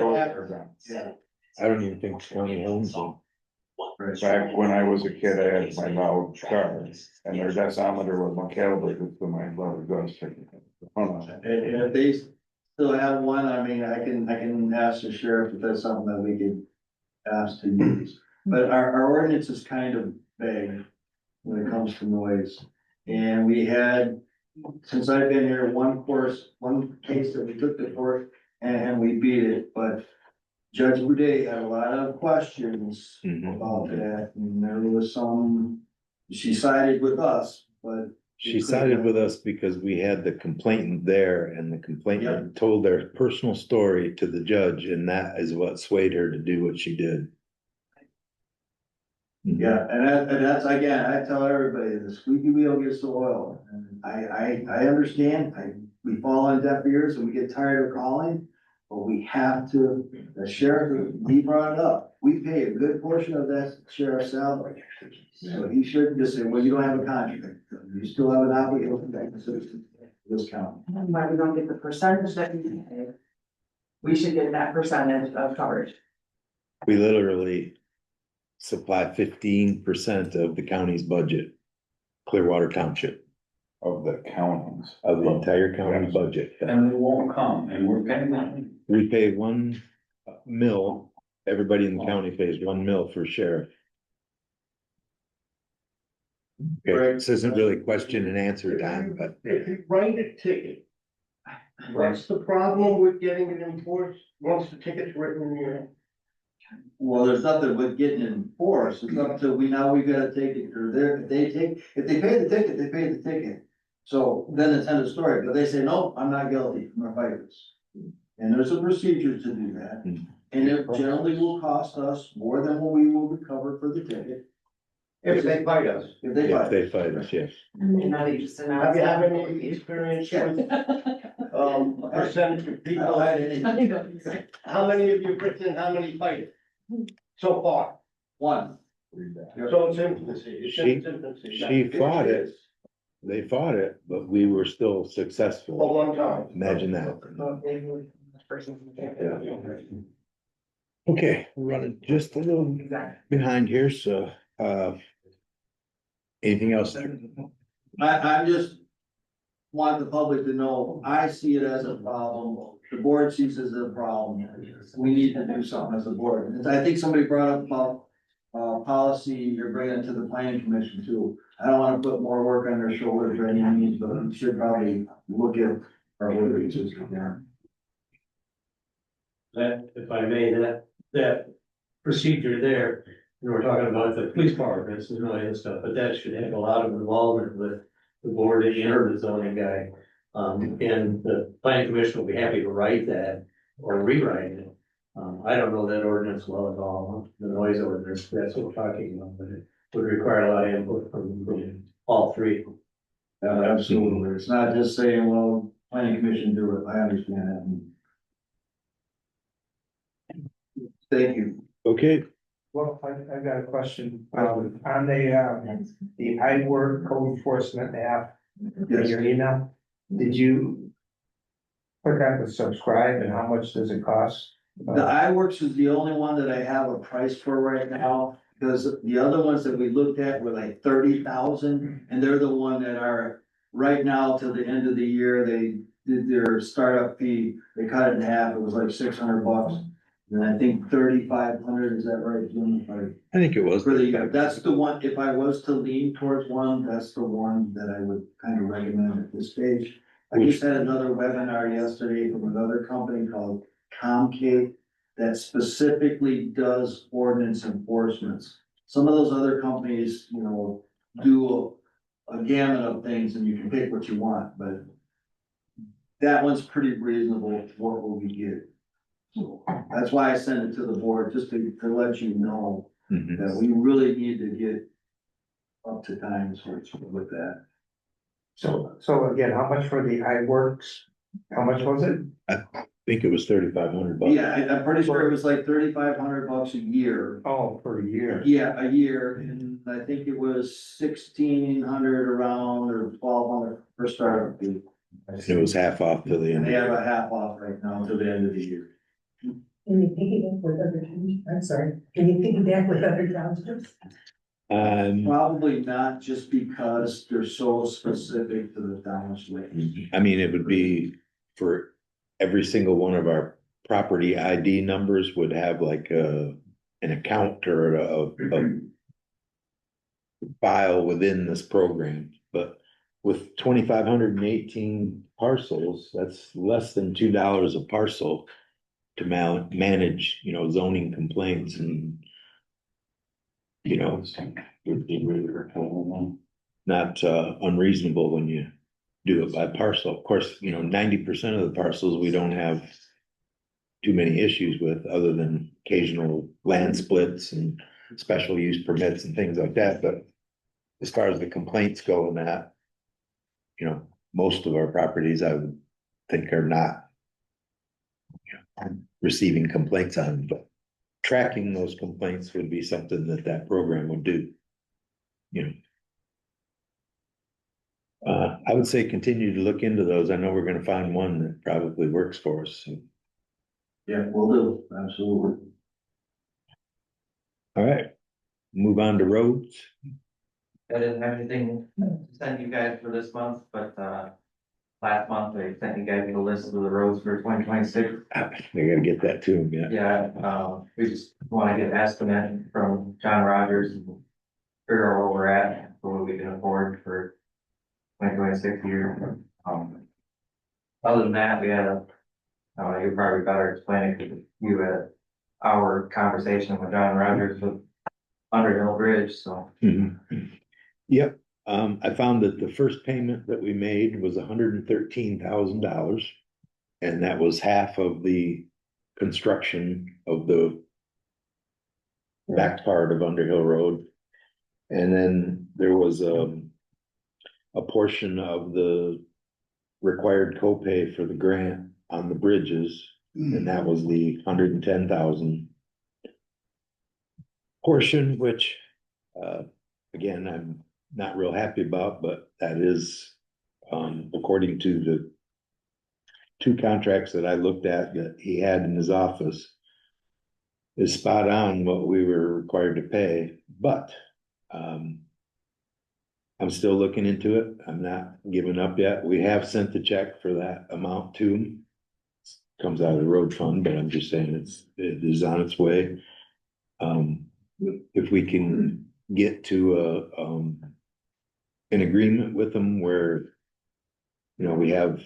yeah. I don't even think the county owns them. Back when I was a kid, I had my loud car and their decimeter wasn't calibrated to my loud gun stick. And if they still have one, I mean, I can ask the sheriff if that's something that we could ask to use. But our ordinance is kind of vague when it comes to noise. And we had, since I've been here, one case that we took to court and we beat it, but Judge Boudet had a lot of questions about that, and there was she sided with us, but. She sided with us because we had the complainant there and the complainant told their personal story to the judge, and that is what swayed her to do what she did. Yeah, and that's, again, I tell everybody, the squeaky wheel gets the oil, and I understand, we fall on deaf ears and we get tired of calling. But we have to, the sheriff, he brought it up, we pay a good portion of that sheriff's salary. So he shouldn't just say, well, you don't have a contract, you still have an obligation to this county. Why we don't get the percentage that we pay? We should get that percentage of coverage. We literally supply 15% of the county's budget, Clearwater Township. Of the counties. Of the entire county budget. And they won't come, and we're paying them. We pay 1 mil, everybody in the county pays 1 mil for sheriff. Okay, this isn't really question and answer time, but. If you write a ticket, what's the problem with getting it enforced once the ticket's written in your? Well, there's nothing with getting it enforced, it's up to, we gotta take it, or if they pay the ticket, they pay the ticket. So then it's end of story, but they say, no, I'm not guilty, I'm gonna fight this. And there's a procedure to do that, and it generally will cost us more than what we will recover for the ticket. If they fight us. If they fight. If they fight us, yes. Have you had any experience with, percentage of people? How many of you written, how many fight it? So far? One. So it's infancy, it's in its infancy. She fought it. They fought it, but we were still successful. For one time. Imagine that. Okay, we're running just a little behind here, so, anything else there? I just want the public to know, I see it as a problem, the board sees it as a problem. We need to do something as a board, and I think somebody brought up about policy, you're bringing it to the planning commission too. I don't wanna put more work on their shoulders or any means, but we should probably look at our ordinances. That, if I may, that procedure there, we're talking about the police departments and all that stuff, but that should have a lot of involvement with the board and the zoning guy. And the planning commission will be happy to write that or rewrite it. I don't know that ordinance well at all, the noise ordinance, that's what we're talking about, but it would require a lot of input from all three. Absolutely, it's not just saying, well, planning commission do it, I understand that. Thank you. Okay. Well, I got a question, on the iWork code enforcement app, in your email, did you click on the subscribe and how much does it cost? The iWorks is the only one that I have a price for right now, because the other ones that we looked at were like 30,000, and they're the one that are right now till the end of the year, they did their startup fee, they cut it in half, it was like $600. And I think 3,500, is that right, Jim? I think it was. For the year, that's the one, if I was to lean towards one, that's the one that I would kind of recommend at this stage. I just had another webinar yesterday from another company called Comcade that specifically does ordinance enforcements. Some of those other companies, you know, do a gamut of things and you can pick what you want, but that one's pretty reasonable, what will we get? So that's why I sent it to the board, just to let you know that we really need to get up to times with that. So again, how much for the iWorks? How much was it? I think it was $3,500. Yeah, I'm pretty sure it was like $3,500 a year. Oh, for a year. Yeah, a year, and I think it was 1,600 around or 1,200 per startup fee. It was half off to the And end. they have a half off right now to the end of the year. Can you piggyback with other townships? I'm sorry, can you piggyback with other townships? Probably not, just because they're so specific to the township. I mean, it would be for every single one of our property ID numbers would have like an account or a file within this program, but with 2,518 parcels, that's less than $2 a parcel to manage, zoning complaints and, not unreasonable when you do it by parcel. Of course, 90% of the parcels we don't have too many issues with, other than occasional land splits and special use permits and things like that. But as far as the complaints go in that, most of our properties I would think are not receiving complaints on, but tracking those complaints would be something that program would do. I would say continue to look into those. I know we're gonna find one that probably works for us. So. Yeah, we'll do, absolutely. All right, move on to roads. I didn't have anything to send you guys for this month, but, last month I sent you guys a list of the roads for 2026. I gotta get that to him, yeah. Yeah, we just wanna get an estimate from John Rogers and figure out where we're at, for what we can afford for 2026 year. Other than that, we had you're probably better explaining, because you had our conversation with John Rogers with Underhill Bridge, so. Yep, I found that the first payment that we made was $113,000. And that was half of the construction of the back part of Underhill Road. And then there was a portion of the required copay for the grant on the bridges, and that was the 110,000 portion, which, again, I'm not real happy about, but that is, according to the two contracts that I looked at that he had in his office, is spot on what we were required to pay, but, I'm still looking into it. I'm not giving up yet. We have sent the check for that amount to him. Comes out of the road fund, but I'm just saying it is on its way. If we can get to an agreement with them where, we have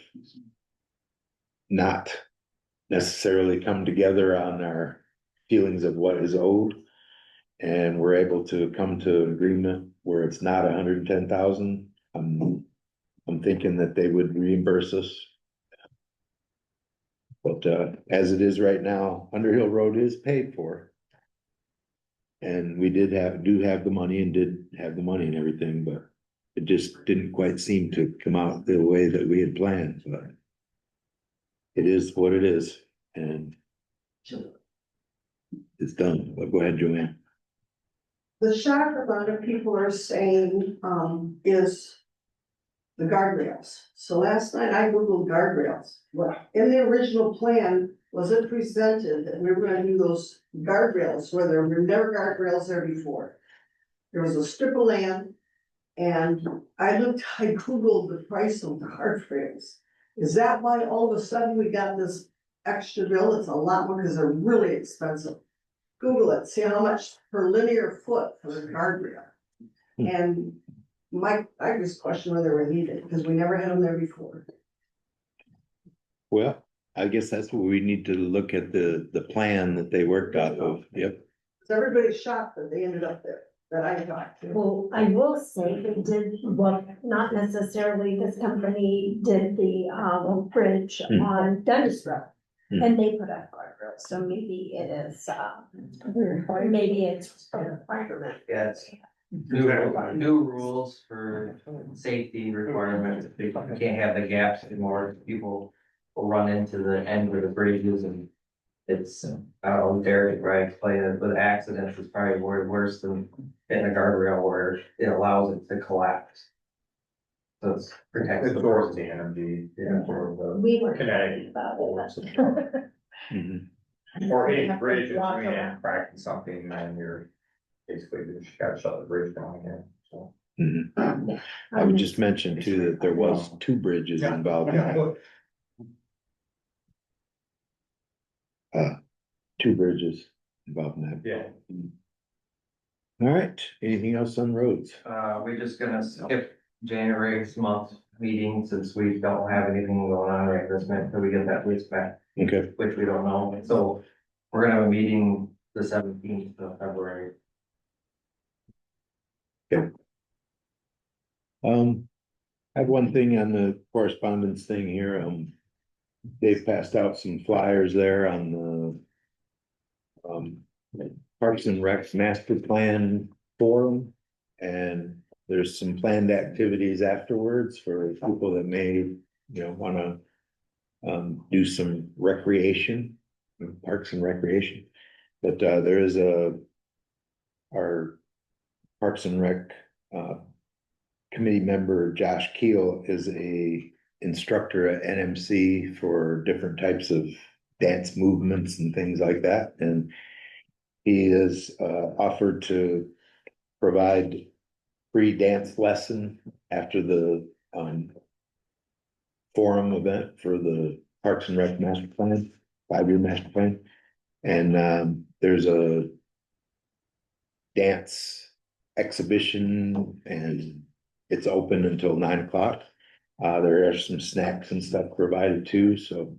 not necessarily come together on our feelings of what is owed, and we're able to come to an agreement where it's not 110,000, I'm thinking that they would reimburse us. But as it is right now, Underhill Road is paid for. And we do have the money and everything, but it just didn't quite seem to come out the way that we had planned, but it is what it is, and it's done. But go ahead, Joanne. The shock a lot of people are saying, is the guardrails. So last night I Googled guardrails. Well, in the original plan, was it presented that we were gonna do those guardrails where there were never guardrails there before? There was a strip of land, and I Googled the price of the guardrails. Is that why all of a sudden we got this extra bill? It's a lot more because they're really expensive. Google it, see how much per linear foot for the guardrail. And I just question whether we need it, because we never had them there before. Well, I guess that's what we need to look at the plan that they worked off of. Yep. So everybody's shocked that they ended up there. that I talked to. Well, I will say they did, well, not necessarily this company did the, bridge on Dundas Road. And they put up guardrails, so maybe it is, maybe it's a requirement. Yeah, it's new rules for safety requirements. You can't have the gaps anymore. People will run into the end of the bridges and it's, I don't know, Derek, right, explained it, with accidents, it's probably worse than hitting a guardrail where it allows it to collapse. So it's protects the Absorbs the energy. Yeah. We were Kinetic. about it. Or hitting a bridge and coming in and cracking something, and you're basically just gotta shut the bridge down again, so. I would just mention too that there was two bridges involved in that. Two bridges involved in that. Yeah. All right, anything else on roads? We're just gonna skip January's month meeting since we don't have anything going on right this minute until we get that list back, Okay. which we don't know. So we're gonna have a meeting the 17th of February. Okay. I have one thing on the correspondence thing here. They've passed out some flyers there on the Parks and Recs Master Plan Forum. And there's some planned activities afterwards for people that may, wanna do some recreation, parks and recreation. But there is our Parks and Rec committee member, Josh Keel, is a instructor at NMC for different types of dance movements and things like that. And he has offered to provide free dance lesson after the forum event for the Parks and Rec Master Plan, 5-year master plan. And there's a dance exhibition and it's open until 9 o'clock. There are some snacks and stuff provided too, so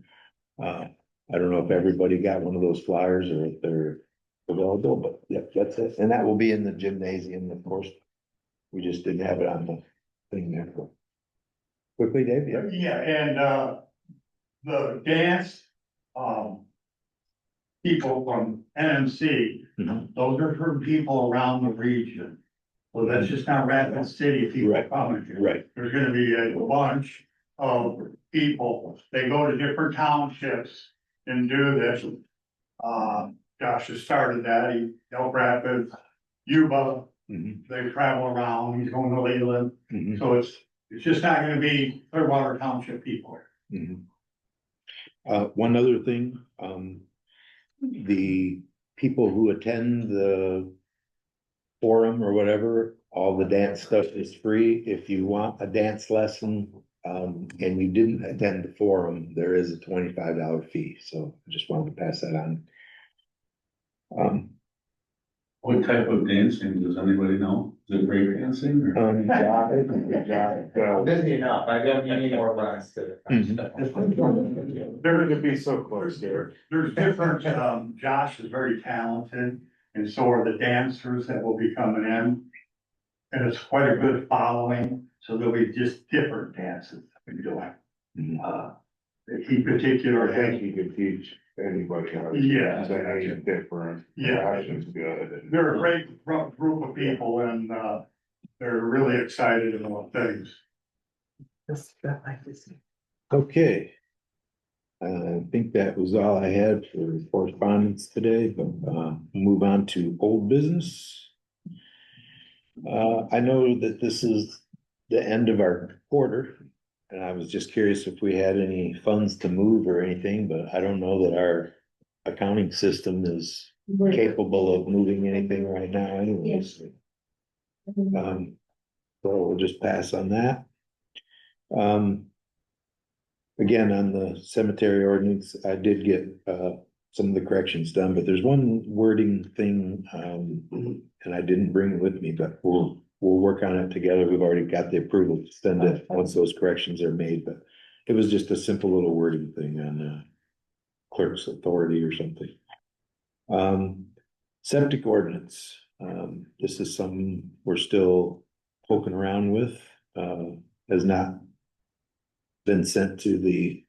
I don't know if everybody got one of those flyers or if they're available, but yep, that's it. And that will be in the gymnasium, of course. We just didn't have it on the thing there. Quickly, Dave, yeah. Yeah, and the dance, people from NMC, those are from people around the region. So that's just not Rapid City people coming here. Right. There's gonna be a bunch of people, they go to different townships and do this. Josh has started that, Elk Rapids, Yuba, they travel around, he's going to Leland. So it's just not gonna be Clearwater Township people. One other thing, the people who attend the forum or whatever, all the dance stuff is free. If you want a dance lesson, and you didn't attend the forum, there is a $25 fee. So I just wanted to pass that on. What type of dancing, does anybody know? Is it break dancing or? Busy enough, I don't need more lines to. They're gonna be so close there. There's different, Josh is very talented, and so are the dancers that will be coming in. And it's quite a good following, so there'll be just different dances that we're doing. He particular, I think you could teach anybody how to. Yeah. It's different. Yeah. It's good. they're a great group of people and, they're really excited about things. Okay. I think that was all I had for correspondence today, but move on to old business. I know that this is the end of our quarter, and I was just curious if we had any funds to move or anything, but I don't know that our accounting system is capable of moving anything right now anyways. So we'll just pass on that. Again, on the cemetery ordinance, I did get some of the corrections done, but there's one wording thing, and I didn't bring it with me, but we'll work on it together. We've already got the approval to send it once those corrections are made, but it was just a simple little wording thing on clerk's authority or something. Septic ordinance. This is something we're still poking around with, has not been sent to the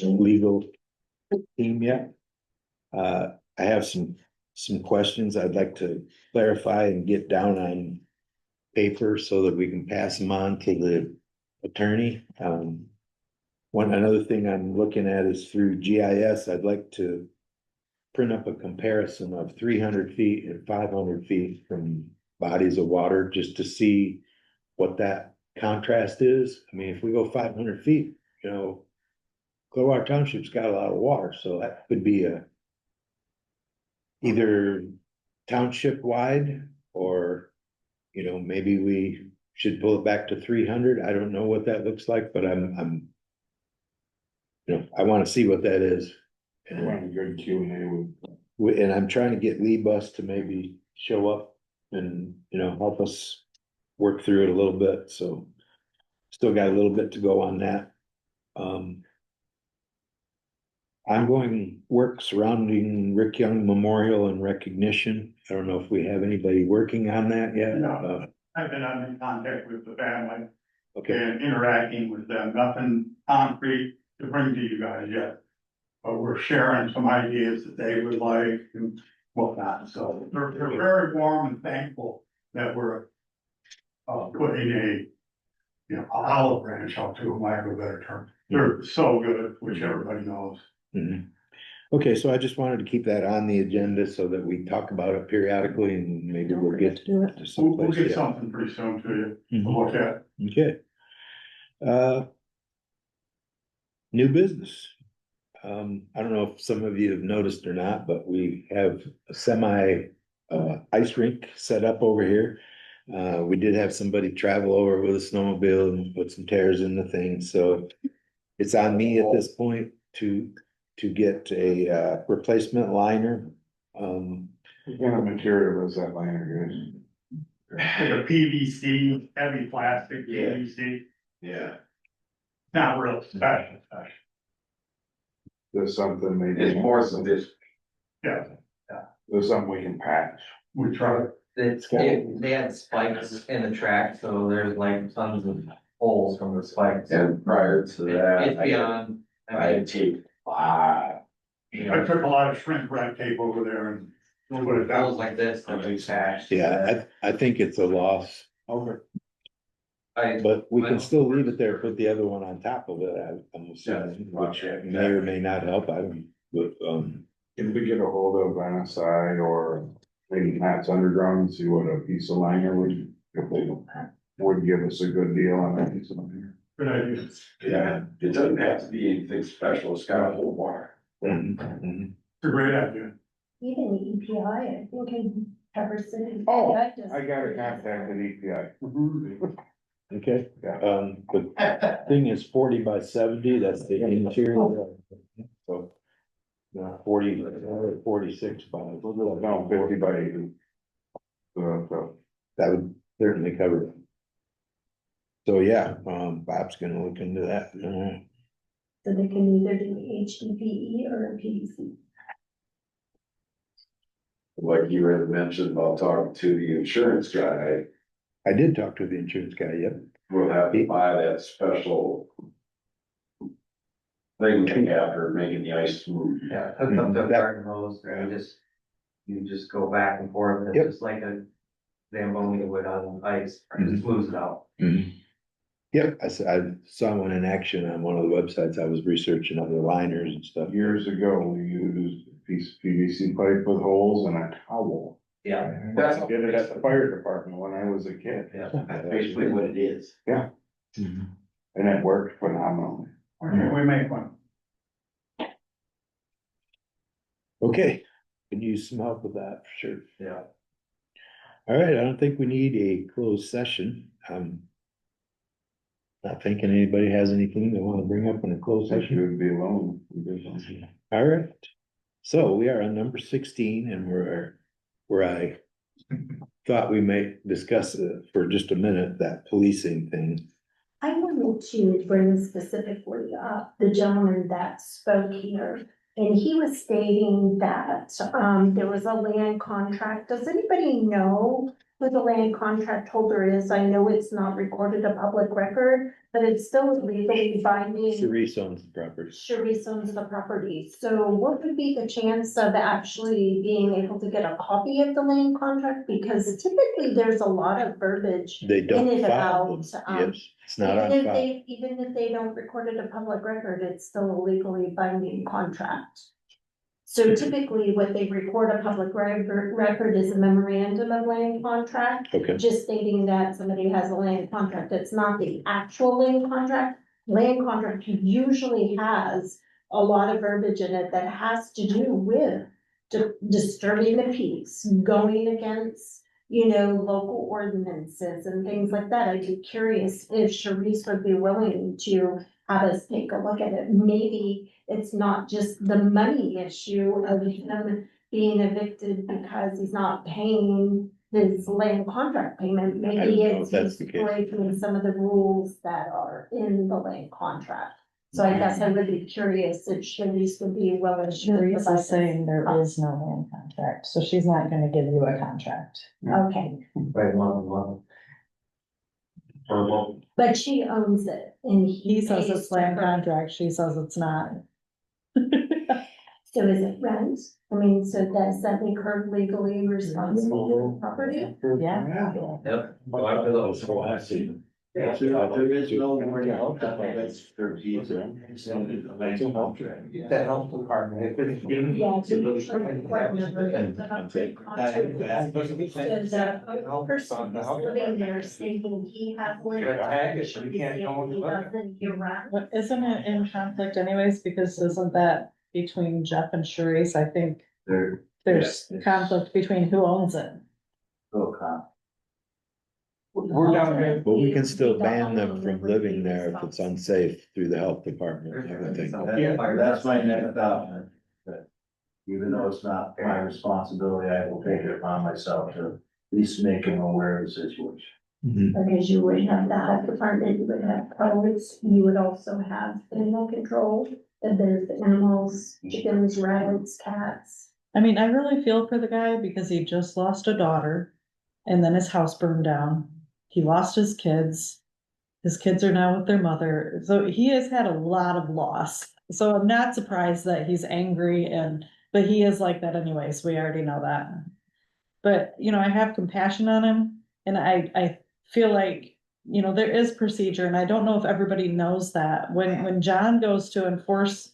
legal team yet. I have some questions I'd like to clarify and get down on paper so that we can pass them on to the attorney. Another thing I'm looking at is through GIS, I'd like to print up a comparison of 300 feet and 500 feet from bodies of water, just to see what that contrast is. I mean, if we go 500 feet, you know, Clearwater Township's got a lot of water, so that could be either township wide, or, you know, maybe we should pull it back to 300. I don't know what that looks like, but I'm you know, I want to see what that is. I want a good Q&A And I'm trying to get Lee Bus to maybe show up and, you know, help us work through it a little bit, so still got a little bit to go on that. Ongoing work surrounding Rick Young Memorial and recognition. I don't know if we have anybody working on that yet. No. I've been in contact with the family Okay, and interacting with them, nothing concrete to bring to you guys yet. But we're sharing some ideas that they would like and whatnot, so they're very warm and thankful that we're putting a, you know, olive branch out to, lack of a better term. They're so good, which everybody knows. mhm. Okay, so I just wanted to keep that on the agenda so that we talk about it periodically, and maybe we'll get to We'll someplace. get Yeah. something pretty soon to you to Mhm. look at. Okay. New business. I don't know if some of you have noticed or not, but we have a ice rink set up over here. We did have somebody travel over with a snowmobile and put some tears in the thing, so it's on me at this point to get a replacement liner. What kind of material is that liner, guys? Like a PVC, heavy plastic PVC, Yeah. not real special. There's something maybe. It's more than this. Yeah, There's something we can patch. we try. They had spikes in the track, so there's like tons of holes from the spikes. And prior to that. It's beyond, I had taped I took a lot of shrink wrap tape over there and put it holes down. like this that we patched. Yeah, I think it's a loss. Over. But we can still leave it there, put the other one on top of it, I'm assuming, which may or may not help, I don't, but, If we get a hold of NSI or maybe Matt's Underground and see what a piece of liner would, if they would give us a good deal on that piece of liner. Good idea. Yeah, it doesn't have to be anything special, it's got a whole water. mhm. It's a great idea. Even the EPI, I think in Pepper City. Oh, EPI does- I got a contact at EPI. Okay, Yeah. the thing is 40 by 70, that's the interior. So. 40, 46 by. No, 50 by 80. So, That would certainly cover it. So, yeah, Bob's gonna look into that. So they can either do HDPE or PVC. Like you had mentioned about talking to the insurance guy, I did talk to the insurance guy, yep. we'll have to buy that special thing after making the ice smooth. Yeah, hooked up to a garden hose, and you just go back and forth, Yep. it's just like a Zamboni would on ice, just smooths it out. Yep, I saw one in action on one of the websites. I was researching other liners and stuff. years ago, we used a piece of PVC pipe with holes and a towel. Yeah. That's Did it at the fire department when I was a kid. Yeah. That's basically what it is. Yeah, and it worked phenomenally. We make one. Okay, can use some help with that for sure. Yeah. All right, I don't think we need a closed session. Not thinking anybody has anything they want to bring up in a closed I session. should be alone. All right, so we are on number 16 and where I thought we may discuss for just a minute, that policing thing. I wanted to bring specifically up the gentleman that spoke here And he was stating that, there was a land contract. Does anybody know who the land contract holder is? I know it's not recorded a public record, but it's still legally binding. Sharice owns the property. Sharice owns the property. So what would be the chance of actually being able to get a copy of the land contract? Because typically there's a lot of verbiage They in don't it file about, them. Yes, it's not on file. even if they don't record it a public record, it's still a legally binding contract. So typically what they record a public record is a memorandum of land contract. Okay. Just stating that somebody has a land contract. It's not the actual land contract. Land contract usually has a lot of verbiage in it that has to do with disturbing the peace, going against, local ordinances and things like that. I'd be curious if Sharice would be willing to have us take a look at it. Maybe it's not just the money issue of him being evicted because he's not paying his land contract payment. I don't Maybe know if it's that's he's the case. breaking some of the rules that are in the land contract. So I guess I would be curious if Sharice would be willing to. Sharice provide is saying there us. is no land contract, so she's not gonna give you a contract. Okay, Right, one. Verbal. but she owns it and He says pays it's land to her. contract, she says it's not. So is it rent? I mean, so does that make her legally responsible for the property? Yeah. Yep. Well, after those, so I see. Yeah, so there is no more help, that's their fees. The health department, if it's. Yeah, to make sure the court member doesn't have to contract. So the person who's living there stating he has land. You can't go into He it. doesn't year round. But isn't it in conflict anyways, because isn't that between Jeff and Sharice? I think there's conflict between who owns it. We're down here. But we can still ban them from living there if it's unsafe through the health department, I would think. That's my next thought. That even though it's not my responsibility, I will take it upon myself to at least make them aware of the situation. Because you would have the health department, you would have codes, you would also have animal control, and there's the animals, chickens, rabbits, cats. I mean, I really feel for the guy because he just lost a daughter and then his house burned down. He lost his kids. His kids are now with their mother. So he has had a lot of loss. So I'm not surprised that he's angry but he is like that anyways. We already know that. But, I have compassion on him and I feel like, there is procedure and I don't know if everybody knows that. When John goes to enforce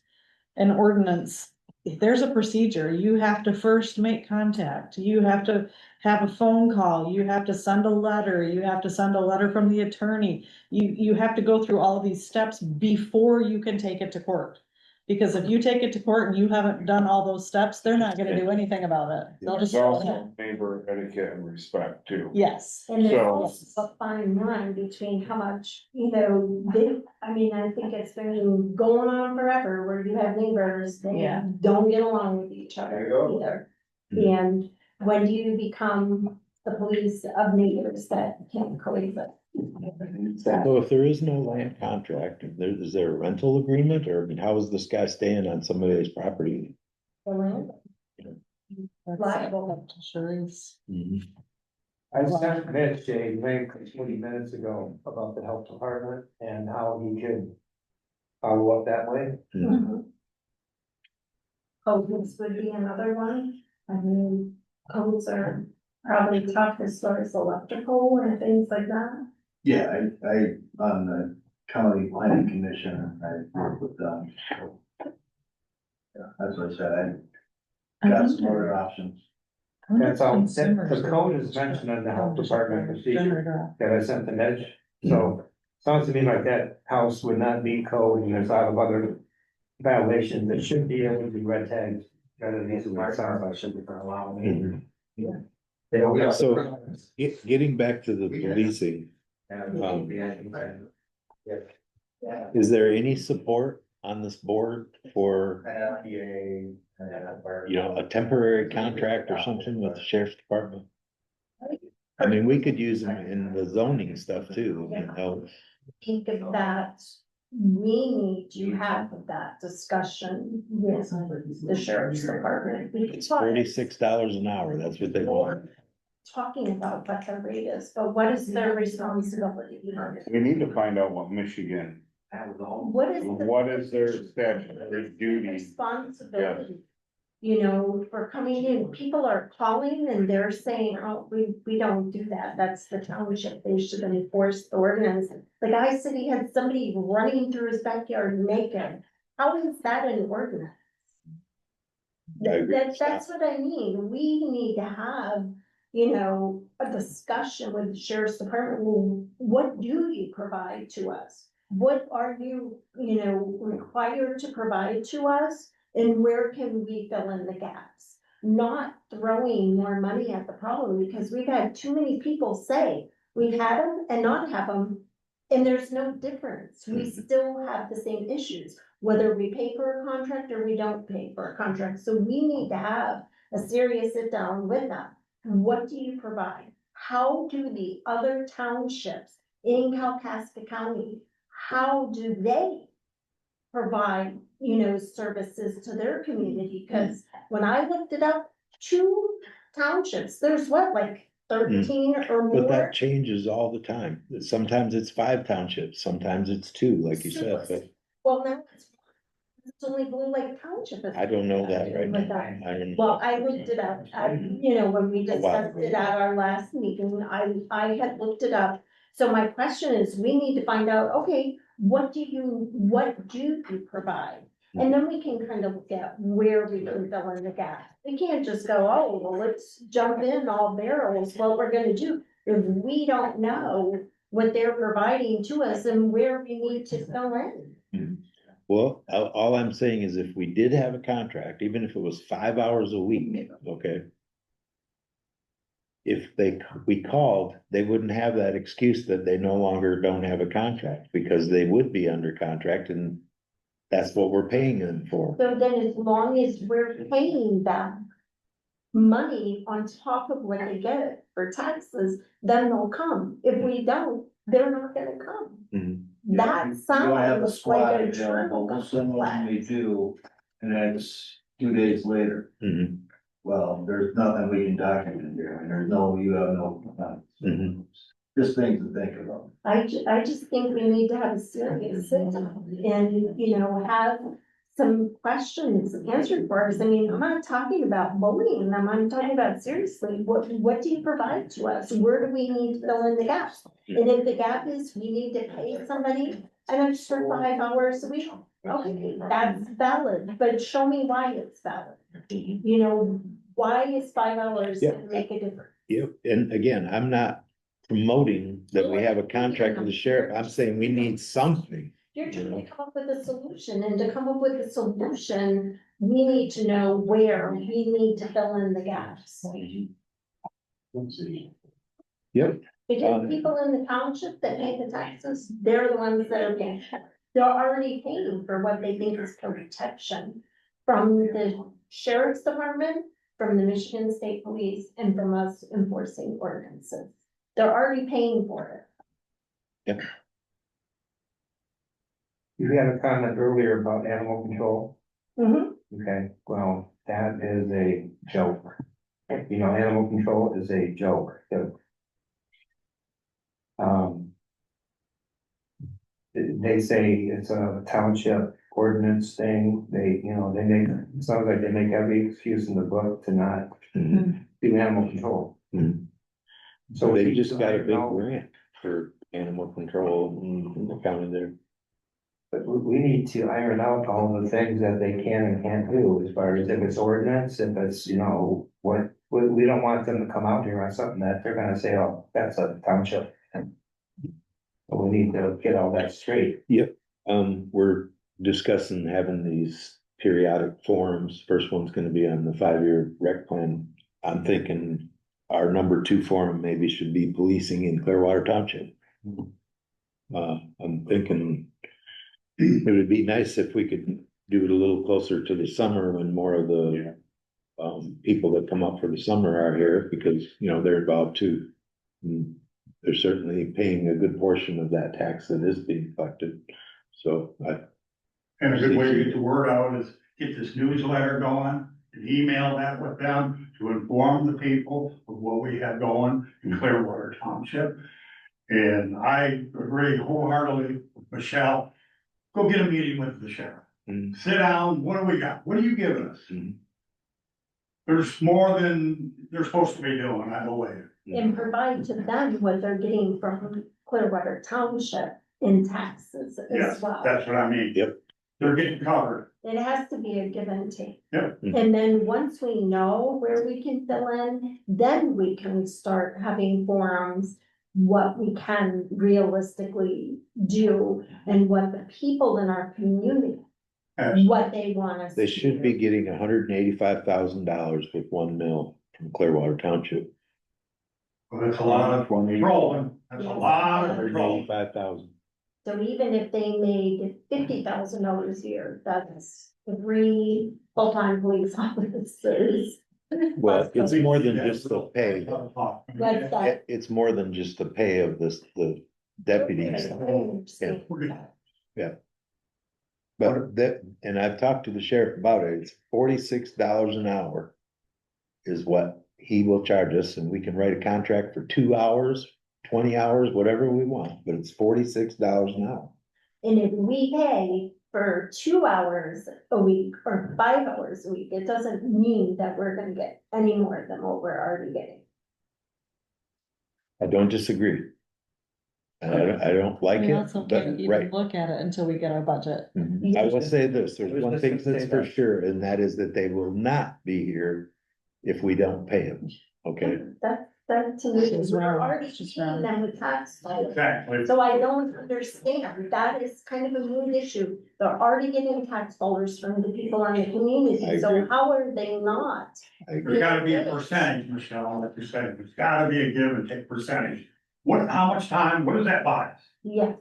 an ordinance, there's a procedure. You have to first make contact. You have to have a phone call. You have to send a letter. You have to send a letter from the attorney. You have to go through all of these steps before you can take it to court. Because if you take it to court and you haven't done all those steps, they're not gonna do anything about it. They'll just. There's also neighbor etiquette and respect too. Yes. And there's So- also a fine line between how much, I think it's been going on forever where you have neighbors, they Yeah. don't get along with each There other you go. either. And when do you become the police of neighbors that can't coexist? So if there is no land contract, is there a rental agreement or how is this guy staying on somebody's property? The land? Liable. Sharice. I sent Mitch a link 20 minutes ago about the health department and how he could follow up that way. Codes would be another one. I mean, codes are probably tough as far as electrical and things like that. Yeah, I, on the county planning commission, I work with them. Yeah, that's what I said, I got some other options. That's all, the code is mentioned in the health department procedure that I sent to Mitch. So sounds to me like that house would not be code and there's a lot of other violations that should be able to be red tagged. Rather than these sounds like should be allowing. Yeah. So getting back to the policing, is there any support on this board for, a temporary contract or something with the sheriff's department? I mean, we could use them in the zoning stuff too, Think of that we need to have that discussion with the sheriff's department. It's $46 an hour, that's what they want. Talking about what their rate is, but what is their responsibility? We need to find out what Michigan, What is their statutory duty? responsibility? You know, for coming in, people are calling and they're saying, oh, we don't do that, that's the township, they should enforce the ordinance. The guy said he had somebody running through his backyard naked, how is that an ordinance? That's what I mean, we need to have, you know, a discussion with the sheriff's department, well, what do you provide to us? What are you, you know, required to provide to us? And where can we fill in the gaps? Not throwing more money at the problem, because we've had too many people say, we've had them and not have them. And there's no difference, we still have the same issues, whether we pay for a contract or we don't pay for a contract. So we need to have a serious sit down with them. What do you provide? How do the other townships in Kalkaska County, how do they provide, you know, services to their community? Because when I looked it up, 2 townships, there's what, like 13 or But more? that changes all the time. Sometimes it's 5 townships, sometimes it's 2, like you said, but Well, now it's only Blue Lake Township. I don't know that right With now. that. I don't. Well, I looked it up, you know, when we discussed it at our last meeting, I had looked it up. So my question is, we need to find out, okay, what do you provide? And then we can kind of look at where we can fill in the gap. We can't just go, oh, well, let's jump in all barrels, what we're gonna do. If we don't know what they're providing to us and where we need to fill in. Well, all I'm saying is if we did have a contract, even if it was 5 hours a week, okay? If we called, they wouldn't have that excuse that they no longer don't have a contract, because they would be under contract and that's what we're paying them for. So then as long as we're paying them money on top of what they get for taxes, then they'll come. If we don't, they're not gonna come. Mhm. That You don't have a sounds squad like a available, we'll send one complex. we do, and then it's 2 days later. Mhm. Well, there's nothing we can document here, and there's no, you have no. Mhm. Just things to think about. I just think we need to have a serious sit down and, you know, have some questions answered for us. I mean, I'm not talking about bullying them, I'm talking about seriously, what do you provide to us? Where do we need to fill in the gaps? And if the gap is, we need to pay somebody an extra 5 hours a week, okay, that's valid, but show me why it's valid. You know, why is 5 hours gonna make a difference? Yep, and again, I'm not promoting that we have a contract with the sheriff, I'm saying we need something. You're trying to come up with a solution, and to come up with a solution, we need to know where we need to fill in the gaps. Yep. Because people in the township that pay the taxes, they're the ones that are paying. They're already paying for what they think is protection from the sheriff's department, from the Michigan State Police, and from us enforcing ordinances. They're already paying for it. Yep. You had a comment earlier about animal control. Okay, well, that is a joke. You know, animal control is a joke. They say it's a township ordinance thing. It sounds like they make every excuse in the book to not do animal control. So they just got a big grant for animal control in the county there. But we need to iron out all the things that they can and can't do, as far as if it's ordinance, if it's, you know, we don't want them to come out here on something that they're gonna say, oh, that's a township. But we need to get all that straight. Yep, we're discussing having these periodic forums. First one's gonna be on the 5-year rec plan. I'm thinking our number 2 forum maybe should be policing in Clearwater Township. I'm thinking it would be nice if we could do it a little closer to the summer when more of the people that come up for the summer are here, because, you know, they're involved too. They're certainly paying a good portion of that tax that is being collected. So And a good way to get the word out is get this newsletter going, and email that with them to inform the people of what we have going in Clearwater Township. And I agree wholeheartedly with Michelle, go get a meeting with the sheriff. Sit down, what do we got? What are you giving us? There's more than they're supposed to be doing, I believe. And provide to them what they're getting from Clearwater Township in taxes Yes, as well. that's what I mean. Yep. They're getting covered. It has to be a give and take. Yep. And then once we know where we can fill in, then we can start having forums, what we can realistically do and what the people in our community, what they want us. they to should do. be getting $185,000 with 1 mil from Clearwater Township. Well, that's a lot of controlling. That's a lot of control. $185,000. So even if they made $50,000 a year, that's 3 full-time police officers. Well, it's more than just the pay. What's that? It's more than just the pay of the deputies. Yeah. But that, and I've talked to the sheriff about it, it's $46 an hour is what he will charge us, and we can write a contract for 2 hours, 20 hours, whatever we want, but it's $46 an hour. And if we pay for 2 hours a week or 5 hours a week, it doesn't mean that we're gonna get any more than what we're already getting. I don't disagree. And I don't like We it, also but can't right. even look at it until we get our budget. I will say this, there's one thing that's for sure, and that is that they will not be here if we don't pay them, okay? That to me, She's we're wrong. already She's paying wrong. them with tax dollars. Exactly. So I don't understand, that is kind of a moot issue, they're already getting tax dollars from the people in the I community, so agree. how are they not? There's gotta be a percentage, Michelle, like you said, there's gotta be a give and take percentage. What, how much time, what does that buy us? Yes,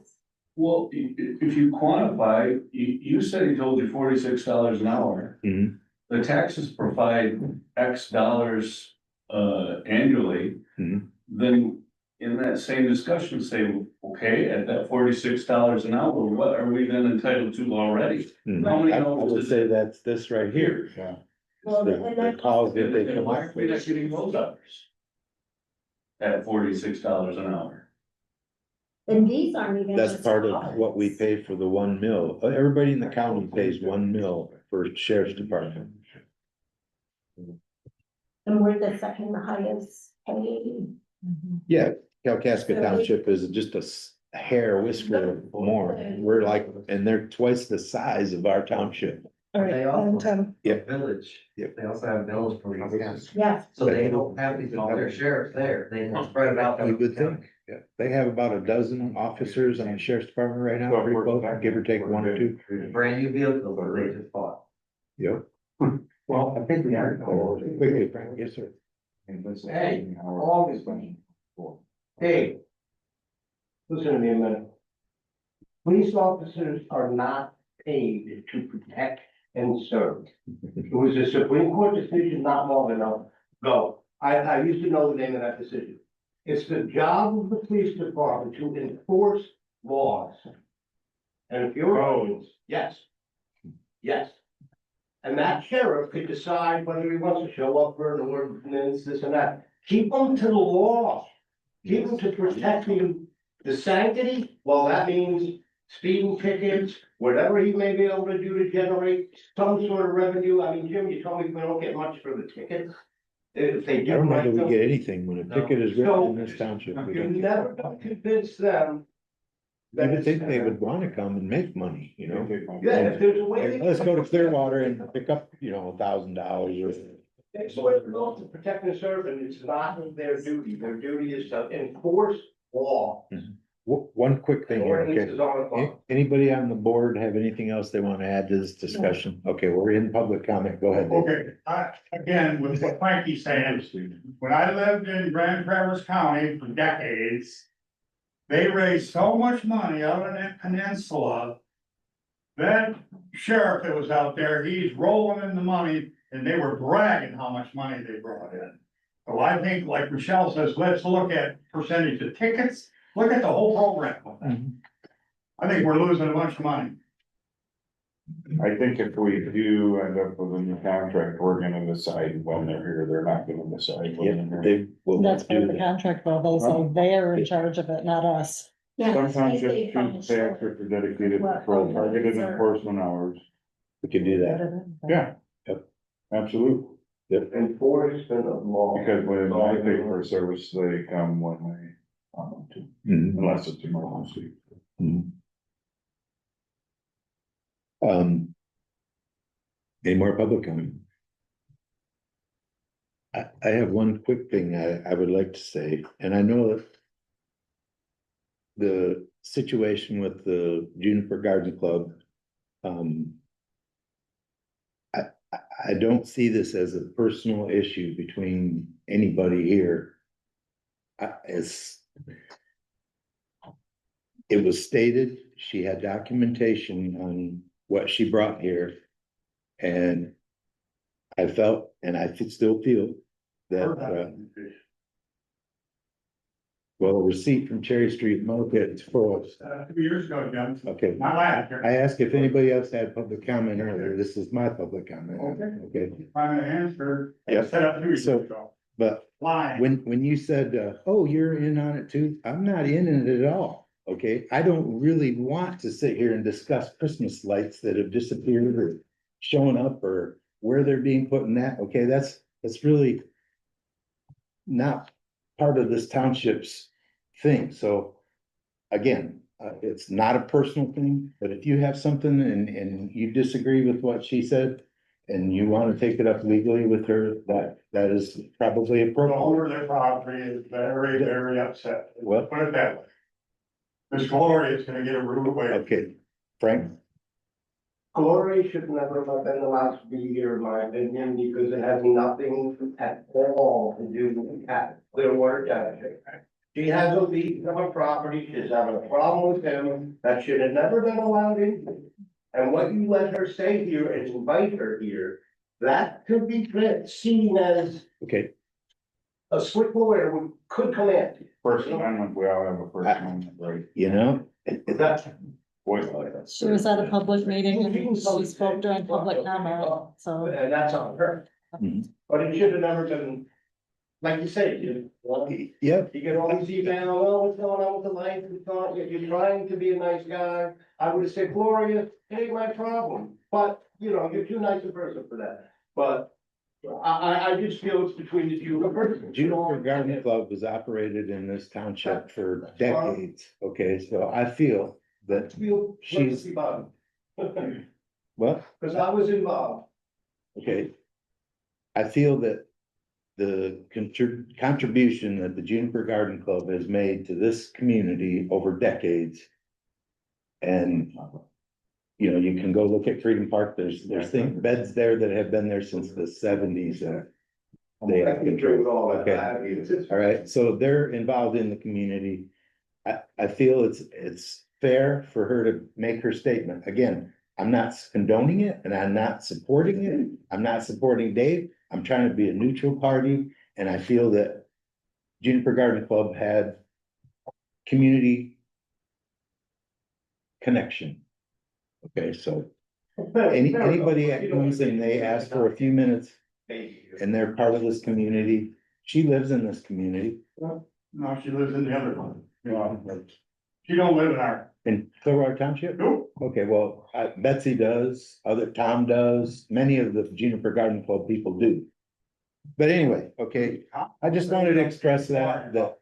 Well, if you quantify, you said he told you $46 an hour. Mhm. The taxes provide X dollars, annually. Mhm. Then in that same discussion, say, okay, at that $46 an hour, what are we then entitled to already? How many I hours would is say it that's this right here. here? well, The- and the that. calls that they And come why up are we not with. getting those hours? At $46 an hour? And these aren't even. That's just part of ours. what we pay for the 1 mil. Everybody in the county pays 1 mil for sheriff's department. And we're the second highest paid. Yeah, Kalkaska Township is just a hair whisker more. We're like, and they're twice the size of our township. All right, They also- and Tim, Yep. Village, Yep. they also have village police. Yeah, So they don't have these, all their sheriffs there, they can spread it out. You would think, yeah. They have about a dozen officers on the sheriff's department right now, pretty close, give or take 1 or 2. Brand new vehicles that they just bought. Yep. Well, I think the article. Quickly, Frank, yes, sir. Hey, all this money. Hey. Listen to me a minute. Police officers are not paid to protect and serve. It was a Supreme Court decision not long ago. I used to know the name of that decision. It's the job of the police department to enforce laws. And if you're, yes, yes. And that sheriff could decide whether he wants to show up for an ordinance, this and that. Keep them to the law. Keep them to protect the sanctity. Well, that means speeding tickets, whatever he may be able to do to generate some sort of revenue. I mean, Jim, you told me we don't get much for the tickets. If they I do. don't know write that we them. get anything when a ticket is written in this township. We You don't get- never convince them. I would think they would wanna come and make money, you know? Yeah, if there's a way. Let's go to Clearwater and pick up, $1,000 or. It's the way to go to protect and serve, and it's not their duty. Their duty is to enforce law. One quick thing here, Ordinance okay? is on the clock. Anybody on the board have anything else they wanna add to this discussion? Okay, we're in public comment, go ahead. Dave. Okay, again, with what Frankie's saying, when I lived in Grand Traverse County for decades, they raised so much money out on that peninsula. That sheriff that was out there, he's rolling in the money, and they were bragging how much money they brought in. So I think, like Michelle says, let's look at percentage of tickets, look at the whole program of that. I think we're losing a bunch of money. I think if we do end up with a new contract, we're gonna decide when they're here, they're not gonna decide. when they're here. That's part of the contract, though, they say they're in charge of it, not us. Sometimes just choose to pay extra for dedicated patrol, targeted enforcement hours. We could do that. Yeah. Yep. Absolutely. Yep. Enforcement of law. Because when I pay for service, they come when they want them to, unless it's emergency. Any more public comment? I have one quick thing I would like to say, and I know that the situation with the Juniper Garden Club, I don't see this as a personal issue between anybody here. It was stated, she had documentation on what she brought here. And I felt, and I still feel that, well, a receipt from Cherry Street Market for us. 2 years ago, Jim. Okay. My last. I asked if anybody else had public comment earlier. This is my public comment. Okay. Trying to answer. Yeah. Set up 2 years So, ago. but Lying. when you said, oh, you're in on it too, I'm not in it at all. Okay, I don't really want to sit here and discuss Christmas lights that have disappeared or shown up or where they're being put in that. Okay, that's really not part of this township's thing. So again, it's not a personal thing, but if you have something and you disagree with what she said and you want to take it up legally with her, that is probably The appropriate. owner of the property is very, very upset. Well, Put it that way. Miss Gloria is gonna get a rude awakening. okay, Frank? Glory should never have been allowed to be here, in my opinion, because it has nothing at all to do with Clearwater Township. She has a lease of a property, she's having a problem with him, that should have never been allowed in. And what you let her say here and invite her here, that could be seen as Okay, a slick lawyer could come in. First Amendment, we all have a First Amendment, right? you know, That's She was at a public meeting and she spoke during public comment, so. And that's on her. Mhm. But it should have never been, like you said, Yep. you get all these emails, oh, what's going on with the lights, what's going on, you're trying to be a nice guy. I would have said, Gloria, it ain't my problem, but, you're too nice a person for that. But I just feel it's between the two. Juniper Garden Club was operated in this township for decades, okay, so I feel that she's, what? Because I was involved. Okay. I feel that the contribution that the Juniper Garden Club has made to this community over decades. And, you can go look at Freedom Park, there's beds there that have been there since the seventies. They have control, okay, all right, so they're involved in the community. I feel it's fair for her to make her statement. Again, I'm not condoning it and I'm not supporting it. I'm not supporting Dave. I'm trying to be a neutral party, and I feel that Juniper Garden Club had connection. Okay, so anybody that comes and they ask for a few minutes and they're part of this community, she lives in this community. No, she lives in the other one. She don't live in Clearwater Township? Nope. Okay, well, Betsy does, Tom does, many of the Juniper Garden Club people do. But anyway, okay, I just wanted to express that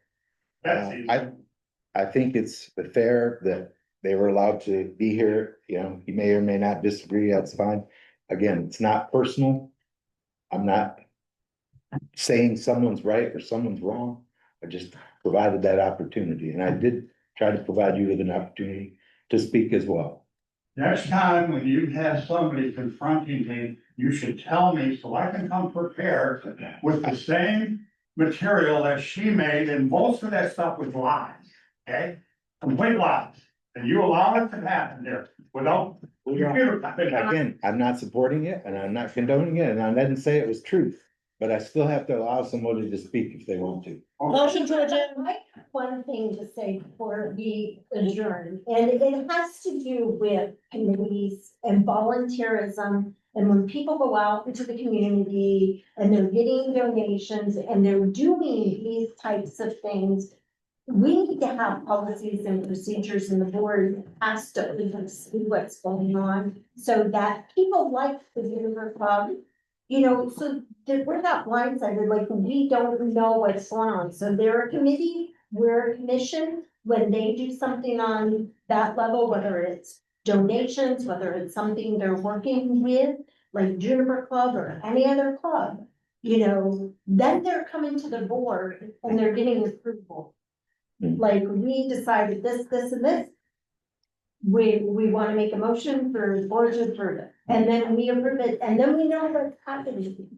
I think it's fair that they were allowed to be here, you may or may not disagree, that's fine. Again, it's not personal. I'm not saying someone's right or someone's wrong. I just provided that opportunity, and I did try to provide you with an opportunity to speak as well. Next time when you have somebody confronting me, you should tell me so I can come prepared with the same material that she made, and most of that stuff was lies, okay? Complete lies, and you allow it to happen there without. Again, I'm not supporting it and I'm not condoning it, and I didn't say it was truth. but I still have to allow somebody to speak if they want to. Motion to adjourn. I have one thing to say before we adjourn, and it has to do with committees and volunteerism. And when people go out into the community and they're getting donations and they're doing these types of things, we need to have policies and procedures, and the board has to even see what's going on so that people like the River Club, you know, so that we're not blindsided, like we don't know what's going on. So they're a committee, we're a commission. When they do something on that level, whether it's donations, whether it's something they're working with, like Juniper Club or any other club, you know, then they're coming to the board and they're getting approval. Like, we decided this, this, and this. We wanna make a motion for the board to approve it, and then we approve it, and then we know what's happening.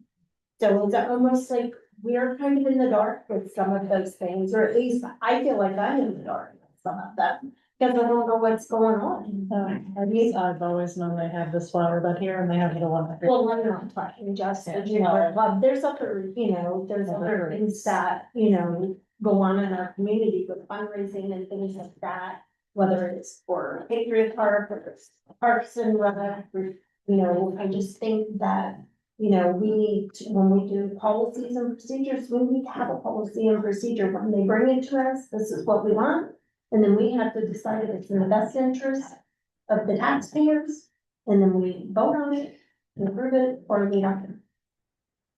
So it's almost like we're kind of in the dark with some of those things, or at least I feel like I'm in the dark with some of them. Because I don't know what's going on. I've always known they have this flower bed here and they have the one. Well, I'm not talking just the Juniper Club, there's other, you know, there's other things that, you know, go on in our community with fundraising and things like that. Whether it's for Patriot Park or it's Parks and Rec, or, you know, I just think that, you know, we need to, when we do policies and procedures, we need to have a policy and procedure. When they bring it to us, this is what we want. And then we have to decide if it's in the best interest of the taxpayers, and then we vote on it, and approve it, or we don't.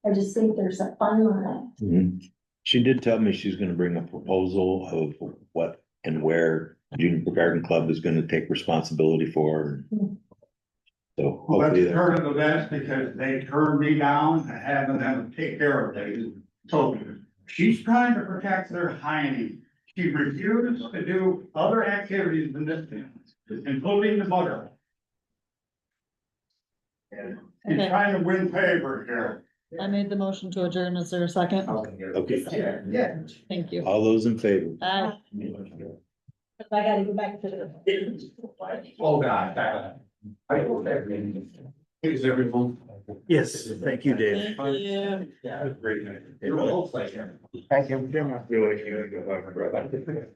I just think there's a fun line. Mhm. She did tell me she's gonna bring a proposal of what and where Juniper Garden Club is gonna take responsibility for. So Well, hopefully that's that, part of the best because they turned me down, having them take care of things. So she's trying to protect their hiney. She refused to do other activities in this town, including the butter. And she's Okay. trying to win favor here. I made the motion to adjourn. Is there a second? okay, Yeah. Thank you. all those in favor? Aye. I gotta go back to the. Oh, God. Is everyone? Yes, thank you, Dave. Thank you. Yeah, it was great. It looks like. Thank you.